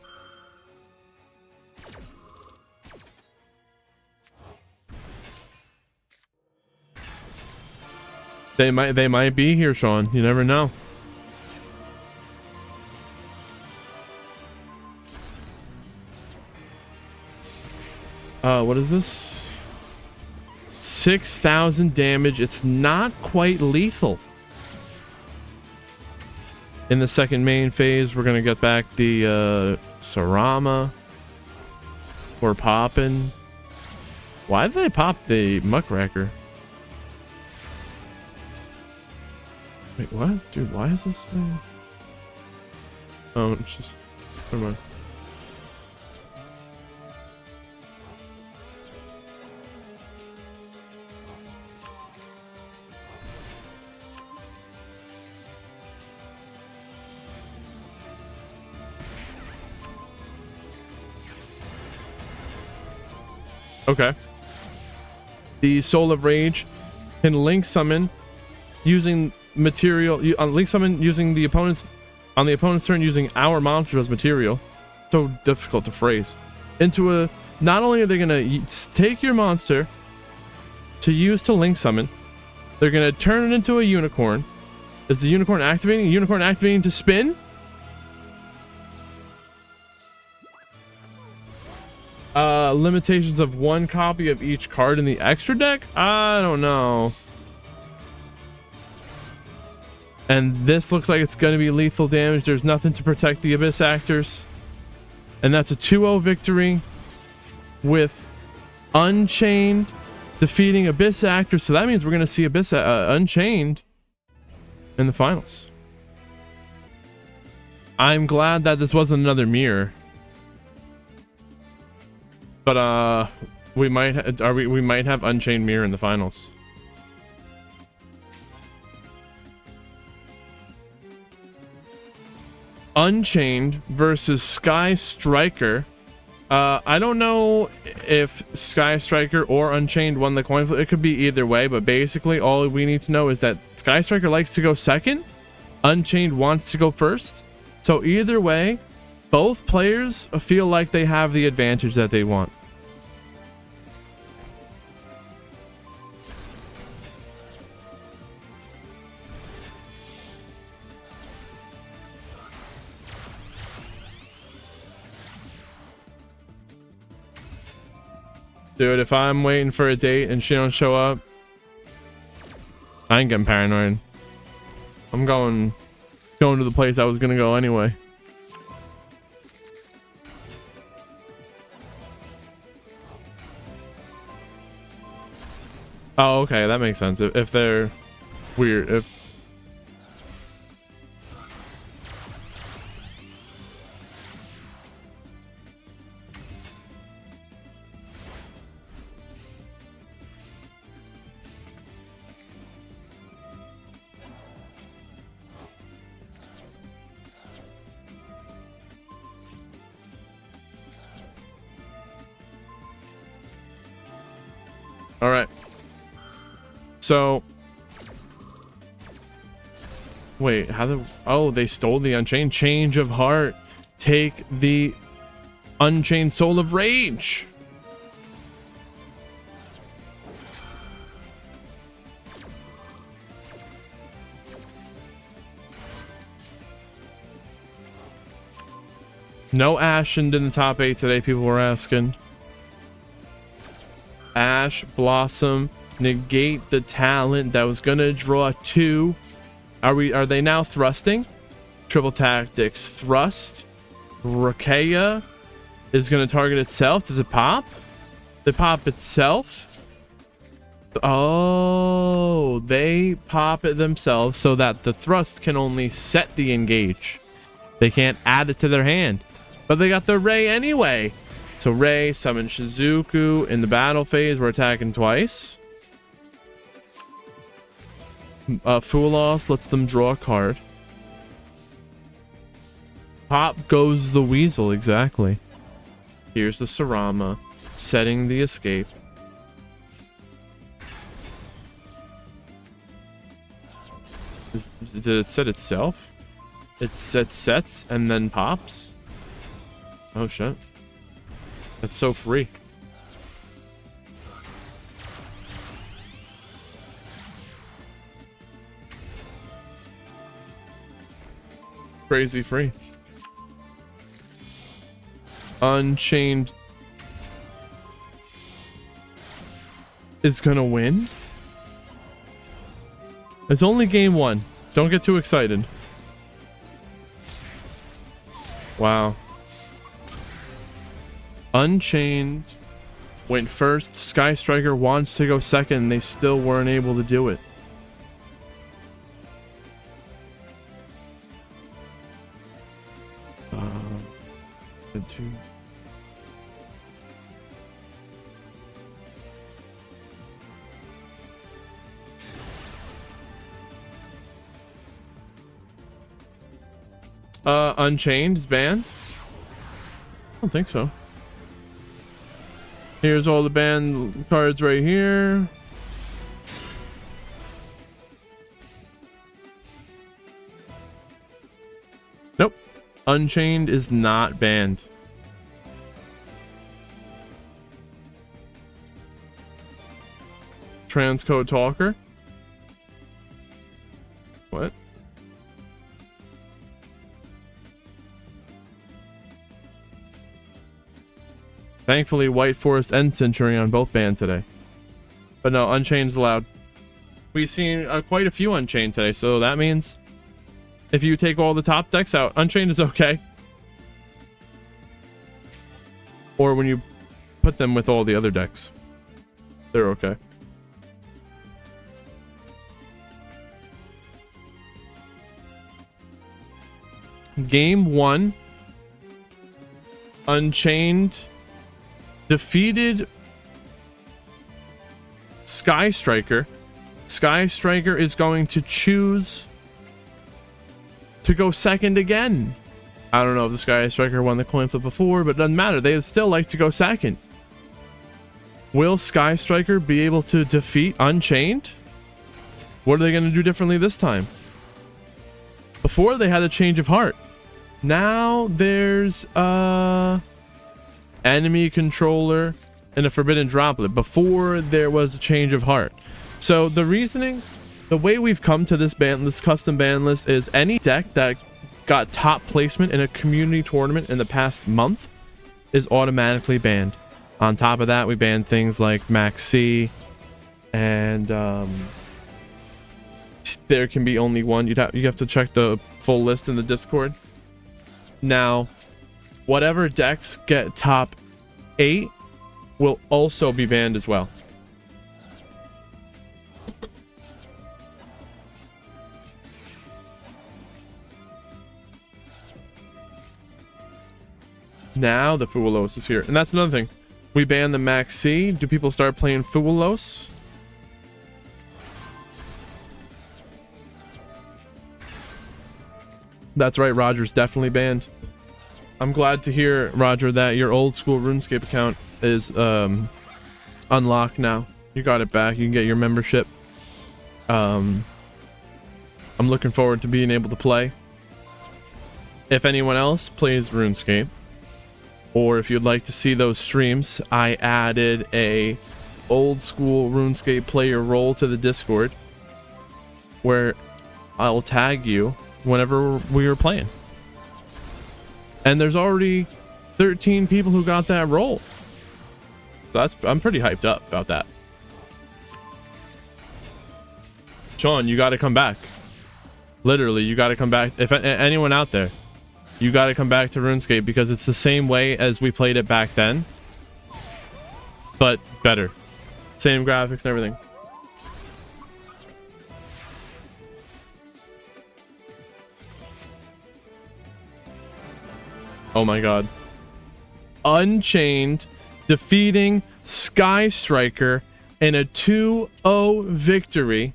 They might be here, Sean. You never know. What is this? 6,000 damage. It's not quite lethal. In the second main phase, we're gonna get back the Sarama. We're popping. Why did they pop the Muckracker? Wait, what? Dude, why is this thing? Oh, it's just... Never mind. Okay. The Soul of Rage can link summon using material. Link summon using the opponent's on the opponent's turn using our monster as material. So difficult to phrase. Into a. Not only are they gonna take your monster to use to link summon, they're gonna turn it into a unicorn. Is the unicorn activating? Unicorn activating to spin? Limitations of 1 copy of each card in the extra deck? I don't know. And this looks like it's going to be lethal damage. There's nothing to protect the Abyss Actors. And that's a 2-0 victory with Unchained defeating Abyss Actors. So that means we're going to see Abyss Unchained in the finals. I'm glad that this wasn't another mirror. But we might have Unchained Mirror in the finals. Unchained versus Sky Striker. I don't know if Sky Striker or Unchained won the coin flip. It could be either way, but basically all we need to know is that Sky Striker likes to go second. Unchained wants to go first. So either way, both players feel like they have the advantage that they want. Dude, if I'm waiting for a date and she don't show up, I ain't getting paranoid. I'm going to the place I was gonna go anyway. Oh, okay, that makes sense. If they're weird, if all right. So, wait, how the... Oh, they stole the Unchained Change of Heart. Take the Unchained Soul of Rage. No Ashen in the top 8 today, people were asking. Ash, Blossom, negate the talent that was gonna draw 2. Are they now thrusting? Triple tactics, thrust. Rakea is gonna target itself. Does it pop? They pop itself. Oh, they pop it themselves so that the thrust can only set the engage. They can't add it to their hand, but they got the Ray anyway. So Ray, summon Shizuku. In the battle phase, we're attacking twice. Foolos lets them draw a card. Pop goes the Weasel, exactly. Here's the Sarama, setting the escape. Did it set itself? It sets and then pops? Oh shit. That's so free. Crazy free. Unchained is gonna win. It's only game 1. Don't get too excited. Wow. Unchained went first. Sky Striker wants to go second, and they still weren't able to do it. Unchained is banned? I don't think so. Here's all the banned cards right here. Nope. Unchained is not banned. Transcode Talker. What? Thankfully, White Forest and Centurion both banned today. But no, Unchained's allowed. We've seen quite a few Unchained today, so that means if you take all the top decks out, Unchained is okay. Or when you put them with all the other decks, they're okay. Game 1. Unchained defeated Sky Striker. Sky Striker is going to choose to go second again. I don't know if the Sky Striker won the coin flip before, but it doesn't matter. They still like to go second. Will Sky Striker be able to defeat Unchained? What are they going to do differently this time? Before they had a change of heart. Now there's enemy controller and a forbidden droplet. Before there was a change of heart. So the reasoning, the way we've come to this custom ban list is any deck that got top placement in a community tournament in the past month is automatically banned. On top of that, we banned things like MAXX, and there can be only one. You have to check the full list in the Discord. Now, whatever decks get top 8 will also be banned as well. Now the Fuelos is here. And that's another thing. We banned the MAXX. Do people start playing Fuelos? That's right, Roger's definitely banned. I'm glad to hear, Roger, that your old school RuneScape account is unlocked now. You got it back. You can get your membership. I'm looking forward to being able to play. If anyone else plays RuneScape, or if you'd like to see those streams, I added a old school RuneScape player role to the Discord where I'll tag you whenever we are playing. And there's already 13 people who got that role. So I'm pretty hyped up about that. Sean, you got to come back. Literally, you got to come back. If anyone out there, you got to come back to RuneScape because it's the same way as we played it back then, but better. Same graphics and everything. Oh my god. Unchained defeating Sky Striker in a 2-0 victory.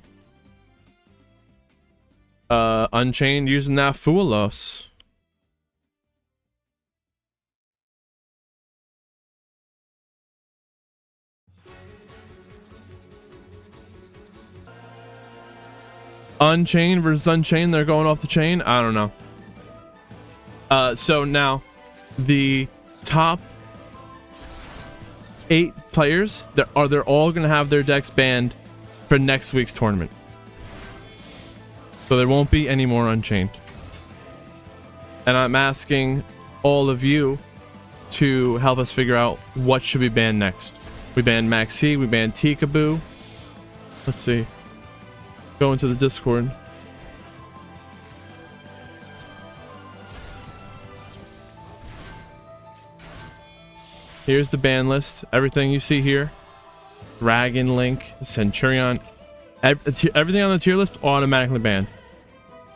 Unchained using that Fuelos. Unchained versus Unchained, they're going off the chain. I don't know. So now the top 8 players, they're all gonna have their decks banned for next week's tournament. So there won't be any more Unchained. And I'm asking all of you to help us figure out what should be banned next. We banned MAXX, we banned Tikaboo. Let's see. Go into the Discord. Here's the ban list. Everything you see here. Dragon Link, Centurion. Everything on the tier list automatically banned.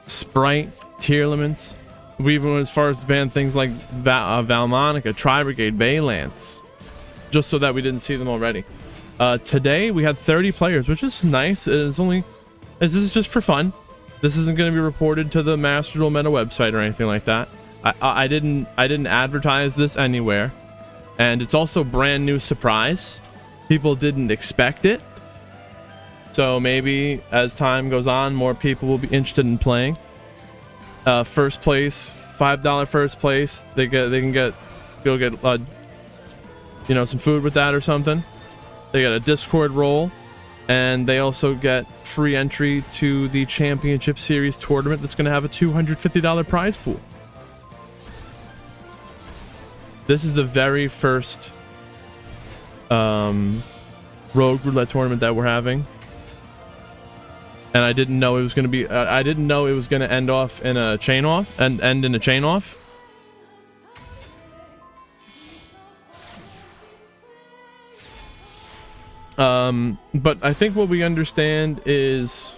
Sprite, tier limits. We even went as far as to ban things like Valmonica, Tri-Brigade, Baylance. Just so that we didn't see them already. Today we had 30 players, which is nice. This is just for fun. This isn't going to be reported to the Master Duel Meta website or anything like that. I didn't advertise this anywhere, and it's also brand new surprise. People didn't expect it, so maybe as time goes on, more people will be interested in playing. First place, $5 first place. They can go get you know, some food with that or something. They get a Discord role, and they also get free entry to the Championship Series tournament that's going to have a $250 prize pool. This is the very first Rogue Roulette tournament that we're having, and I didn't know it was going to be I didn't know it was going to end off in a chain off and end in a chain off. But I think what we understand is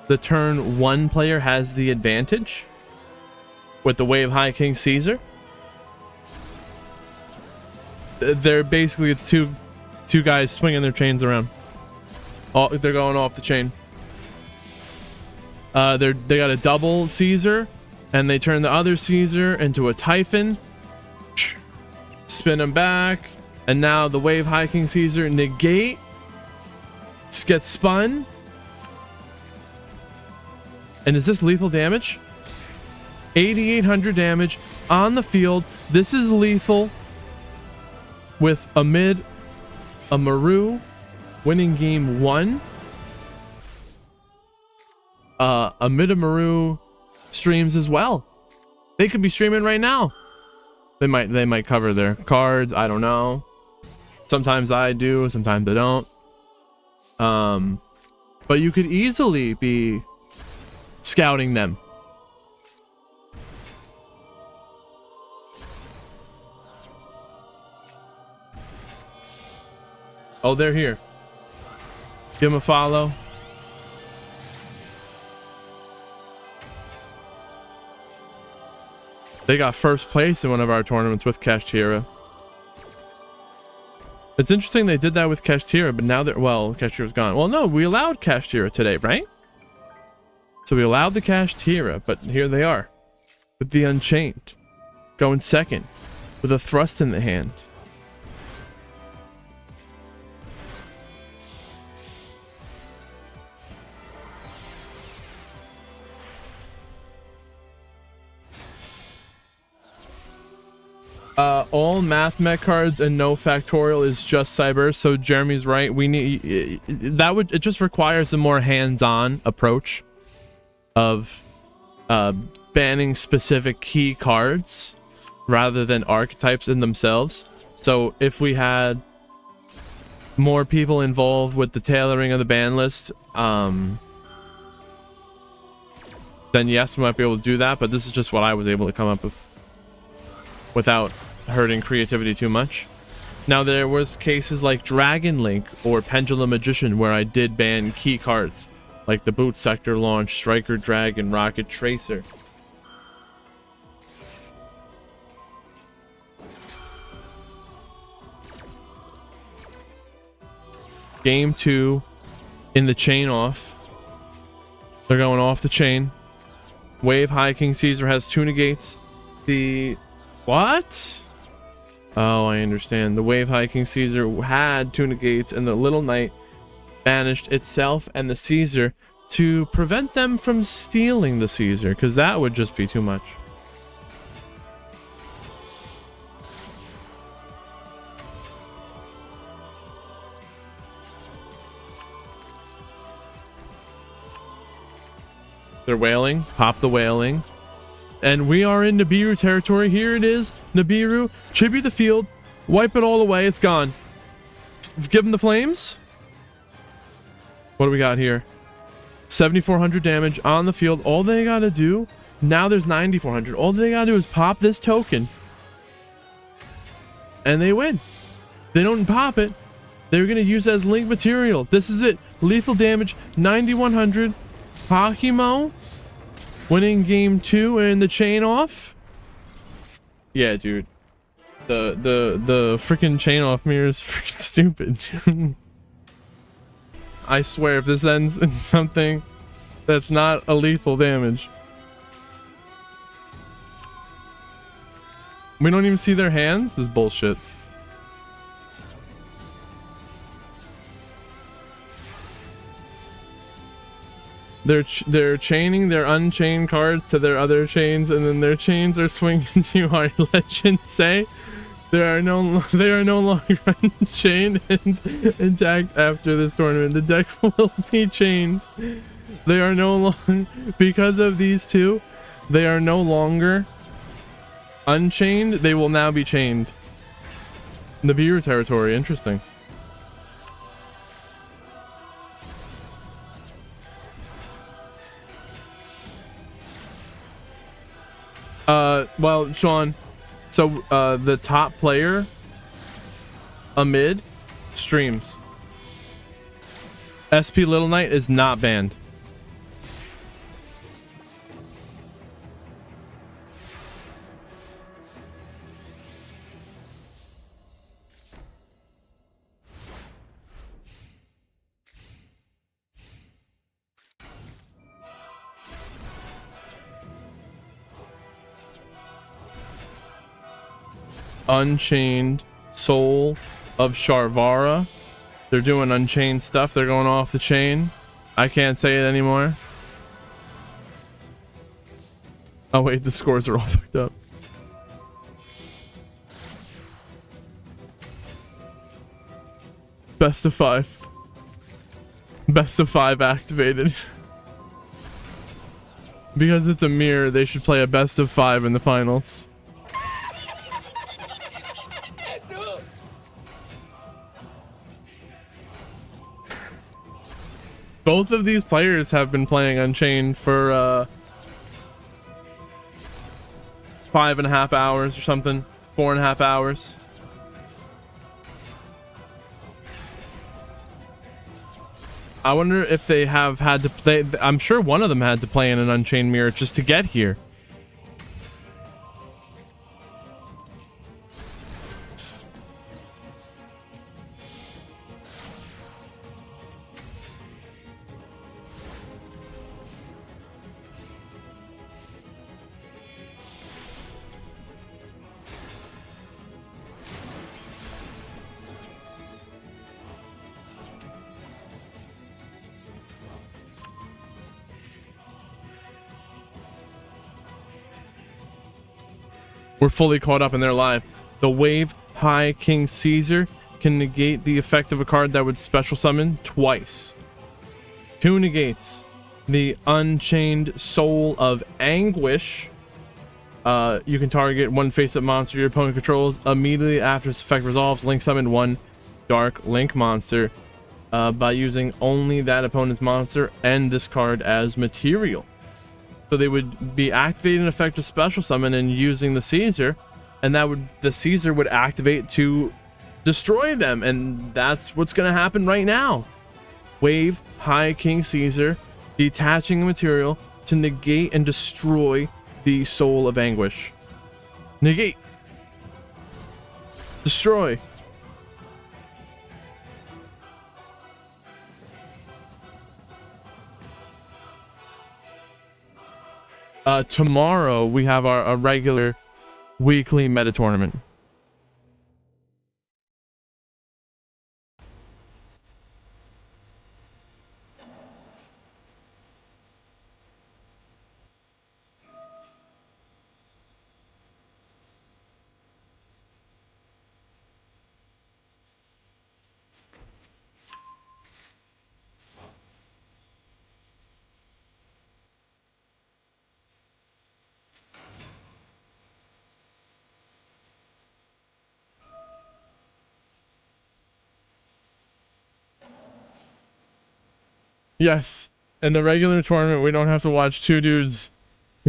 the turn 1 player has the advantage with the Wave High King Caesar. They're basically, it's two guys swinging their chains around. Oh, they're going off the chain. They got a double Caesar, and they turn the other Caesar into a Typhon. Spin them back. And now the Wave High King Caesar negate, gets spun. And is this lethal damage? 8,800 damage on the field. This is lethal with a Maru winning game 1. Amid Maru streams as well. They could be streaming right now. They might cover their cards. I don't know. Sometimes I do, sometimes I don't. But you could easily be scouting them. Oh, they're here. Give them a follow. They got first place in one of our tournaments with Kashtira. It's interesting they did that with Kashtira, but now they're, well, Kashtira's gone. Well, no, we allowed Kashtira today, right? So we allowed the Kashtira, but here they are with the Unchained going second with a thrust in the hand. All math mech cards and no factorial is just cyber. So Jeremy's right. We need that would, it just requires a more hands-on approach of banning specific key cards rather than archetypes in themselves. So if we had more people involved with the tailoring of the ban list, then yes, we might be able to do that. But this is just what I was able to come up with without hurting creativity too much. Now there was cases like Dragon Link or Pendulum Magician where I did ban key cards like the Boot Sector Launch, Striker Dragon, Rocket Tracer. Game 2 in the chain off. They're going off the chain. Wave High King Caesar has 2 negates. The what? Oh, I understand. The Wave High King Caesar had 2 negates, and the Little Knight banished itself and the Caesar to prevent them from stealing the Caesar, because that would just be too much. They're wailing. Pop the wailing. And we are in Nibiru territory. Here it is. Nibiru. Tribute the field. Wipe it all away. It's gone. Give them the flames. What do we got here? 7,400 damage on the field. All they got to do. Now there's 9,400. All they got to do is pop this token. And they win. They don't pop it. They're going to use it as link material. This is it. Lethal damage. 9,100. Hakimo. Winning game 2 and the chain off. Yeah, dude. The freaking chain off mirror is freaking stupid. I swear if this ends in something that's not a lethal damage. We don't even see their hands? This is bullshit. They're chaining their unchained cards to their other chains, and then their chains are swinging to our legends say they are no longer unchained and intact after this tournament. The deck will be chained. They are no longer, because of these two, they are no longer unchained. They will now be chained. Nibiru territory. Interesting. Well, Sean, so the top player amid streams. SP Little Knight is not banned. Unchained Soul of Sharvara. They're doing unchained stuff. They're going off the chain. I can't say it anymore. Oh wait, the scores are all fucked up. Best of 5. Best of 5 activated. Because it's a mirror, they should play a best of 5 in the finals. Both of these players have been playing Unchained for 5.5 hours or something. 4.5 hours. I wonder if they have had to play. I'm sure one of them had to play in an Unchained mirror just to get here. We're fully caught up and they're live. The Wave High King Caesar can negate the effect of a card that would special summon twice. 2 negates. The Unchained Soul of Anguish. You can target one face-up monster your opponent controls. Immediately after this effect resolves, link summon 1 Dark Link monster by using only that opponent's monster and this card as material. So they would be activating an effective special summon and using the Caesar, and the Caesar would activate to destroy them, and that's what's going to happen right now. Wave High King Caesar detaching a material to negate and destroy the Soul of Anguish. Negate. Destroy. Tomorrow we have our regular weekly meta tournament. Yes, in the regular tournament, we don't have to watch 2 dudes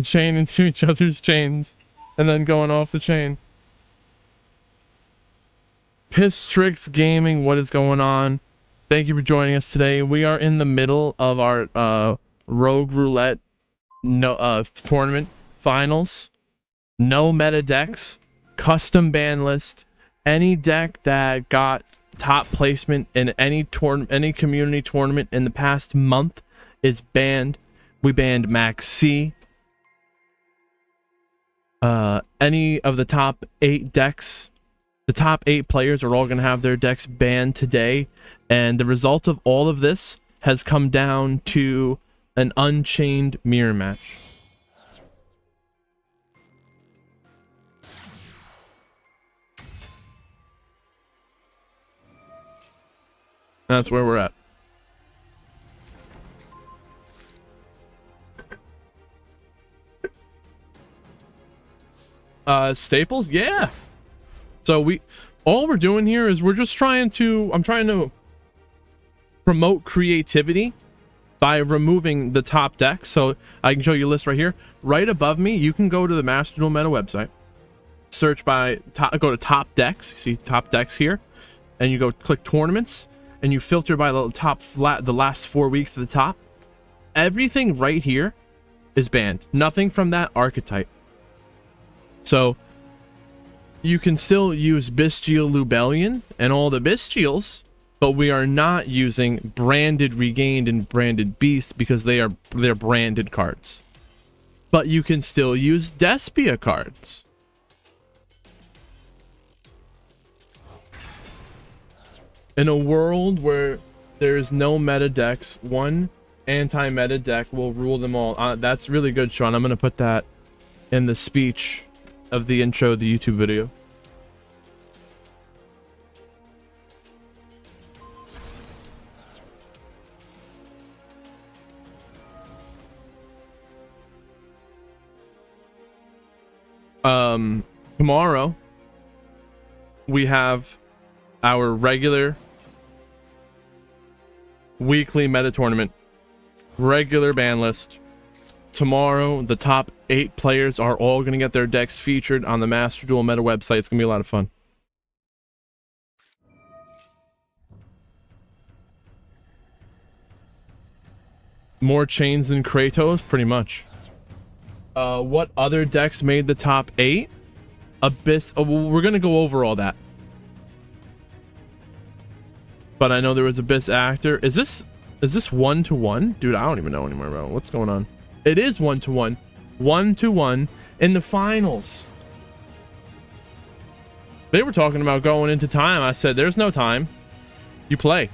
chain into each other's chains and then going off the chain. Pistrix Gaming, what is going on? Thank you for joining us today. We are in the middle of our Rogue Roulette tournament finals. No meta decks, custom ban list. Any deck that got top placement in any community tournament in the past month is banned. We banned MAXX. Any of the top 8 decks, the top 8 players are all going to have their decks banned today, and the result of all of this has come down to an Unchained mirror match. That's where we're at. Staples, yeah. So all we're doing here is I'm trying to promote creativity by removing the top deck. So I can show you a list right here. Right above me, you can go to the Master Duel Meta website, search by go to top decks. See top decks here, and you go click tournaments, and you filter by the last 4 weeks to the top. Everything right here is banned. Nothing from that archetype. So you can still use Bestial Lubellion and all the Bestials, but we are not using branded Regained and branded Beast because they're branded cards. But you can still use Despia cards. In a world where there's no meta decks, one anti-meta deck will rule them all. That's really good, Sean. I'm going to put that in the speech of the intro of the YouTube video. Tomorrow we have our regular weekly meta tournament, regular ban list. Tomorrow the top 8 players are all going to get their decks featured on the Master Duel Meta website. It's going to be a lot of fun. More chains than Kratos? Pretty much. What other decks made the top 8? Abyss. Oh, we're going to go over all that. But I know there was Abyss Actor. Is this 1-to-1? Dude, I don't even know anymore about what's going on. It is 1-to-1. 1-to-1 in the finals. They were talking about going into time. I said, there's no time. You play.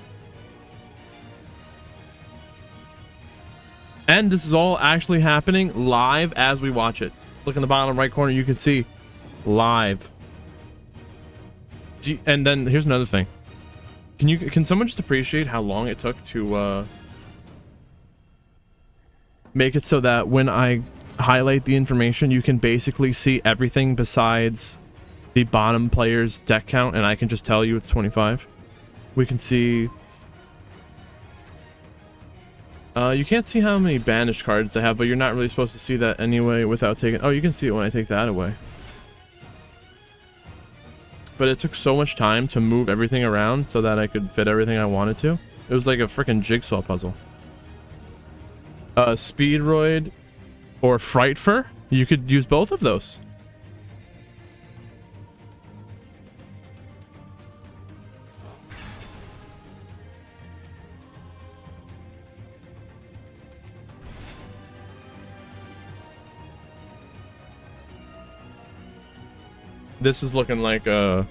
And this is all actually happening live as we watch it. Look in the bottom right corner, you can see live. And then here's another thing. Can someone just appreciate how long it took to make it so that when I highlight the information, you can basically see everything besides the bottom player's deck count, and I can just tell you it's 25. We can see... you can't see how many banished cards they have, but you're not really supposed to see that anyway without taking... Oh, you can see it when I take that away. But it took so much time to move everything around so that I could fit everything I wanted to. It was like a freaking jigsaw puzzle. Speedroid or Frightfur, you could use both of those. This is looking like a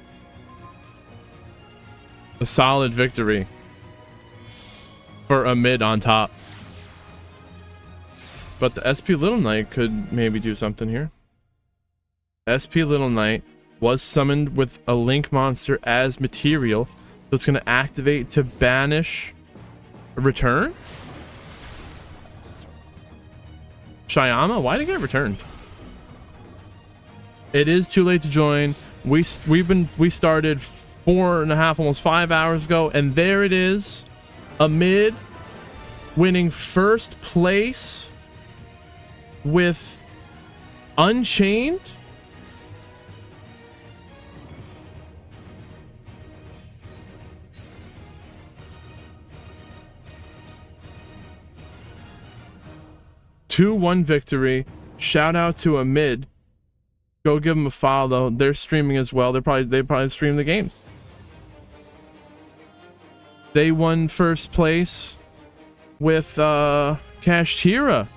solid victory for a mid on top. But the SP Little Knight could maybe do something here. SP Little Knight was summoned with a Link monster as material, so it's going to activate to banish a return? Shyama? Why did it get returned? It is too late to join. We started 4.5, almost 5 hours ago, and there it is. A mid winning first place with Unchained. Two-1 victory. Shout out to a mid. Go give them a follow. They're streaming as well. They probably stream the games. They won first place with Kashtira.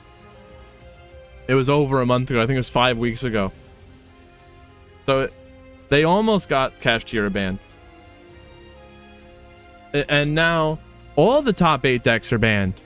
It was over a month ago. I think it was 5 weeks ago. So they almost got Kashtira banned. And now all the top 8 decks are banned.